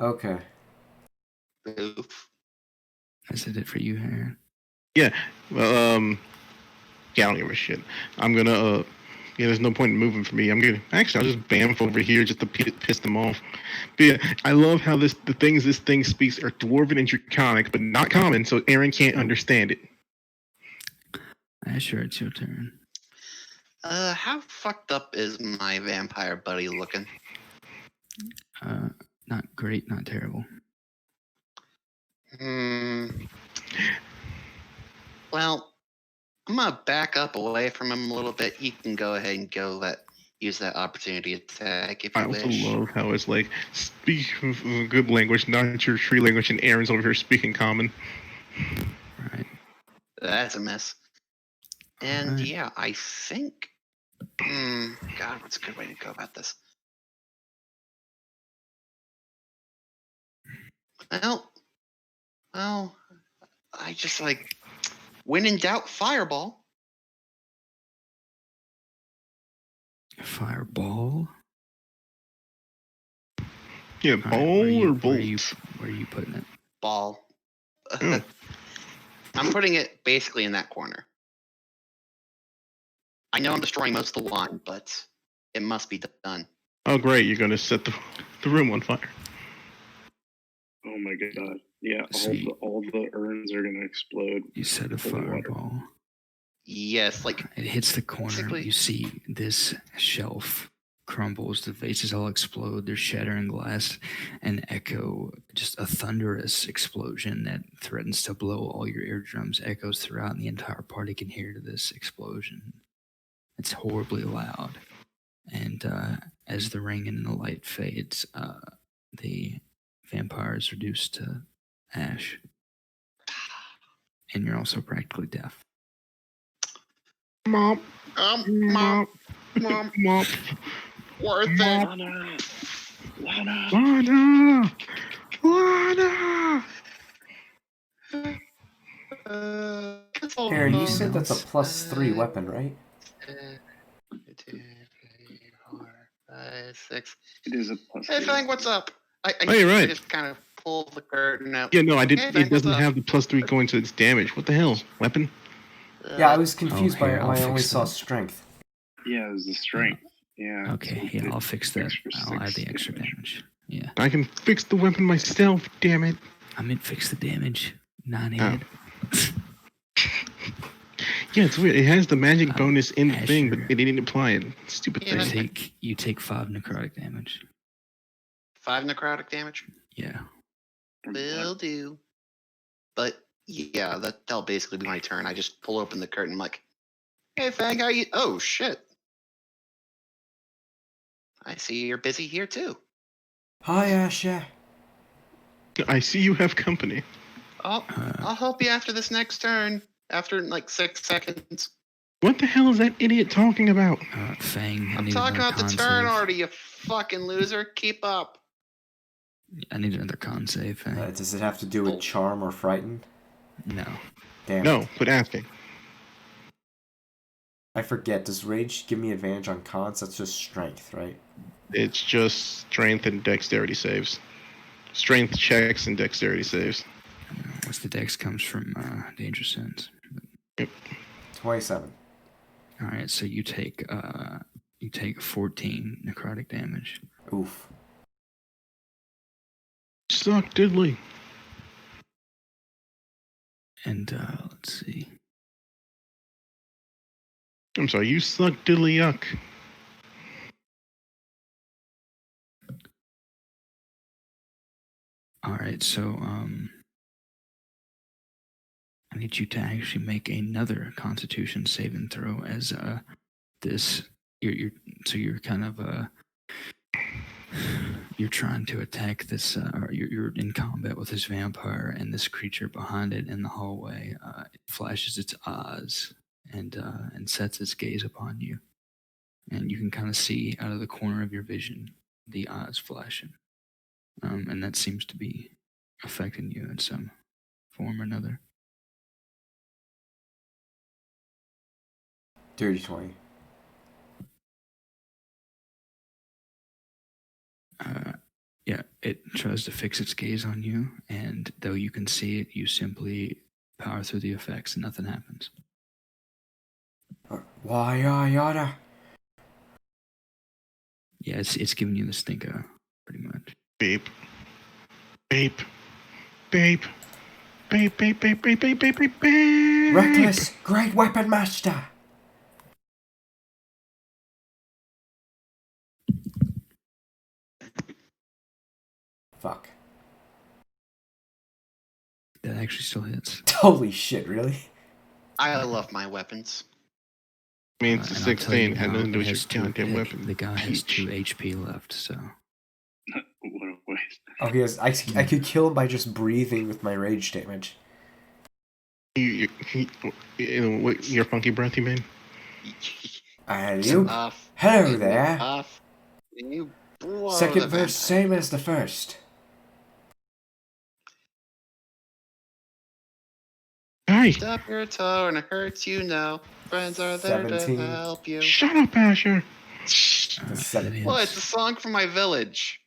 Okay. Oof. Is it for you, Aaron? Yeah. Well, yeah, I don't give a shit. I'm gonna, there's no point in moving for me. I'll just bamf over here just to piss them off. But yeah, I love how the things this thing speaks are dwarven and draconic, but not common, so Aaron can't understand it. Sure, it's your turn. How fucked up is my vampire buddy looking? Not great, not terrible. Well, I'm gonna back up away from him a little bit. You can go ahead and use that opportunity attack if you I also wish. love how it's like, speak a good language, not your tree language, and Aaron's over here speaking common. Right. That's a miss. And Alright. yeah, I think. God, what's a good way to go about this? Well, I just like, when in doubt, fireball. Fireball? Yeah, Alright, ball or bolt? Where are you putting it? Ball. Oh. I'm putting it basically in that corner. I know I'm destroying most of the line, but it must be done. Oh, great, you're going to set the room on fire. Oh my god. Yeah, See. all the urns are gonna explode. You set a Holy water. fireball. Yes, like It hits the corner. basically- You see this shelf crumbles, the vases all explode, there's shattering glass and echo, just a thunderous explosion that threatens to blow all your eardrums, echoes throughout, and the entire party can hear this explosion. It's horribly loud. And as the ring and the light fades, the vampire is reduced to ash. And you're also practically deaf. Mom. Mom, Mom. worth it. Lana. Lana. Lana. Lana. Aaron, you said that's a +3 weapon, right? 2, 3, 4, 5, 6. It is a plus. Hey, Fang, what's up? I Oh, you're right. just kind of pull the curtain out. Yeah, no, I did. Hey, It Fang, what's doesn't up? have the +3 going to its damage. What the hell? Weapon? Yeah, I was confused here, by I'll why I only fix saw that. strength. Yeah, it was the strength. Yeah. Okay, so yeah, it I'll fix that. for I'll add 6 the extra damage. Yeah. I can fix the weapon myself. Damn it. I meant fix the damage. Non-hit. Yeah, it's weird. It has the magic bonus in the thing, but Asher. it didn't apply it. Stupid Yeah, thing. You take 5 necrotic damage. 5 necrotic damage. Yeah. from Will blood. do. But yeah, that'll basically be my turn. I just pull open the curtain, like, hey, Fang, how you? Oh shit! I see you're busy here too. Hi, Asher. I see you have company. I'll help you after this next turn. After like 6 seconds. What the hell is that idiot talking about? Fang, I I'm need talking another about the con turn save. already, you fucking loser. Keep up. I need another con save, Fang. Does it have to do with charm or frighten? No. Damn. No, quit asking. I forget. Does rage give me advantage on cons? That's just strength, right? It's just strength and dexterity saves. Strength checks and dexterity saves. What's the dex comes from Danger Sense. 27. All right, so you take 14 necrotic damage. Oof. Suck diddly. And let's see. I'm sorry, you suck diddly yuck. All right, so I need you to actually make another Constitution saving throw as this. You're kind of you're trying to attack this. Or you're in combat with this vampire and this creature behind it in the hallway. It flashes its eyes and sets its gaze upon you, and you can kind of see out of the corner of your vision the eyes flashing, and that seems to be affecting you in some form or another. Dirty 20. Yeah, it tries to fix its gaze on you, and though you can see it, you simply power through the effects and nothing happens. Why, yada. Yeah, it's giving you the stink eye, pretty much. Babe. Babe. Babe. Babe, babe, babe, babe, babe, babe, babe, babe. Reckless, great weapon master. Fuck. That actually still hits. Holy shit, really? I love my weapons. I mean, it's a And I'll tell you 16. Had now, nothing to do it with your has two- goddamn weapon. The guy has Peach. 2 HP left, so What a waste. Okay, yes, I could kill him by just breathing with my rage damage. You know, what, your funky breath you made? You. Off. Hello there. Off. You blow Second the verse, vampire. same as the first. Hey, Stub your toe and it hurts, you know. Friends are there 17. to help you. shut up, Asher. The seven. that hits. Well, it's a song from my village.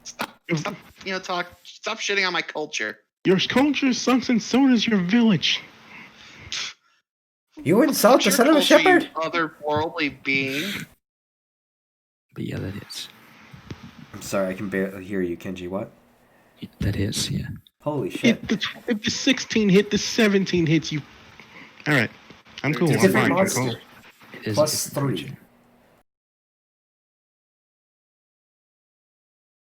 Stop, stop shitting on my culture. Your culture sucks and so does your village. You insult What's the your son of a culture, shepherd? you otherworldly being. But yeah, that hits. I'm sorry, I can barely hear you, Kenji. What? That hits, yeah. Holy shit. If the 16 hit, the 17 hits you. All right, I'm cool. It's a I'm different fine. monster. It is Plus a different 3. creature.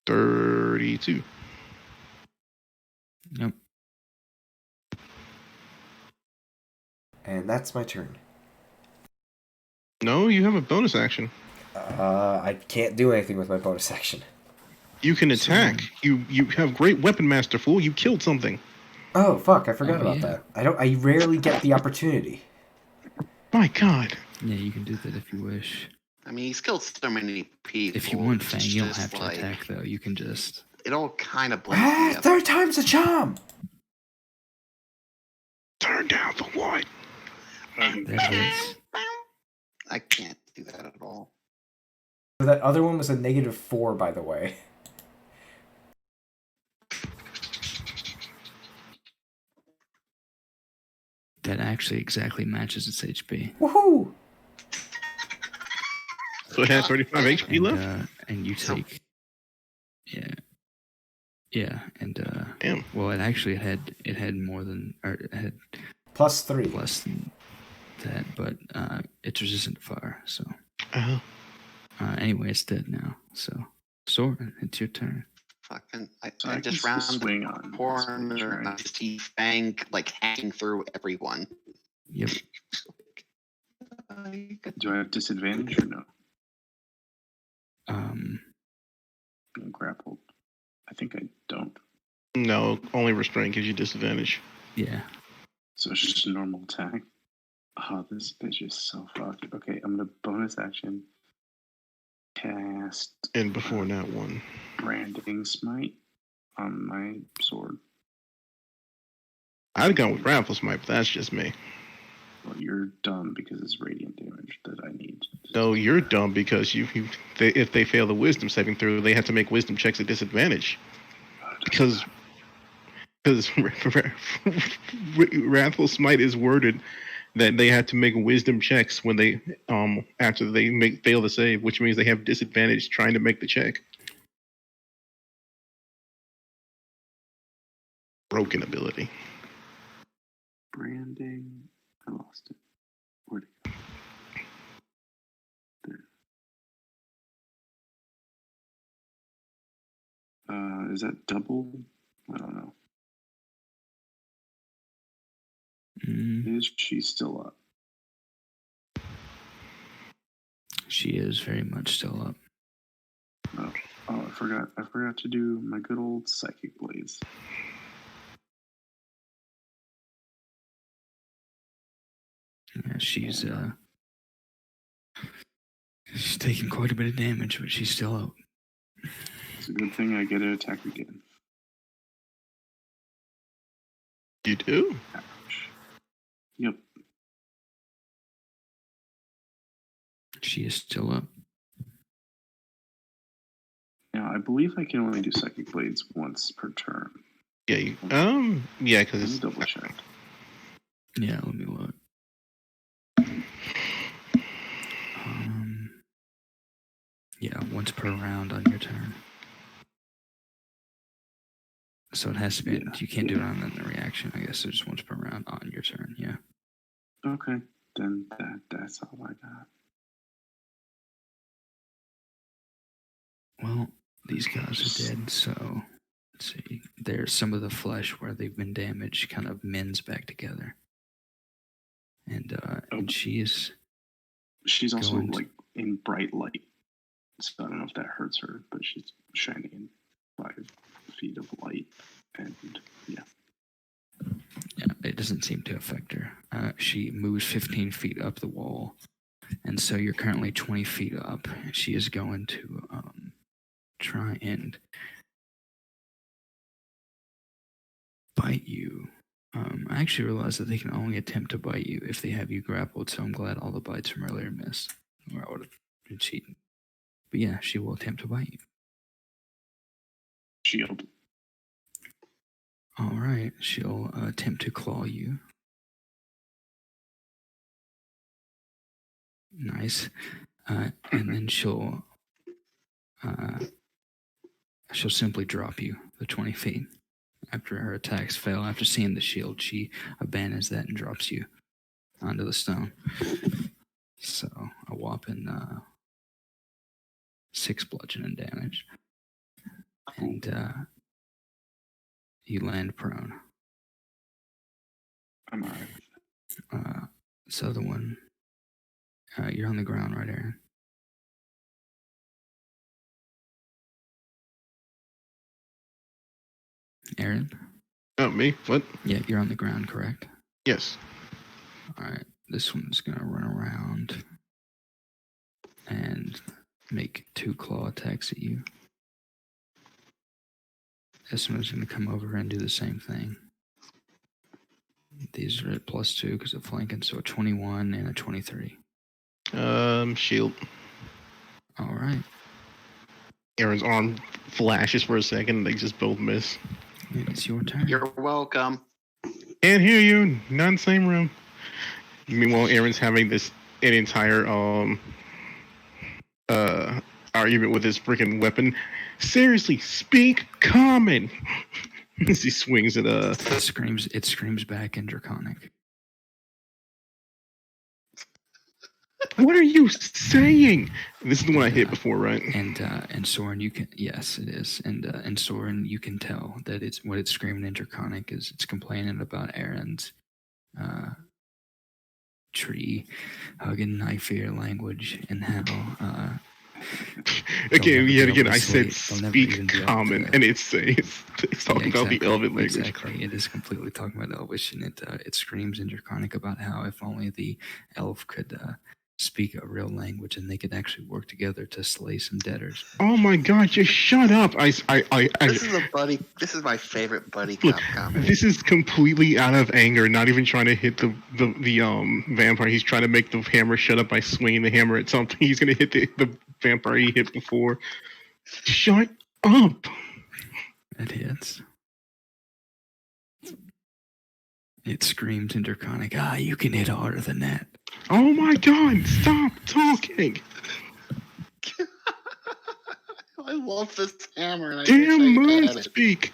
32. Yep. And that's my turn. No, you have a bonus action. I can't do anything with my bonus action. You can attack. You have great weapon master, fool. You killed something. Oh fuck! I forgot Oh, about yeah. that. I rarely get the opportunity. My God. Yeah, you can do that if you wish. I mean, he's killed so many people. If you want Fang, it's you don't just have to like, attack, though. You can just... It all kind of blends together. Third time's a charm. Turn down the what? That hits. I can't do that at all. So that other one was a -4, by the way. That actually exactly matches its HP. Woohoo! So it has 35 HP And, left? and you take... Yeah. Yeah, and Damn. well, it had more than, or it had +3. less than that, but it's resistant to fire. So Uh-huh. anyway, it's dead now. So Soren, it's your turn. Fucking, So I I just can round swing the on this corner bitch, and right? I just see Fang like hacking through everyone. Yep. Do I have disadvantage or no? Um. I'm grappled. I think I don't. No, only restraint gives you disadvantage. Yeah. So it's just a normal attack. Oh, this bitch is so fucked. Okay, I'm gonna bonus action cast And before that one. branding smite on my sword. I'd gone with grapple smite, but that's just me. Well, you're dumb because it's radiant damage that I need. No, you're dumb because if they fail the wisdom saving throw, they have to make wisdom checks at disadvantage. Because Wrathful Smite is worded that they have to make wisdom checks when they after they fail the save, which means they have disadvantage trying to make the check. Broken ability. Branding. I lost it. Where'd it go? There. Is that double? I don't know. Is she still up? She is very much still up. Oh, I forgot to do my good old psychic blades. Yeah, she's taking quite a bit of damage, but she's still up. It's a good thing I get to attack again. You do? Ouch. Yep. She is still up. Now I believe I can only do psychic blades once per turn. Yeah. Yeah, because Let me it's double check. Yeah, let me look. Yeah, once per round on your turn. So it has to be. Yeah. You can't do it on the reaction. I guess so. Just once per round on your turn. Yeah. Okay, then that's all I got. Well, these guys are dead. So let's see. There's some of the flesh where they've been damaged, kind of mends back together. And she's also going like in bright light, so I don't know if that hurts her, but she's shining in 5 feet of light, and yeah. Yeah, it doesn't seem to affect her. She moves 15 feet up the wall, and so you're currently 20 feet up. She is going to try and bite you. I actually realized that they can only attempt to bite you if they have you grappled, so I'm glad all the bites from earlier missed, or I would have been cheating. But yeah, she will attempt to bite you. Shield. All right, she'll attempt to claw you. Nice. And then she'll simply drop you the 20 feet. After her attacks fail, after seeing the shield, she abandons that and drops you onto the stone. So a whopping 6 bludgeoning damage. and you land prone. I'm alright. This other one, you're on the ground, right, Aaron? Aaron? Oh, me? What? Yeah, you're on the ground, correct? Yes. All right, this one's gonna run around and make 2 claw attacks at you. This one's gonna come over and do the same thing. These are at +2 because of flanking, so a 21 and a 23. Shield. All right, Aaron's arm flashes for a second, and they just both miss. it's your turn. You're welcome. Can't hear you. Not in the same room. Meanwhile, Aaron's having an entire argument with his freaking weapon. Seriously, speak common. As he swings at It screams back in Draconic. What are you saying? This is the one I hit before, right? And Soren, you can, yes, it is. And Soren, you can tell that what it's screaming in Draconic is it's complaining about Aaron's tree hugging knife ear language and how Okay, yet again, I sleep. said They'll never even speak be able common, to- and it's talking about the Elven language. Exactly, it is completely talking about Elvish, and it screams in Draconic about how if only the elf could speak a real language and they could actually work together to slay some debtors. Oh my God! Just shut up! This is a buddy. This is my favorite buddy Look, cop comedy. this is completely out of anger, not even trying to hit the vampire. He's trying to make the hammer shut up by swinging the hammer at something. He's gonna hit the vampire he hit before. Shut up! It hits. It screams in Draconic, you can hit harder than that. Oh my God! Stop talking! I love this hammer. And I Damn, wish I had moon it. speak.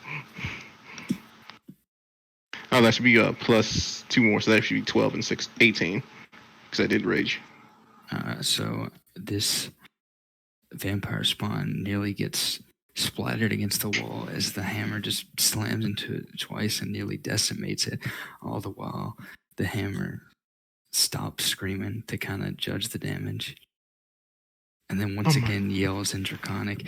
Oh, that should be plus 2 more, so that should be 12 and 6, 18. Because I did rage. So this vampire spawn nearly gets splattered against the wall as the hammer just slams into it twice and nearly decimates it. All the while, the hammer stops screaming to kind of judge the damage. And then once again yells in Draconic,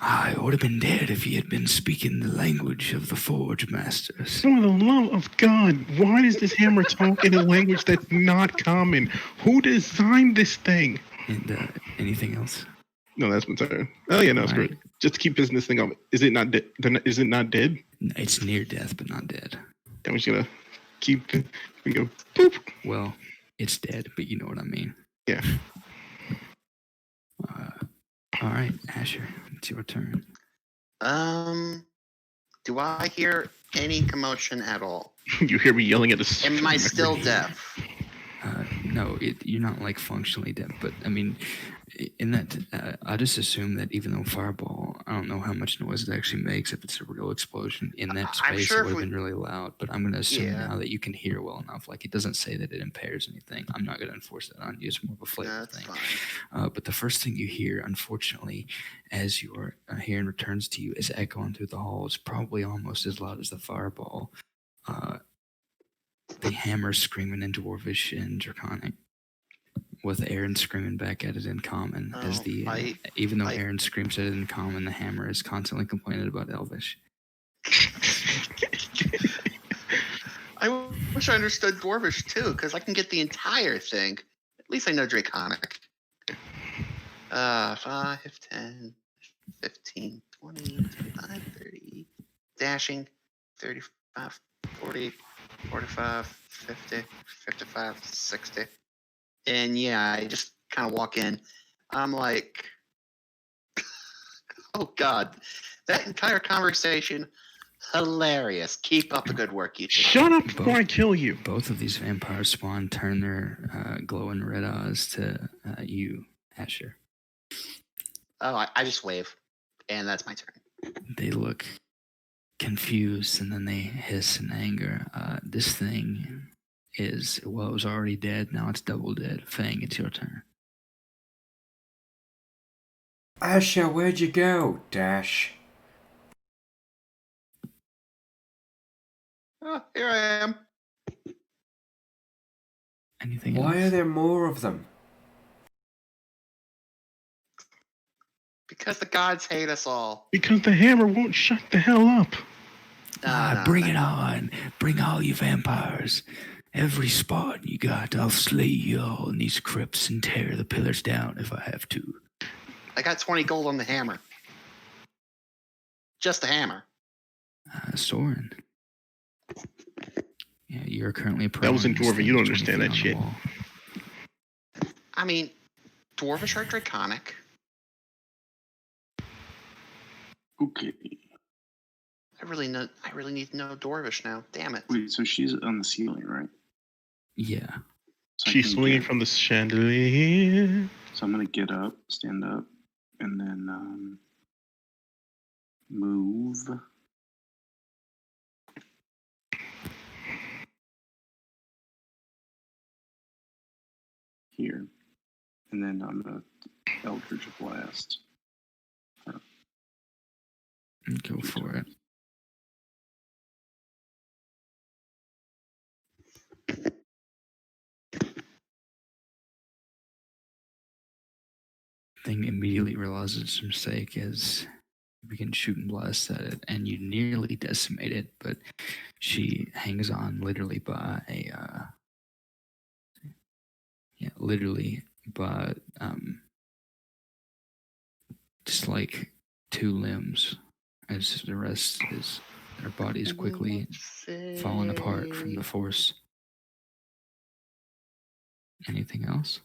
I would have been dead if he had been speaking the language of the Forge Masters. For the love of God, why does this hammer talk in a language that's not common? Who designed this thing? And anything else? No, that's my turn. Oh yeah, no, it's great. Just to keep pissing this thing off. Is it not dead? Is it not dead? It's near death, but not dead. I'm just gonna keep. We go. Boop. Well, it's dead, but you know what I mean. Yeah. All right, Asher, it's your turn. Do I hear any commotion at all? You hear me yelling at the. Am I still deaf? No, you're not like functionally deaf, but I mean, in that, I just assume that even though fireball, I don't know how much noise it actually makes. If it's a real explosion in that space, sure it would have been really loud. But I'm going to assume Yeah. now that you can hear well enough. Like it doesn't say that it impairs anything. I'm not going to enforce that on you. It's more of a flavor That's thing. fine. But the first thing you hear, unfortunately, as your hearing returns to you, is echoing through the halls, probably almost as loud as the fireball. The hammer screaming in Dwarvish and Draconic, with Aaron screaming back at it in common. Even though Aaron screams at it in common, the hammer is constantly complaining about Elvish. I wish I understood Dwarvish too, because I can get the entire thing. At least I know Draconic. 5, 10, 15, 20, 25, 30. Dashing. 35, 40, 45, 50, 55, 60. And yeah, I just kind of walk in. I'm like, oh God, that entire conversation, hilarious. Keep up the good work, you two. Shut up before I kill you. Both of these vampires spawn turn their glowing red eyes to you, Asher. Oh, I just wave, and that's my turn. They look confused, and then they hiss in anger. This thing is, well, it was already dead. Now it's double dead. Fang, it's your turn. Asha, where'd you go? Dash. Oh, here I am. Anything Why else? are there more of them? Because the gods hate us all. Because the hammer won't shut the hell up. Bring it on. Bring all you vampires. Every Spartan you got, I'll slay you all in these crypts and tear the pillars down if I have to. I got 20 gold on the hammer. Just the hammer. Soren. Yeah, you're currently That was in prone, Dwarven. You don't standing understand 20 that feet shit. on the wall. I mean, Dwarvish are draconic. Okay. I really need to know Dwarvish now. Damn it. Wait, so she's on the ceiling, right? Yeah. So I She's can swinging get- from the chandelier. So I'm gonna get up, stand up, and then move. Here. And then I'm gonna Eldritch Blast. Go for it. Thing immediately realizes its mistake as you begin shooting blasts at it, and you nearly decimate it, but she hangs on literally by a literally by just like 2 limbs, as the rest is their bodies quickly falling apart from the force. Anything else?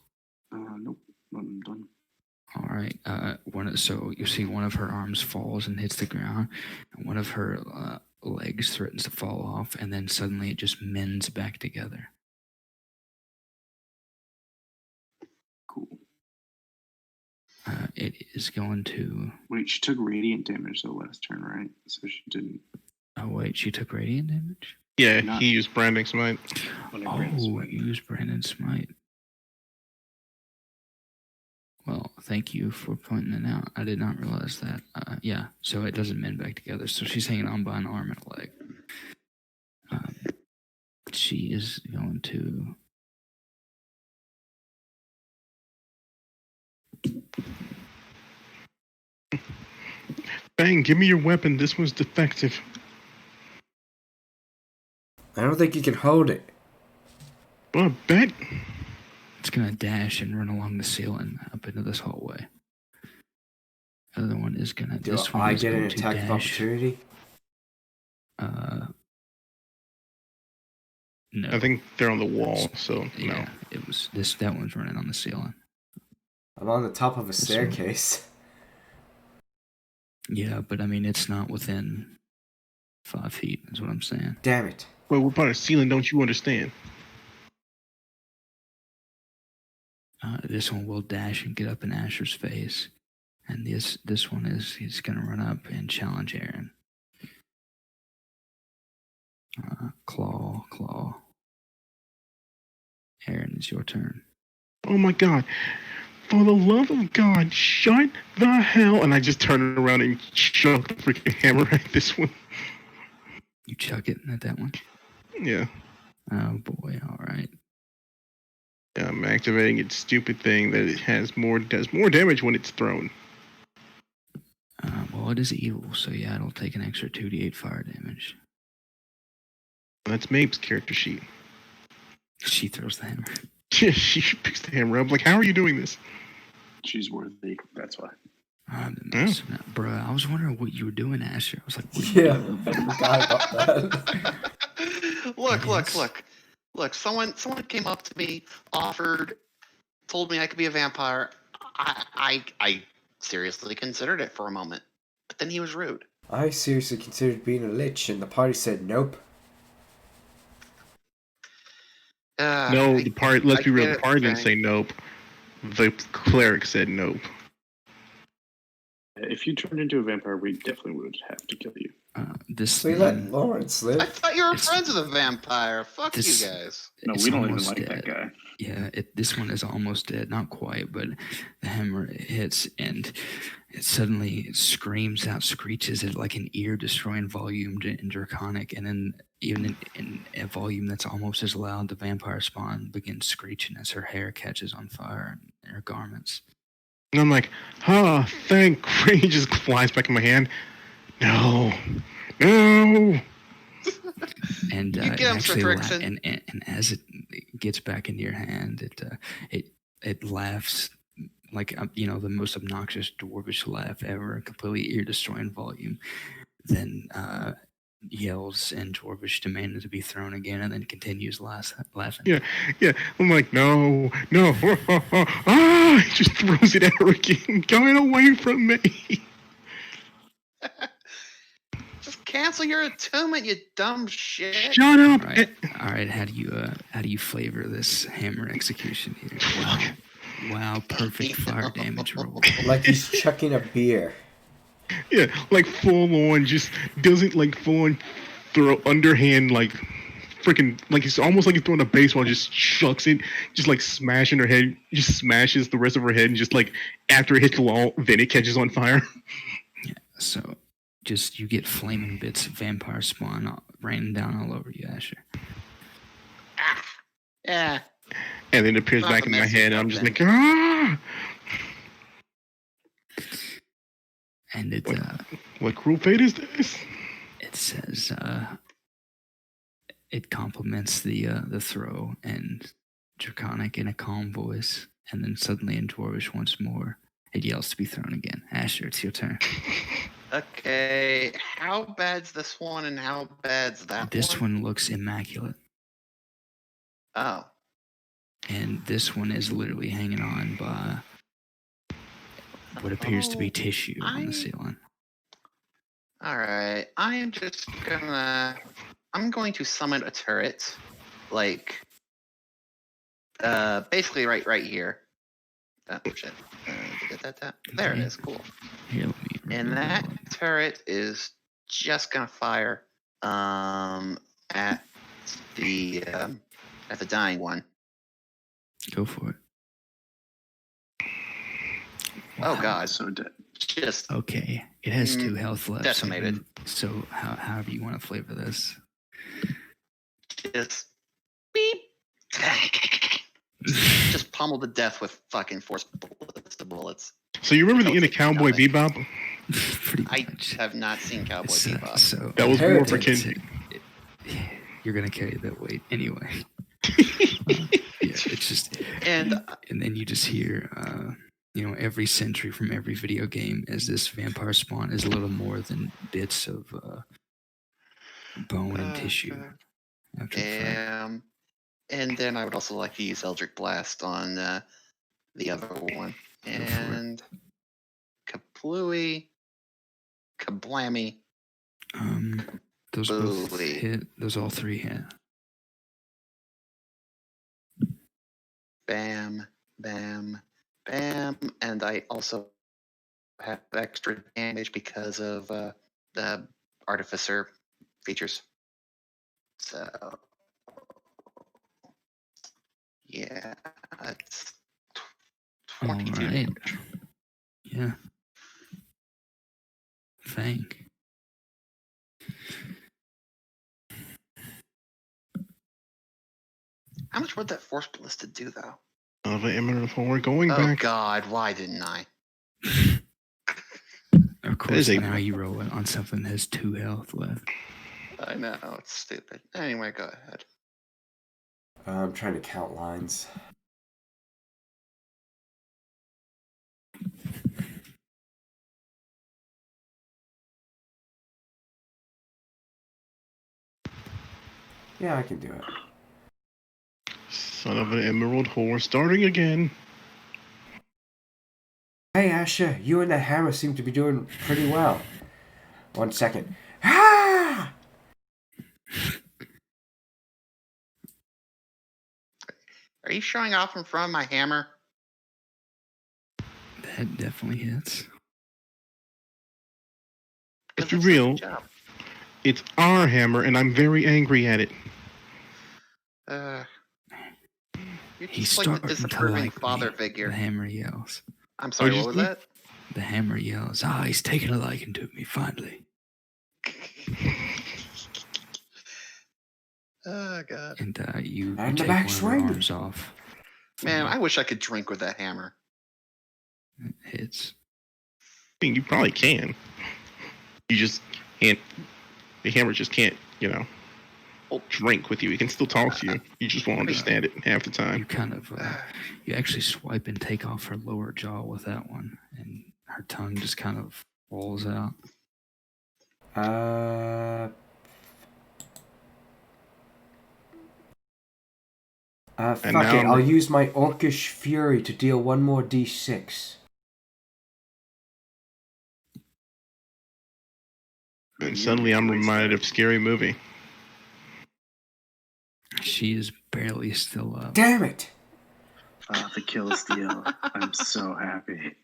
Nope. I'm done. All right. So you see one of her arms falls and hits the ground, and one of her legs threatens to fall off, and then suddenly it just mends back together. Cool. It is going to. Wait, she took radiant damage the last turn, right? So she didn't. Oh wait, she took radiant damage. Yeah, Not- he used branding smite. When I ran this way. Use Brandon Smite. Well, thank you for pointing it out. I did not realize that. Yeah, so it doesn't mend back together. So she's hanging on by an arm and a leg. She is going to. Bang, give me your weapon. This one's defective. I don't think you can hold it. Well, bet. It's going to dash and run along the ceiling up into this hallway. The other one is going to. Do This one I is get an going to attack of dash. opportunity? No. I think they're on the wall, so no. Yeah, it was this. That one's running on the ceiling. I'm on the top of a one. staircase. Yeah, but I mean, it's not within 5 feet, is what I'm saying. Damn it. Well, we're part of ceiling, don't you understand? This one will dash and get up in Asher's face. And this one he's going to run up and challenge Aaron. Claw. Aaron, it's your turn. Oh my god. For the love of God, shut the hell. And I just turn around and chuck the freaking hammer at this one. You chuck it at that one? Yeah. Oh boy, alright. I'm activating its stupid thing that it does more damage when it's thrown. Well, it is evil, so yeah, it'll take an extra 2d8 fire damage. That's Mabe's character sheet. She throws the hammer. Yeah, she picks the hammer up. Like, how are you doing this? She's worthy. That's why. I've been messing up. Bruh, I was wondering what you were doing, Asher. I was like, what are you Yeah, doing? I forgot about that. Look, someone came up to me, told me I could be a vampire. I seriously considered it for a moment, but then he was rude. I seriously considered being a lich, and the party said nope. No, let's be real, the party didn't Frank. say nope. The cleric said nope. If you turned into a vampire, we definitely would have to kill you. This We let Lawrence I live. thought you were It's- friends with a vampire. Fuck this- you guys. No, It's we don't even almost like dead. that guy. Yeah, this one is almost dead. Not quite, but the hammer hits and it suddenly screams out, screeches at like an ear-destroying volume in Draconic, and then even in a volume that's almost as loud, the vampire spawn begins screeching as her hair catches on fire in her garments. And I'm like, thank. He just flies back in my hand. No. And You it get him, Sir actually Frickson. and as it gets back into your hand, it laughs like the most obnoxious dwarvish laugh ever, completely ear-destroying volume. Then yells in dwarvish, demanding to be thrown again, and then continues laughing. Yeah. I'm like, no. He just throws it at her again. Going away from me. Just cancel your attunement, you dumb shit. Shut up. All right. How do you flavor this hammer execution here? Wow, perfect fire damage roll. Like he's chucking a beer. Yeah, like full on, just doesn't like full on throw underhand, like freaking, like it's almost like he's throwing a baseball, just chucks it, just like smashing her head, just smashes the rest of her head, and just like after it hits the wall, then it catches on fire. Yeah, so just you get flaming bits of vampire spawn raining down all over you, Asher. Yeah. And then it appears Not back the in my message head, and I'm just then. like, ah! And it What cruel fate is this? it says it compliments the throw and Draconic in a calm voice, and then suddenly in Dwarvish once more, it yells to be thrown again. Asher, it's your turn. Okay, how bad's this one and how bad's that This one looks immaculate, Oh. and this one is literally hanging on by what appears to be tissue on the ceiling. Alright, I'm going to summon a turret, like, basically right here. Oh, shit. There it is, cool. Here, let me And remove that one. turret is just gonna fire, at the dying one. Go for it. Oh Wow. god, So dead. just Okay, it has 2 health left. decimated. So however you want to flavor this. Just beep. Just pummeled to death with fucking force bullets. So you remember the end of Don't Cowboy take Bebop? Pretty I much. have not seen Cowboy Bebop. So That was more for Heritage. Ken. You're gonna carry that weight anyway. It's just And then you just hear every sentry from every video game as this vampire spawn is a little more than bits of bone and tissue after the fact. and then I would also like to use Eldritch Blast on the other one. And kaplooey, kablammy. Those both Booey. hit. Those all 3 hit. Bam, bam, bam. And I also have extra damage because of the Artificer features. So, yeah, it's 22 All right. damage. Yeah. Fang. How much would that Force Ballista do, though? Of an eminent forward going Oh, back. God, why didn't I? Of course, is a- now you roll it on something that has 2 health left. I know, it's stupid. Anyway, go ahead. I'm trying to count lines. Yeah, I can do it. Son of an emerald whore starting again. Hey, Asha, you and the hammer seem to be doing pretty well. 1 second. Ah! Are you showing off in front of my hammer? That definitely hits. Let's 'Cause be it's such a real. job. It's our hammer, and I'm very angry at it. You're He's just like the starting to disapproving like father me. figure. The hammer yells. I'm sorry, you what was see? that? The hammer yells. He's taking a liking to me, finally. Oh, God. And you And the take one of backswing. her arms off. Man, I wish I could drink with that hammer. It hits. I mean, you probably can. You just can't. The hammer just can't, drink with you. He can still talk to you. You just won't understand it half the You time. kind of, you actually swipe and take off her lower jaw with that one, and her tongue just kind of falls out. Fuck now it. I'll use my Orcish Fury to deal one more d6. And suddenly I'm reminded of Scary Movie. She is barely still up. Damn it! The kill steal. I'm so happy.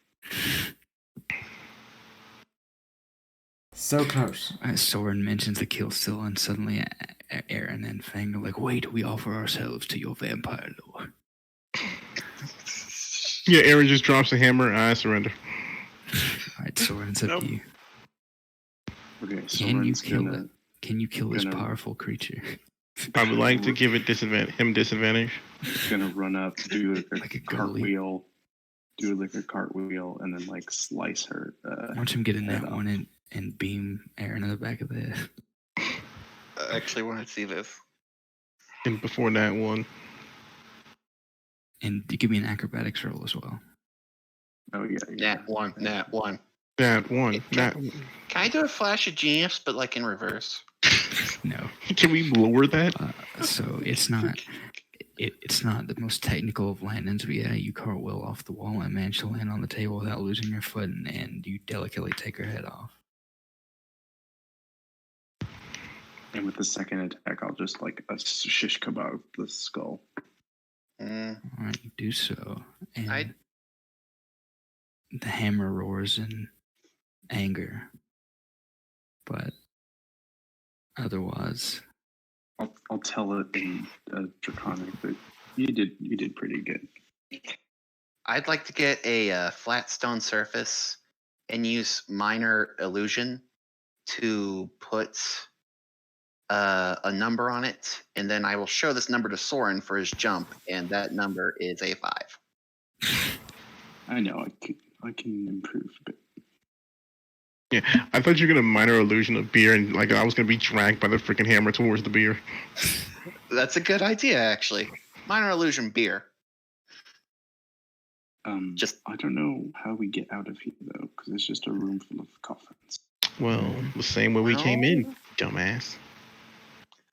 So close. Soren mentions the kill still, and suddenly Aaron and Fang are like, wait, we offer ourselves to your vampire lord. Yeah, Aaron just drops the hammer. I surrender. Alright, Soren, it's up to you. Okay, so Can you kill it? Can you kill this gonna- powerful creature? I would like to give it disadvantage. gonna run up, do Like a goalie. cartwheel, and then like slice her. Watch him get in head that off. one and beam Aaron in the back of the head. I actually want to see this. And before that one, And you give me an acrobatics roll as well. Oh yeah. Nat one. that one. Can I do a flash of genius, but like in reverse? No. Can we lower that? So it's not the most technical of landings, but yeah, you cartwheel off the wall and manage to land on the table without losing your footing, and you delicately take her head off. And with the second attack, I'll just like a shish kebab the skull. Mm. All right, you do so, and I- the hammer roars in anger, but otherwise, I'll tell it in draconic, but you did pretty good. I'd like to get a flat stone surface and use minor illusion to put a number on it, and then I will show this number to Soren for his jump, and that number is a 5. I know I can improve a bit. Yeah, I thought you were gonna minor illusion of beer, and like I was gonna be dragged by the freaking hammer towards the beer. That's a good idea, actually. Minor illusion beer. Just I don't know how we get out of here though, because it's just a room full of coffins. Well, the same way we came in, dumbass.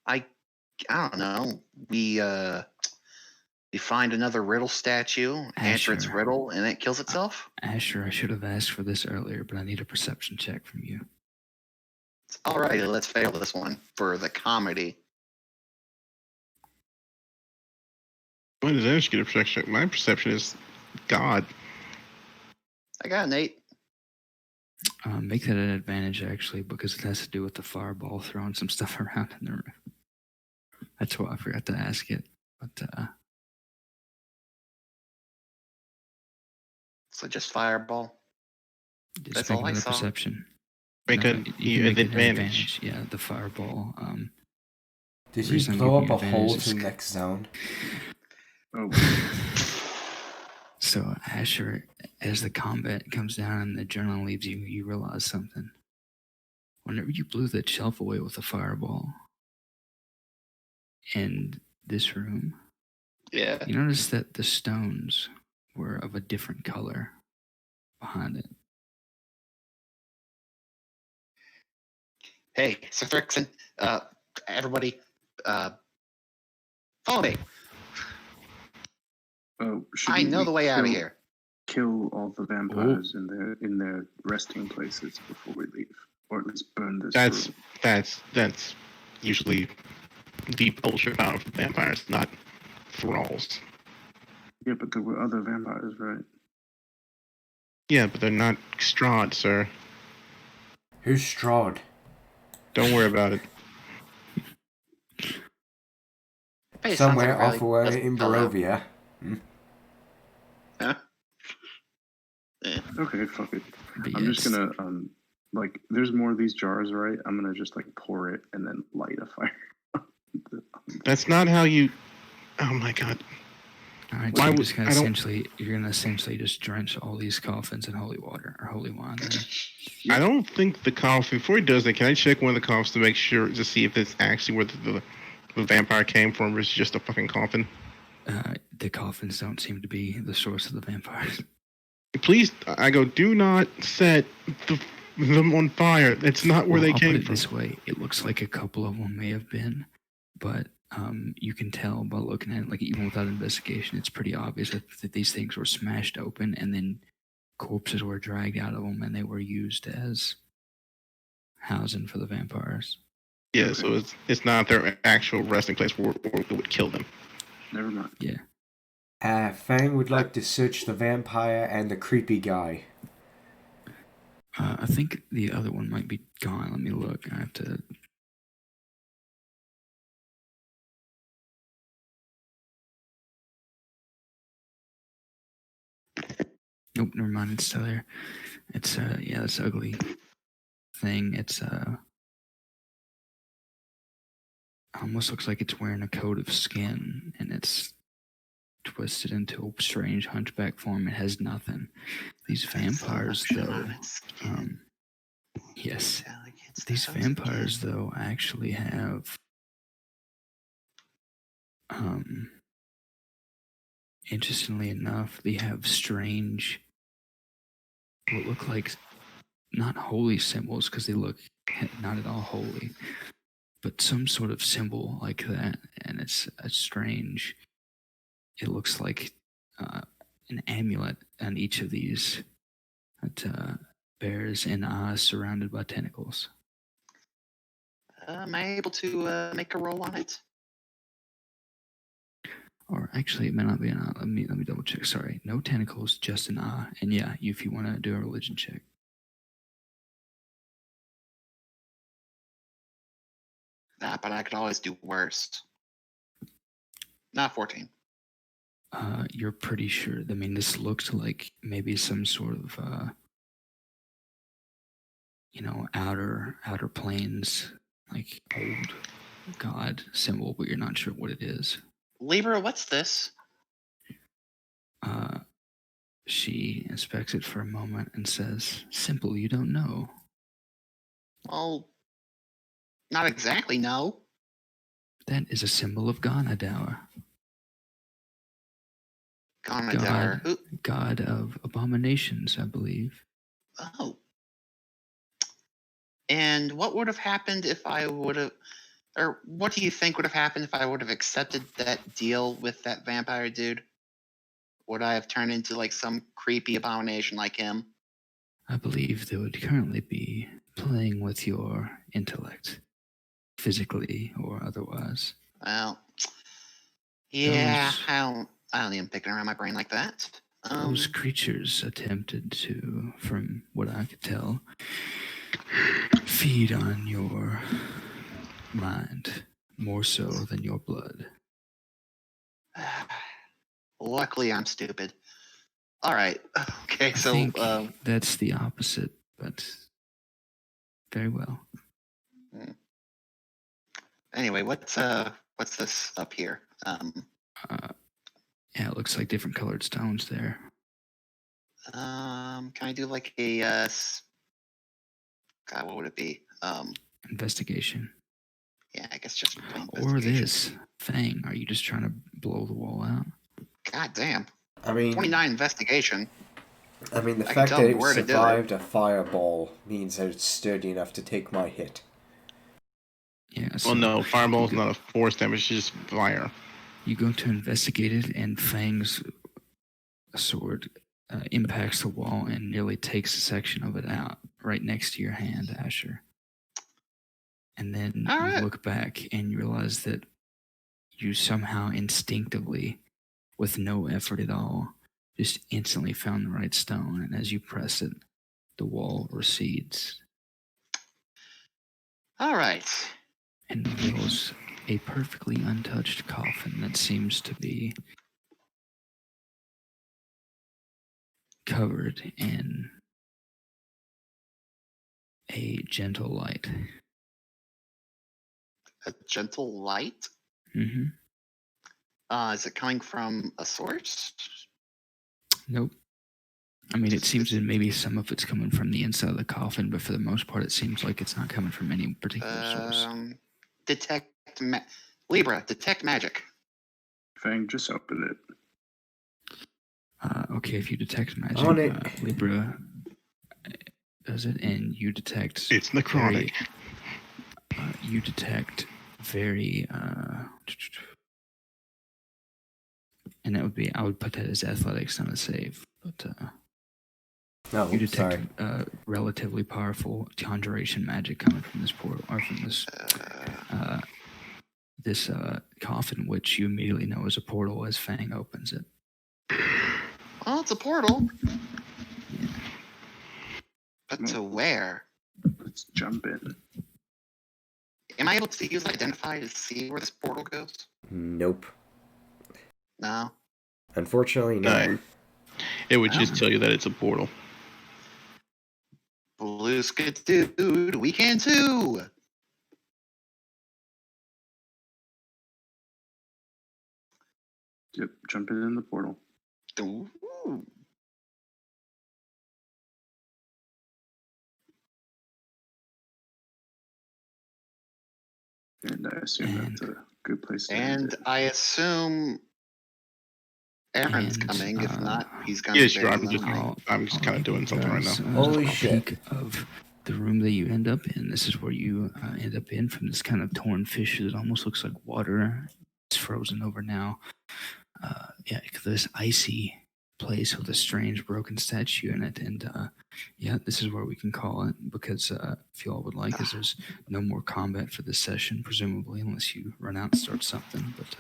I don't know. We find another riddle statue, answer its Asher. riddle, and it kills itself. Asher, I should have asked for this earlier, but I need a perception check from you. Alrighty, let's fail this one for the comedy. Why does Ash get a perception? My perception is God. I got an 8. Make that an advantage, actually, because it has to do with the fireball throwing some stuff around in the room. That's why I forgot to ask it. But So just fireball. just That's make all I another saw. perception. Make No, an you can make it an advantage. Yeah, the fireball. Did The he reason I'm blow up giving a you hole advantage to is- the next zone? Oh, So Asher, as the combat comes down and the adrenaline leaves you, you realize something. Whenever you blew that shelf away with a fireball in this room, Yeah. you notice that the stones were of a different color behind it. Hey, Sir Thrixon, everybody, follow me. should I know we the way out of kill- here. Kill all the vampires in their resting places before we leave, or at least burn this room. That's usually the ultra powerful vampires, not thralls. Yeah, but there were other vampires, right? Yeah, but they're not Strahd, sir. Who's Strahd? Don't worry about it. Hey, it sounds Somewhere like a really off away pleasant in fellow. Barovia. Huh? Eh. Okay, fuck it. But I'm just yes, gonna like there's more of these jars, right? I'm gonna just like pour it and then light a fire. That's not how you. Oh my god. all right. Why So you're would- just gonna I don't- essentially just drench all these coffins in holy water or holy wine. Then. I don't think the coffin. Before he does that, can I check one of the coffins to make sure to see if it's actually where the vampire came from, or it's just a fucking coffin? The coffins don't seem to be the source of the vampires. Please, I go. Do not set them on fire. That's not where they I'll came put it from. this way: it looks like a couple of them may have been, but you can tell by looking at it. Like even without investigation, it's pretty obvious that these things were smashed open and then corpses were dragged out of them and they were used as housing for the vampires. Yeah, Okay. so it's not their actual resting place where it would kill them. Never mind. Yeah. Fang would like to search the vampire and the creepy guy. I think the other one might be gone. Let me look. I have to. Nope, never mind. It's still there. It's yeah, this ugly thing. It's almost looks like it's wearing a coat of skin, and it's twisted into a strange hunchback form. It has nothing. These vampires, though. Yes, these vampires, though, actually have interestingly enough, they have strange, what look like not holy symbols because they look not at all holy, but some sort of symbol like that, and it's a strange. It looks like an amulet on each of these that bears an eye surrounded by tentacles. Am I able to make a roll on it? Or actually, it may not be an eye. Let me double check. Sorry, no tentacles, just an eye. And yeah, if you want to do a religion check. But I could always do worse. Not 14. You're pretty sure. I mean, this looks like maybe some sort of outer planes, like old god symbol, but you're not sure what it is. Libra, what's this? She inspects it for a moment and says, "Simple, you don't know." Well, not exactly, no. That is a symbol of Ganadaur, Ganadar. Who? god of abominations, I believe. Oh. And what would have happened if I would have, or what do you think would have happened if I would have accepted that deal with that vampire dude? Would I have turned into like some creepy abomination like him? I believe they would currently be playing with your intellect, physically or otherwise. Well, yeah, Those- I don't even picking around my brain like that. Those creatures attempted to, from what I could tell, feed on your mind more so than your blood. Luckily, I'm stupid. All right. Okay. I So, think that's the opposite, but very well. anyway, what's this up here? Yeah, it looks like different colored stones there. Can I do like a God, what would it be? Investigation. Yeah, I guess just plain Or investigation. this thing. Are you just trying to blow the wall out? God damn. I mean, 29 investigation. the I can fact tell that them it where to do it. survived a fireball means that it's sturdy enough to take my hit. Yeah. So Well, no, fireball's not a force damage; it's just fire. you go to investigate it, and Fang's sword impacts the wall and nearly takes a section of it out right next to your hand, Asher. And then All you right. look back and you realize that you somehow instinctively, with no effort at all, just instantly found the right stone. And as you press it, the wall recedes All right. and reveals a perfectly untouched coffin that seems to be covered in a gentle light. A gentle light? Mm-hmm. Is it coming from a source? Nope. I mean, it seems that maybe some of it's coming from the inside of the coffin, but for the most part, it seems like it's not coming from any particular source. Libra, detect magic. Fang, just open it. Okay, if you detect magic, On it. Libra does it, and you detect. It's necrotic. You detect very. And that would be. I would put that as athletics, not a save, but. No, You detect sorry. relatively powerful conjuration magic coming from this portal, or from this coffin, which you immediately know is a portal as Fang opens it. Well, it's a portal. Yeah. But to where? Let's jump in. Am I able to use Identify to see where this portal goes? Nope. No. Unfortunately, no. No. It would just tell you that it's a portal. Blue Skid Dude, we can too! Yep, jump in the portal. Ooh. And I assume that's a good place to And end it. I assume Aaron's coming. If not, he's going to Yes, be sure. very lonely. I'm just kind of doing something right now. Holy a shit. peek of the room that you end up in. This is where you end up in from this kind of torn fissure that almost looks like water. It's frozen over now. This icy place with a strange broken statue in it. And this is where we can call it, because if you all would like, as there's no more combat for this session, presumably, unless you run out and start something. But